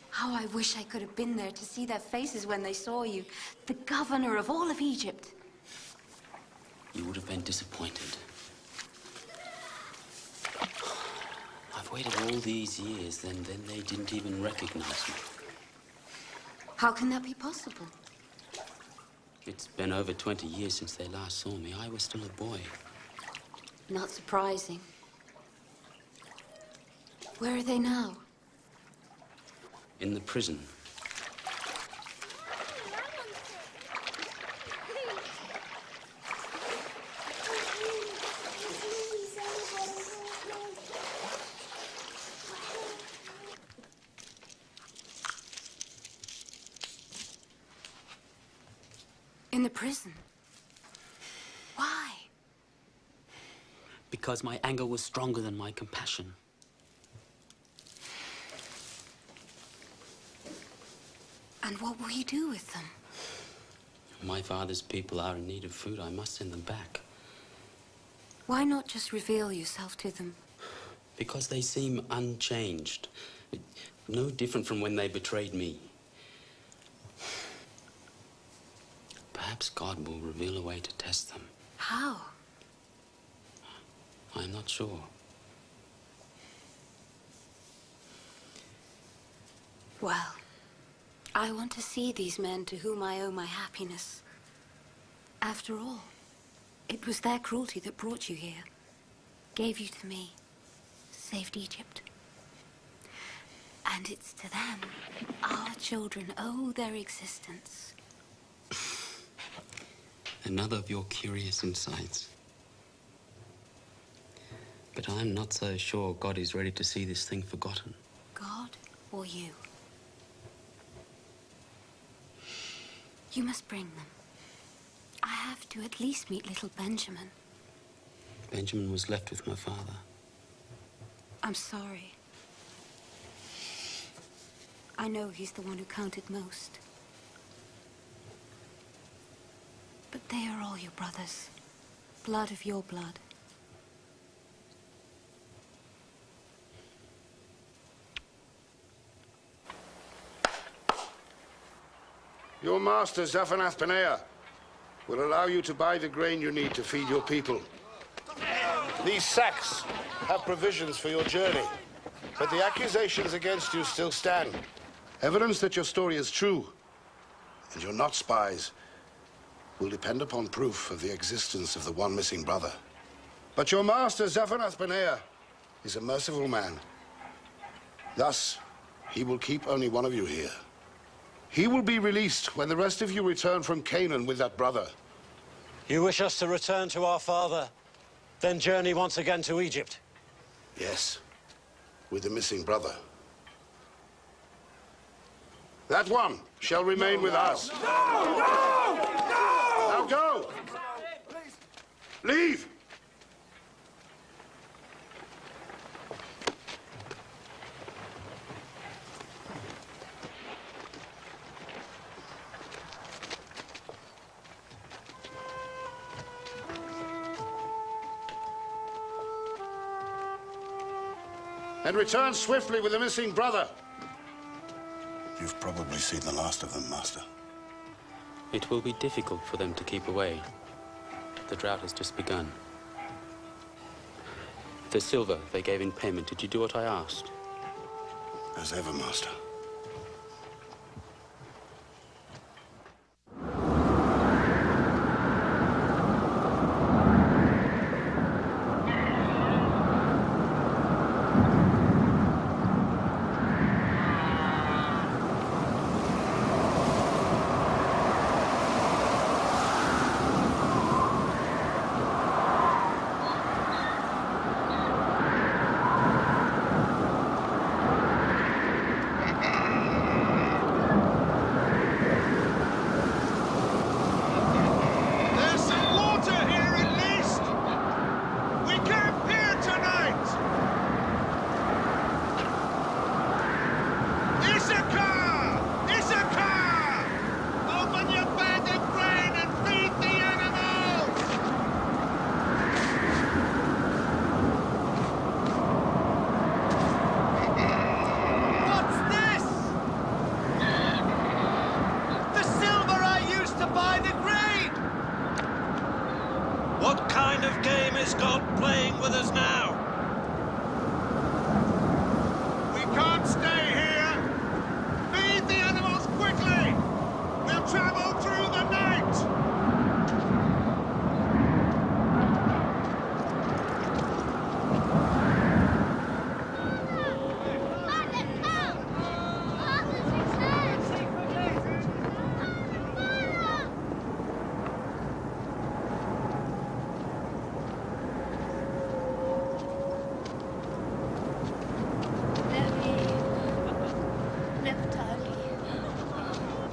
[SPEAKER 16] How I wish I could have been there to see their faces when they saw you. The governor of all of Egypt.
[SPEAKER 4] You would have been disappointed. I've waited all these years, then they didn't even recognize me.
[SPEAKER 16] How can that be possible?
[SPEAKER 4] It's been over 20 years since they last saw me. I was still a boy.
[SPEAKER 16] Not surprising. Where are they now?
[SPEAKER 4] In the prison.
[SPEAKER 16] In the prison? Why?
[SPEAKER 4] Because my anger was stronger than my compassion.
[SPEAKER 16] And what will you do with them?
[SPEAKER 4] My father's people are in need of food. I must send them back.
[SPEAKER 16] Why not just reveal yourself to them?
[SPEAKER 4] Because they seem unchanged. No different from when they betrayed me. Perhaps God will reveal a way to test them.
[SPEAKER 16] How?
[SPEAKER 4] I'm not sure.
[SPEAKER 16] Well, I want to see these men to whom I owe my happiness. After all, it was their cruelty that brought you here, gave you to me, saved Egypt. And it's to them our children owe their existence.
[SPEAKER 4] Another of your curious insights. But I'm not so sure God is ready to see this thing forgotten.
[SPEAKER 16] God or you? You must bring them. I have to at least meet little Benjamin.
[SPEAKER 4] Benjamin was left with my father.
[SPEAKER 16] I'm sorry. I know he's the one who counted most. But they are all your brothers. Blood of your blood.
[SPEAKER 24] Your master, Zaphenath Paneah, will allow you to buy the grain you need to feed your people. These sacks have provisions for your journey, but the accusations against you still stand. Evidence that your story is true, and you're not spies, will depend upon proof of the existence of the one missing brother. But your master, Zaphenath Paneah, is a merciful man. Thus, he will keep only one of you here. He will be released when the rest of you return from Canaan with that brother.
[SPEAKER 5] You wish us to return to our father, then journey once again to Egypt?
[SPEAKER 24] Yes, with the missing brother. That one shall remain with us.
[SPEAKER 9] No! No! No!
[SPEAKER 24] Now go! Leave! And return swiftly with the missing brother. You've probably seen the last of them, Master.
[SPEAKER 4] It will be difficult for them to keep away. The drought has just begun. The silver they gave in payment, did you do what I asked?
[SPEAKER 24] As ever, Master.
[SPEAKER 5] What kind of game is God playing with us now?
[SPEAKER 9] We can't stay here! Feed the animals quickly! We'll travel through the night!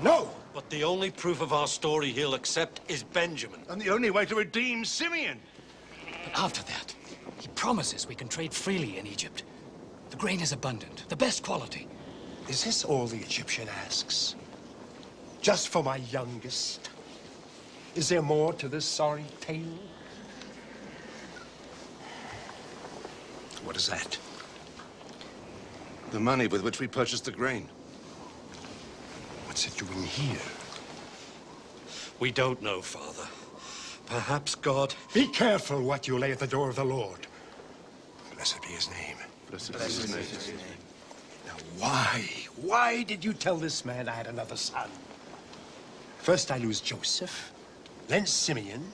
[SPEAKER 5] No! But the only proof of our story he'll accept is Benjamin.
[SPEAKER 19] And the only way to redeem Simeon.
[SPEAKER 8] But after that, he promises we can trade freely in Egypt. The grain is abundant, the best quality.
[SPEAKER 19] Is this all the Egyptian asks? Just for my youngest? Is there more to this sorry tale?
[SPEAKER 3] What is that?
[SPEAKER 19] The money with which we purchased the grain. What's it doing here?
[SPEAKER 5] We don't know, Father. Perhaps God...
[SPEAKER 19] Be careful what you lay at the door of the Lord. Blessed be his name. Blessed be his name. Now, why did you tell this man I had another son? First I lose Joseph, then Simeon,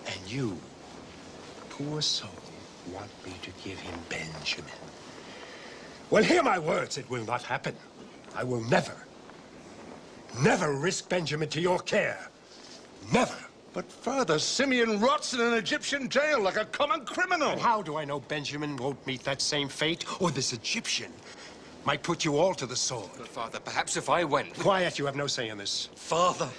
[SPEAKER 19] and you, poor soul, want me to give him Benjamin. Well, hear my words, it will not happen. I will never risk Benjamin to your care.
[SPEAKER 3] Never.
[SPEAKER 19] But further, Simeon rots in an Egyptian jail like a common criminal.
[SPEAKER 3] And how do I know Benjamin won't meet that same fate? Or this Egyptian might put you all to the sword?
[SPEAKER 13] But, Father, perhaps if I went...
[SPEAKER 3] Quiet, you have no say in this.
[SPEAKER 5] Father,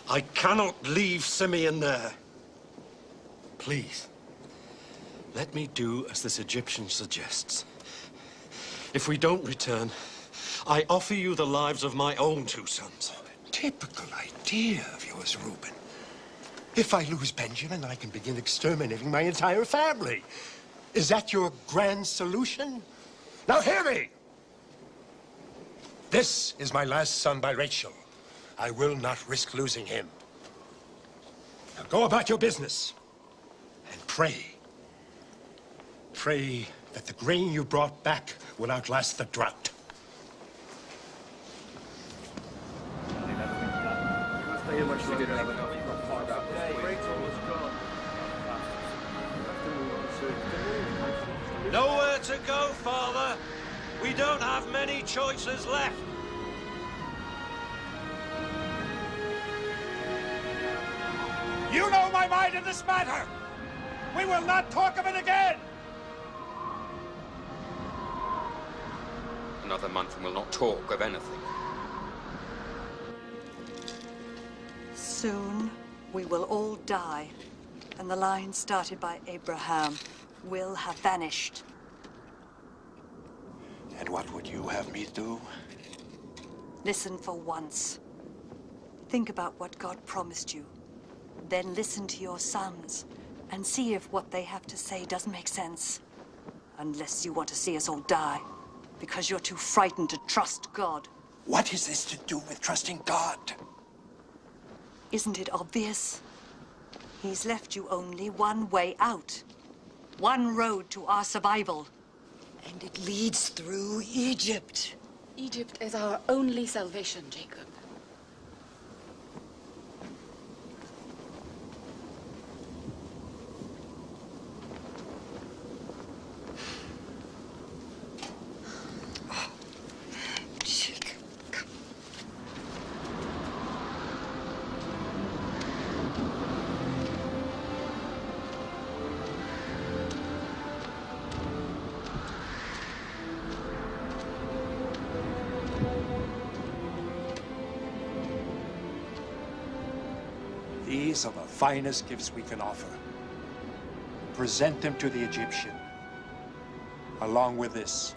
[SPEAKER 5] I cannot leave Simeon there. Please, let me do as this Egyptian suggests. If we don't return, I offer you the lives of my own 2 sons.
[SPEAKER 3] Typical idea of yours, Reuben. If I lose Benjamin, I can begin exterminating my entire family. Is that your grand solution? Now hear me! This is my last son by Rachel. I will not risk losing him. Now go about your business and pray. Pray that the grain you brought back will outlast the drought.
[SPEAKER 5] Nowhere to go, Father. We don't have many choices left.
[SPEAKER 9] You know my mind in this matter. We will not talk of it again.
[SPEAKER 13] Another month and we'll not talk of anything.
[SPEAKER 14] Soon we will all die, and the line started by Abraham will have vanished.
[SPEAKER 19] And what would you have me do?
[SPEAKER 14] Listen for once. Think about what God promised you. Then listen to your sons and see if what they have to say doesn't make sense. Unless you want to see us all die, because you're too frightened to trust God.
[SPEAKER 19] What is this to do with trusting God?
[SPEAKER 14] Isn't it obvious? He's left you only one way out. One road to our survival. And it leads through Egypt.
[SPEAKER 6] Egypt is our only salvation, Jacob.
[SPEAKER 15] These are the finest gifts we can offer. Present them to the Egyptian, along with this.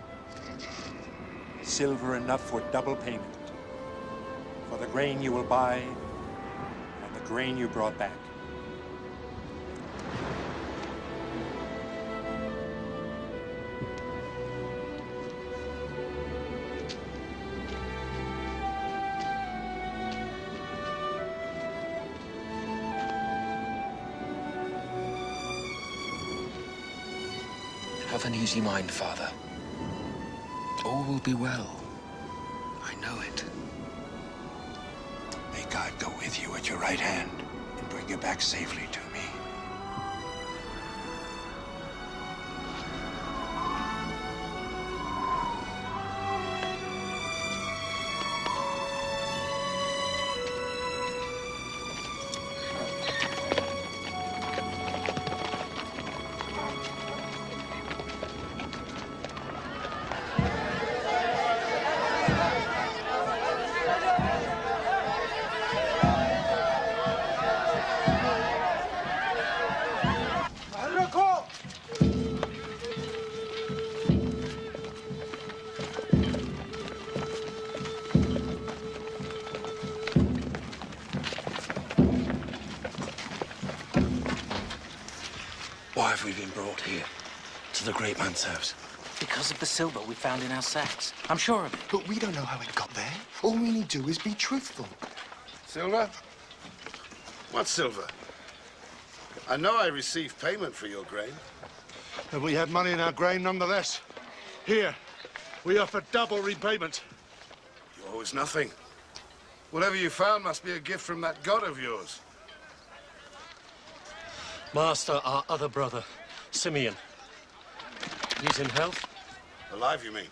[SPEAKER 15] Silver enough for double payment, for the grain you will buy and the grain you brought back.
[SPEAKER 13] Have an easy mind, Father. All will be well. I know it.
[SPEAKER 3] May God go with you at your right hand and bring you back safely to me.
[SPEAKER 12] Why have we been brought here? To the great man's house? Because of the silver we found in our sacks. I'm sure of it.
[SPEAKER 24] But we don't know how it got there. All we need to do is be truthful. Silver? What silver? I know I received payment for your grain.
[SPEAKER 21] And we had money in our grain nonetheless. Here, we offer double repayment.
[SPEAKER 24] You owe us nothing. Whatever you found must be a gift from that god of yours.
[SPEAKER 5] Master, our other brother, Simeon. He's in health?
[SPEAKER 24] Alive, you mean?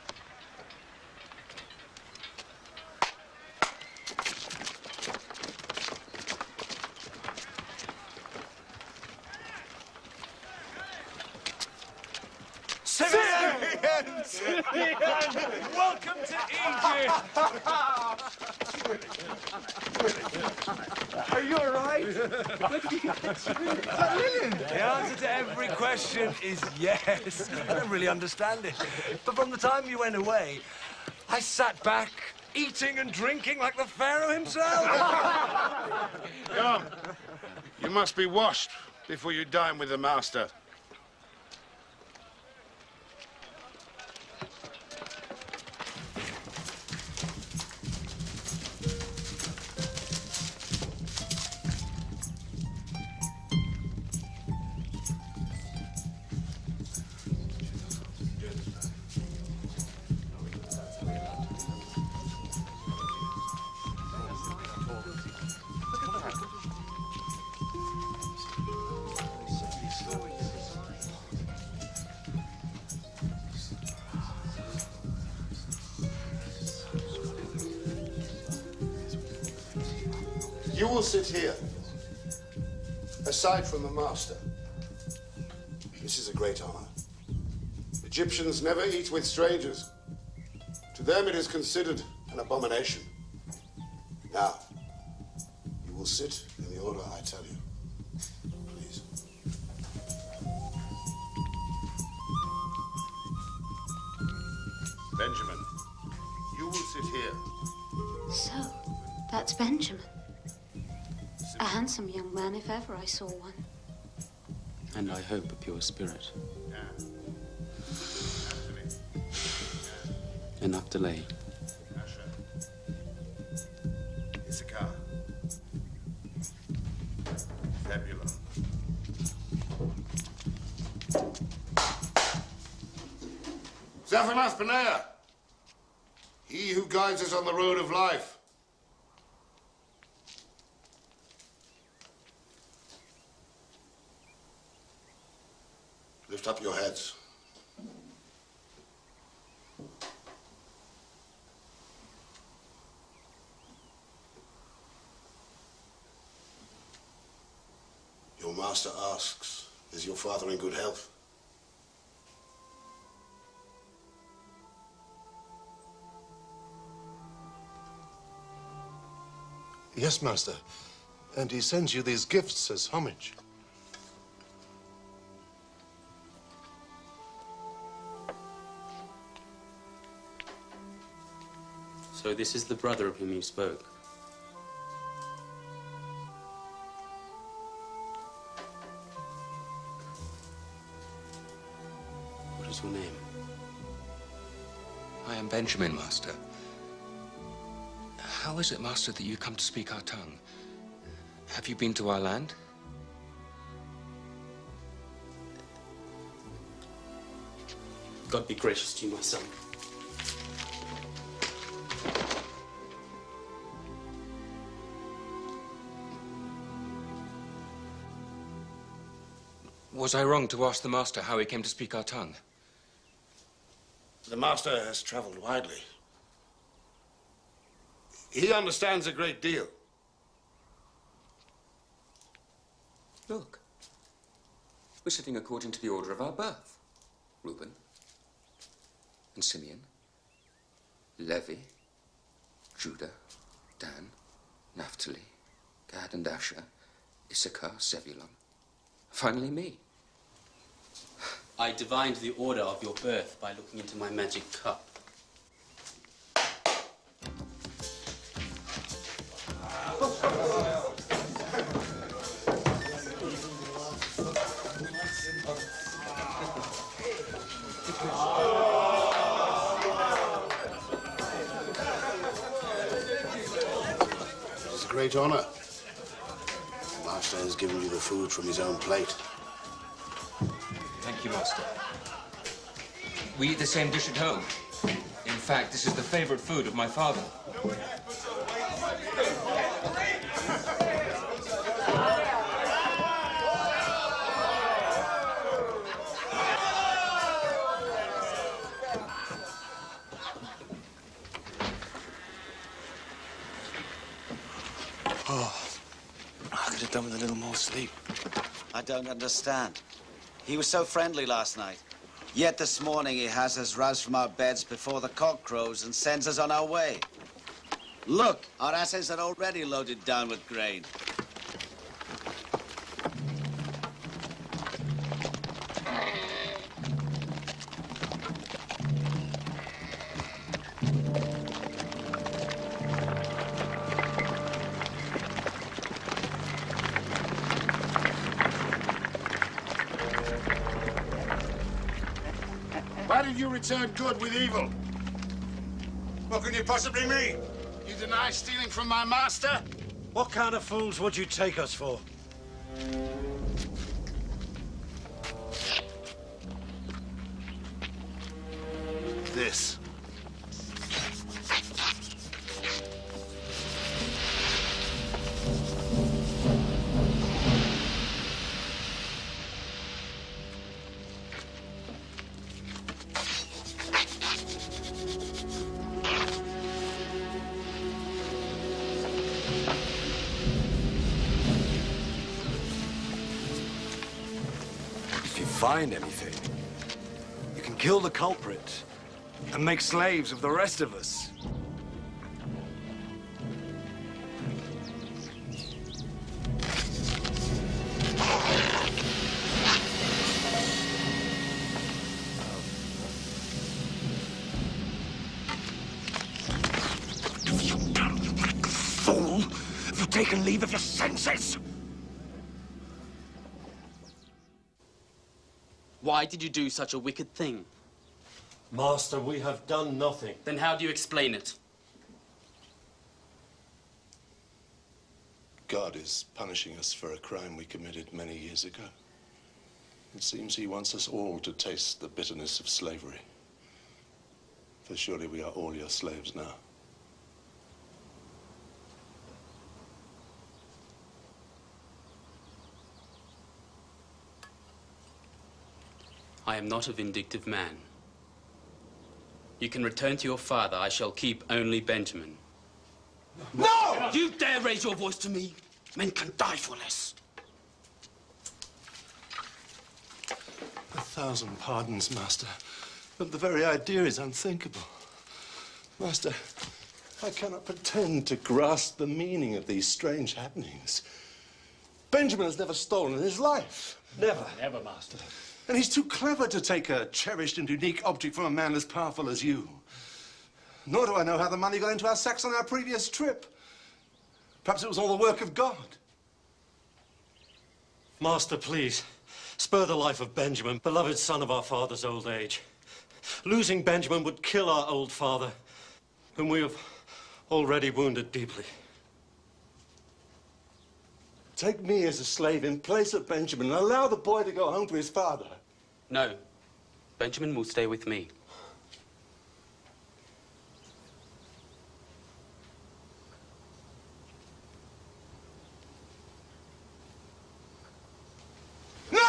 [SPEAKER 9] Welcome to Egypt!
[SPEAKER 21] Are you all right?
[SPEAKER 20] The answer to every question is yes. I don't really understand it. But from the time you went away, I sat back, eating and drinking like the Pharaoh himself.
[SPEAKER 24] Come. You must be washed before you dine with the master.
[SPEAKER 2] You will sit here, aside from the master. This is a great honor. Egyptians never eat with strangers. To them it is considered an abomination. Now, you will sit in the order I tell you. Please.
[SPEAKER 24] Benjamin, you will sit here.
[SPEAKER 16] So, that's Benjamin. A handsome young man, if ever I saw one.
[SPEAKER 4] And I hope a pure spirit. And Naphtali.
[SPEAKER 24] Issachar. Zebulun.
[SPEAKER 2] Zaphanath Paneah, he who guides us on the road of life. Lift up your heads. Your master asks, is your father in good health?
[SPEAKER 19] Yes, Master. And he sends you these gifts as homage.
[SPEAKER 4] So this is the brother of whom you spoke. What is your name?
[SPEAKER 13] I am Benjamin, Master. How is it, Master, that you come to speak our tongue? Have you been to our land?
[SPEAKER 4] God be gracious to you, my son.
[SPEAKER 13] Was I wrong to ask the Master how he came to speak our tongue?
[SPEAKER 2] The master has traveled widely. He understands a great deal.
[SPEAKER 13] Look. We're sitting according to the order of our birth. Reuben and Simeon, Levi, Judah, Dan, Naphtali, Gad and Asher, Issachar, Zebulun. Finally me.
[SPEAKER 4] I divined the order of your birth by looking into my magic cup.
[SPEAKER 2] It is a great honor. The master has given you the food from his own plate.
[SPEAKER 13] Thank you, Master. We eat the same dish at home. In fact, this is the favorite food of my father.
[SPEAKER 10] Oh, I could have done with a little more sleep.
[SPEAKER 11] I don't understand. He was so friendly last night. Yet this morning he has us roused from our beds before the cock crows and sends us on our way. Look, our asses are already loaded down with grain.
[SPEAKER 2] Why did you return good with evil?
[SPEAKER 9] What can you possibly mean?
[SPEAKER 24] You deny stealing from my master?
[SPEAKER 5] What kind of fools would you take us for?
[SPEAKER 24] This.
[SPEAKER 20] If you find anything, you can kill the culprit and make slaves of the rest of us.
[SPEAKER 9] Fool! Have you taken leave of your senses?
[SPEAKER 4] Why did you do such a wicked thing?
[SPEAKER 5] Master, we have done nothing.
[SPEAKER 4] Then how do you explain it?
[SPEAKER 19] God is punishing us for a crime we committed many years ago. It seems he wants us all to taste the bitterness of slavery. For surely we are all your slaves now.
[SPEAKER 4] I am not a vindictive man. You can return to your father. I shall keep only Benjamin.
[SPEAKER 9] No!
[SPEAKER 4] You dare raise your voice to me? Men can die for less.
[SPEAKER 19] 1,000 pardons, Master. But the very idea is unthinkable. Master, I cannot pretend to grasp the meaning of these strange happenings. Benjamin has never stolen in his life. Never.
[SPEAKER 8] Never, Master.
[SPEAKER 19] And he's too clever to take a cherished and unique object from a man as powerful as you. Nor do I know how the money got into our sacks on our previous trip. Perhaps it was all the work of God.
[SPEAKER 5] Master, please, spare the life of Benjamin, beloved son of our father's old age. Losing Benjamin would kill our old father, whom we have already wounded deeply.
[SPEAKER 19] Take me as a slave in place of Benjamin and allow the boy to go home to his father.
[SPEAKER 4] No. Benjamin will stay with me.
[SPEAKER 9] No!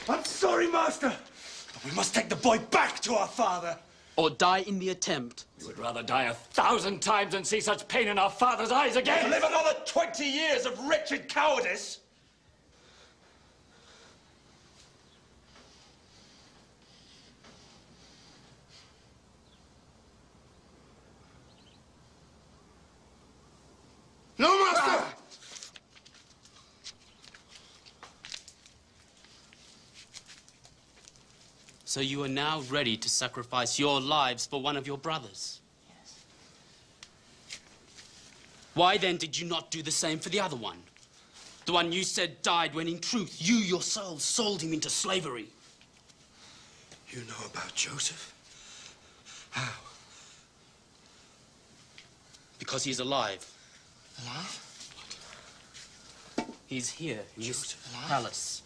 [SPEAKER 8] I'm sorry, Master. But we must take the boy back to our father.
[SPEAKER 4] Or die in the attempt.
[SPEAKER 8] We would rather die 1,000 times than see such pain in our father's eyes again.
[SPEAKER 9] Live another 20 years of wretched cowardice.
[SPEAKER 2] No, Master!
[SPEAKER 4] So you are now ready to sacrifice your lives for one of your brothers? Yes. Why then did you not do the same for the other one? The one you said died when in truth you yourselves sold him into slavery.
[SPEAKER 19] You know about Joseph? How?
[SPEAKER 4] Because he's alive.
[SPEAKER 25] Alive?
[SPEAKER 4] He's here in this palace.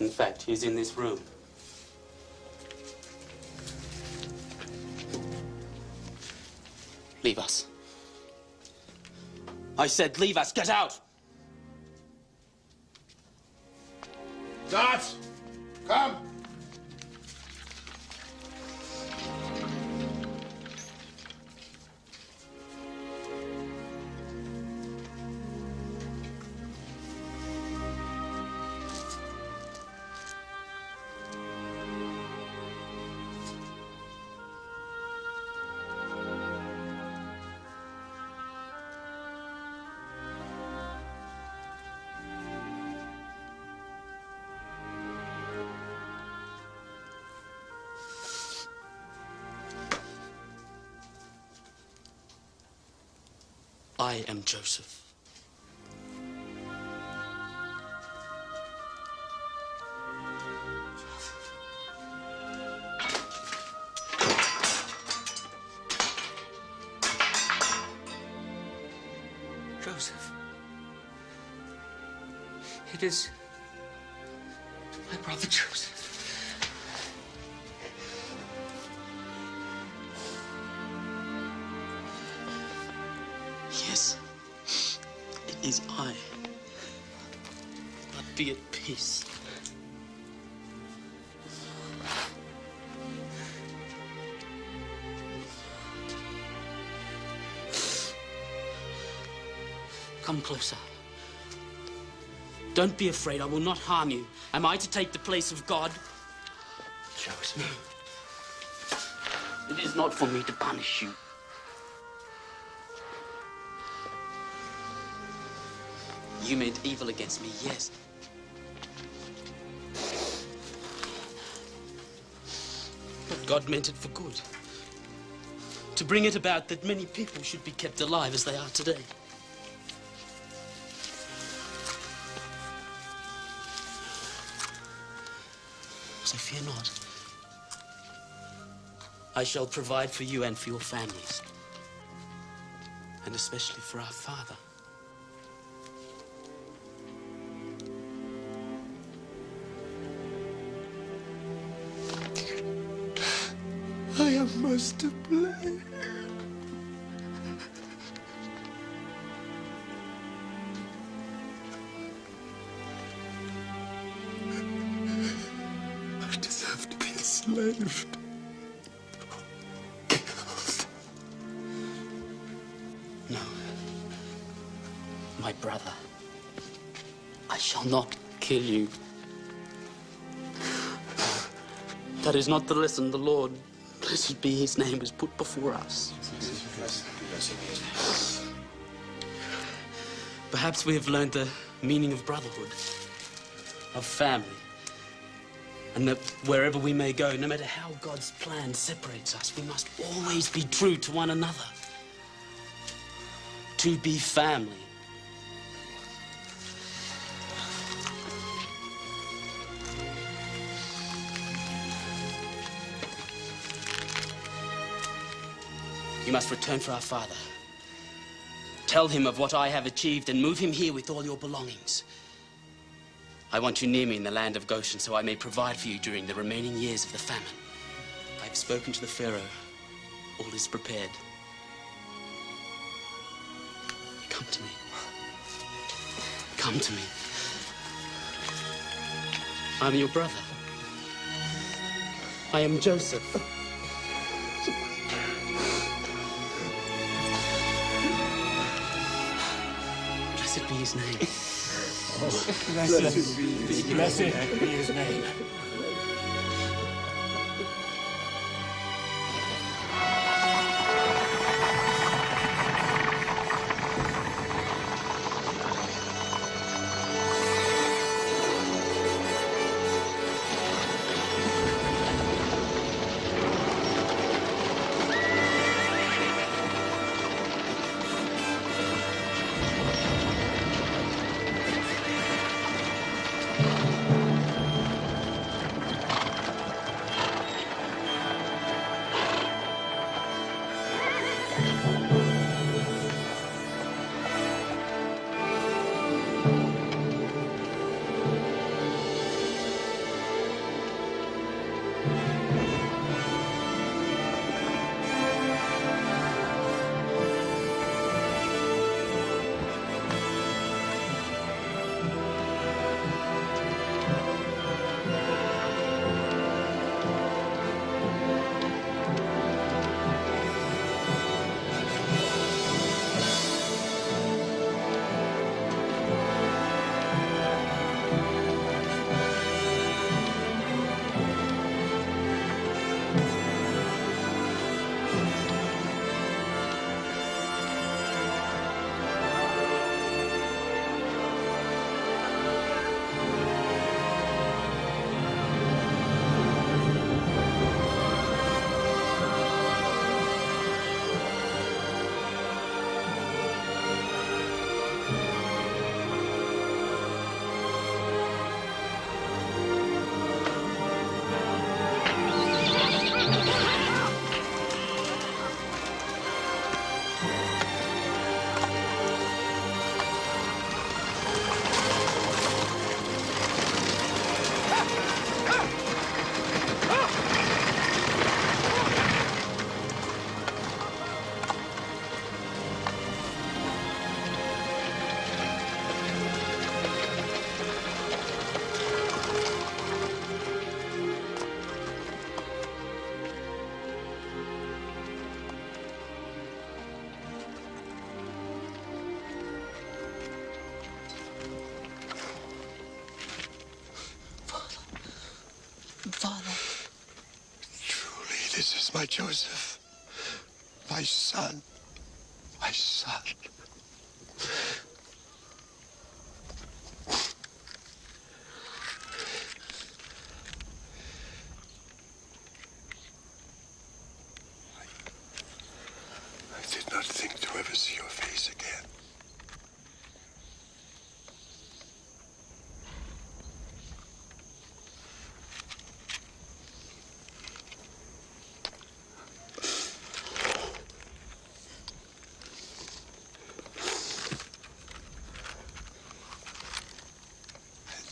[SPEAKER 4] In fact, he's in this room. Leave us. I said leave us. Get out!
[SPEAKER 2] Guards, come!
[SPEAKER 4] I am Joseph.
[SPEAKER 8] Joseph. It is my brother Joseph.
[SPEAKER 4] Yes, it is I. But be at peace. Come closer. Don't be afraid. I will not harm you. Am I to take the place of God? Joseph. It is not for me to punish you. You meant evil against me, yes. But God meant it for good. To bring it about that many people should be kept alive as they are today. So fear not. I shall provide for you and for your families. And especially for our father.
[SPEAKER 24] I am most to blame. I deserve to be enslaved.
[SPEAKER 4] No. My brother. I shall not kill you. That is not the lesson the Lord, blessed be his name, has put before us. Perhaps we have learned the meaning of brotherhood, of family, and that wherever we may go, no matter how God's plan separates us, we must always be true to one another. To be family. You must return for our father. Tell him of what I have achieved and move him here with all your belongings. I want you near me in the land of Goshen so I may provide for you during the remaining years of the famine. I have spoken to the Pharaoh. All is prepared. Come to me. Come to me. I'm your brother. I am Joseph. Blessed be his name.
[SPEAKER 8] Blessed be his name.
[SPEAKER 19] my Joseph, my son, my son. I did not think to ever see your face again.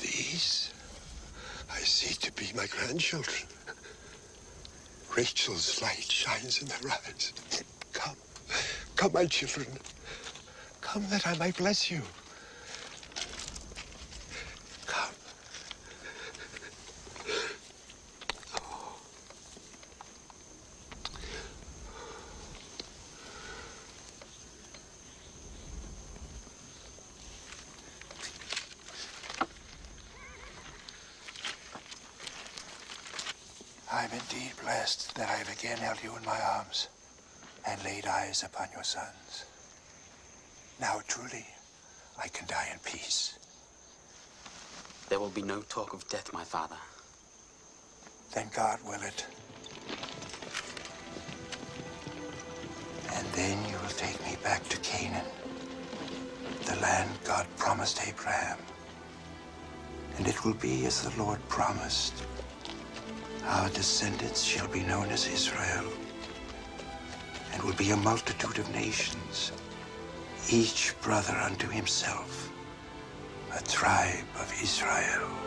[SPEAKER 19] These I see to be my grandchildren. Rachel's light shines in their eyes. Come, come, my children. Come that I might bless you. Come.
[SPEAKER 21] I'm indeed blessed that I have again held you in my arms and laid eyes upon your sons. Now truly, I can die in peace.
[SPEAKER 4] There will be no talk of death, my father.
[SPEAKER 21] Then God will it. And then you will take me back to Canaan, the land God promised Abraham. And it will be as the Lord promised. Our descendants shall be known as Israel, and will be a multitude of nations, each brother unto himself, a tribe of Israel.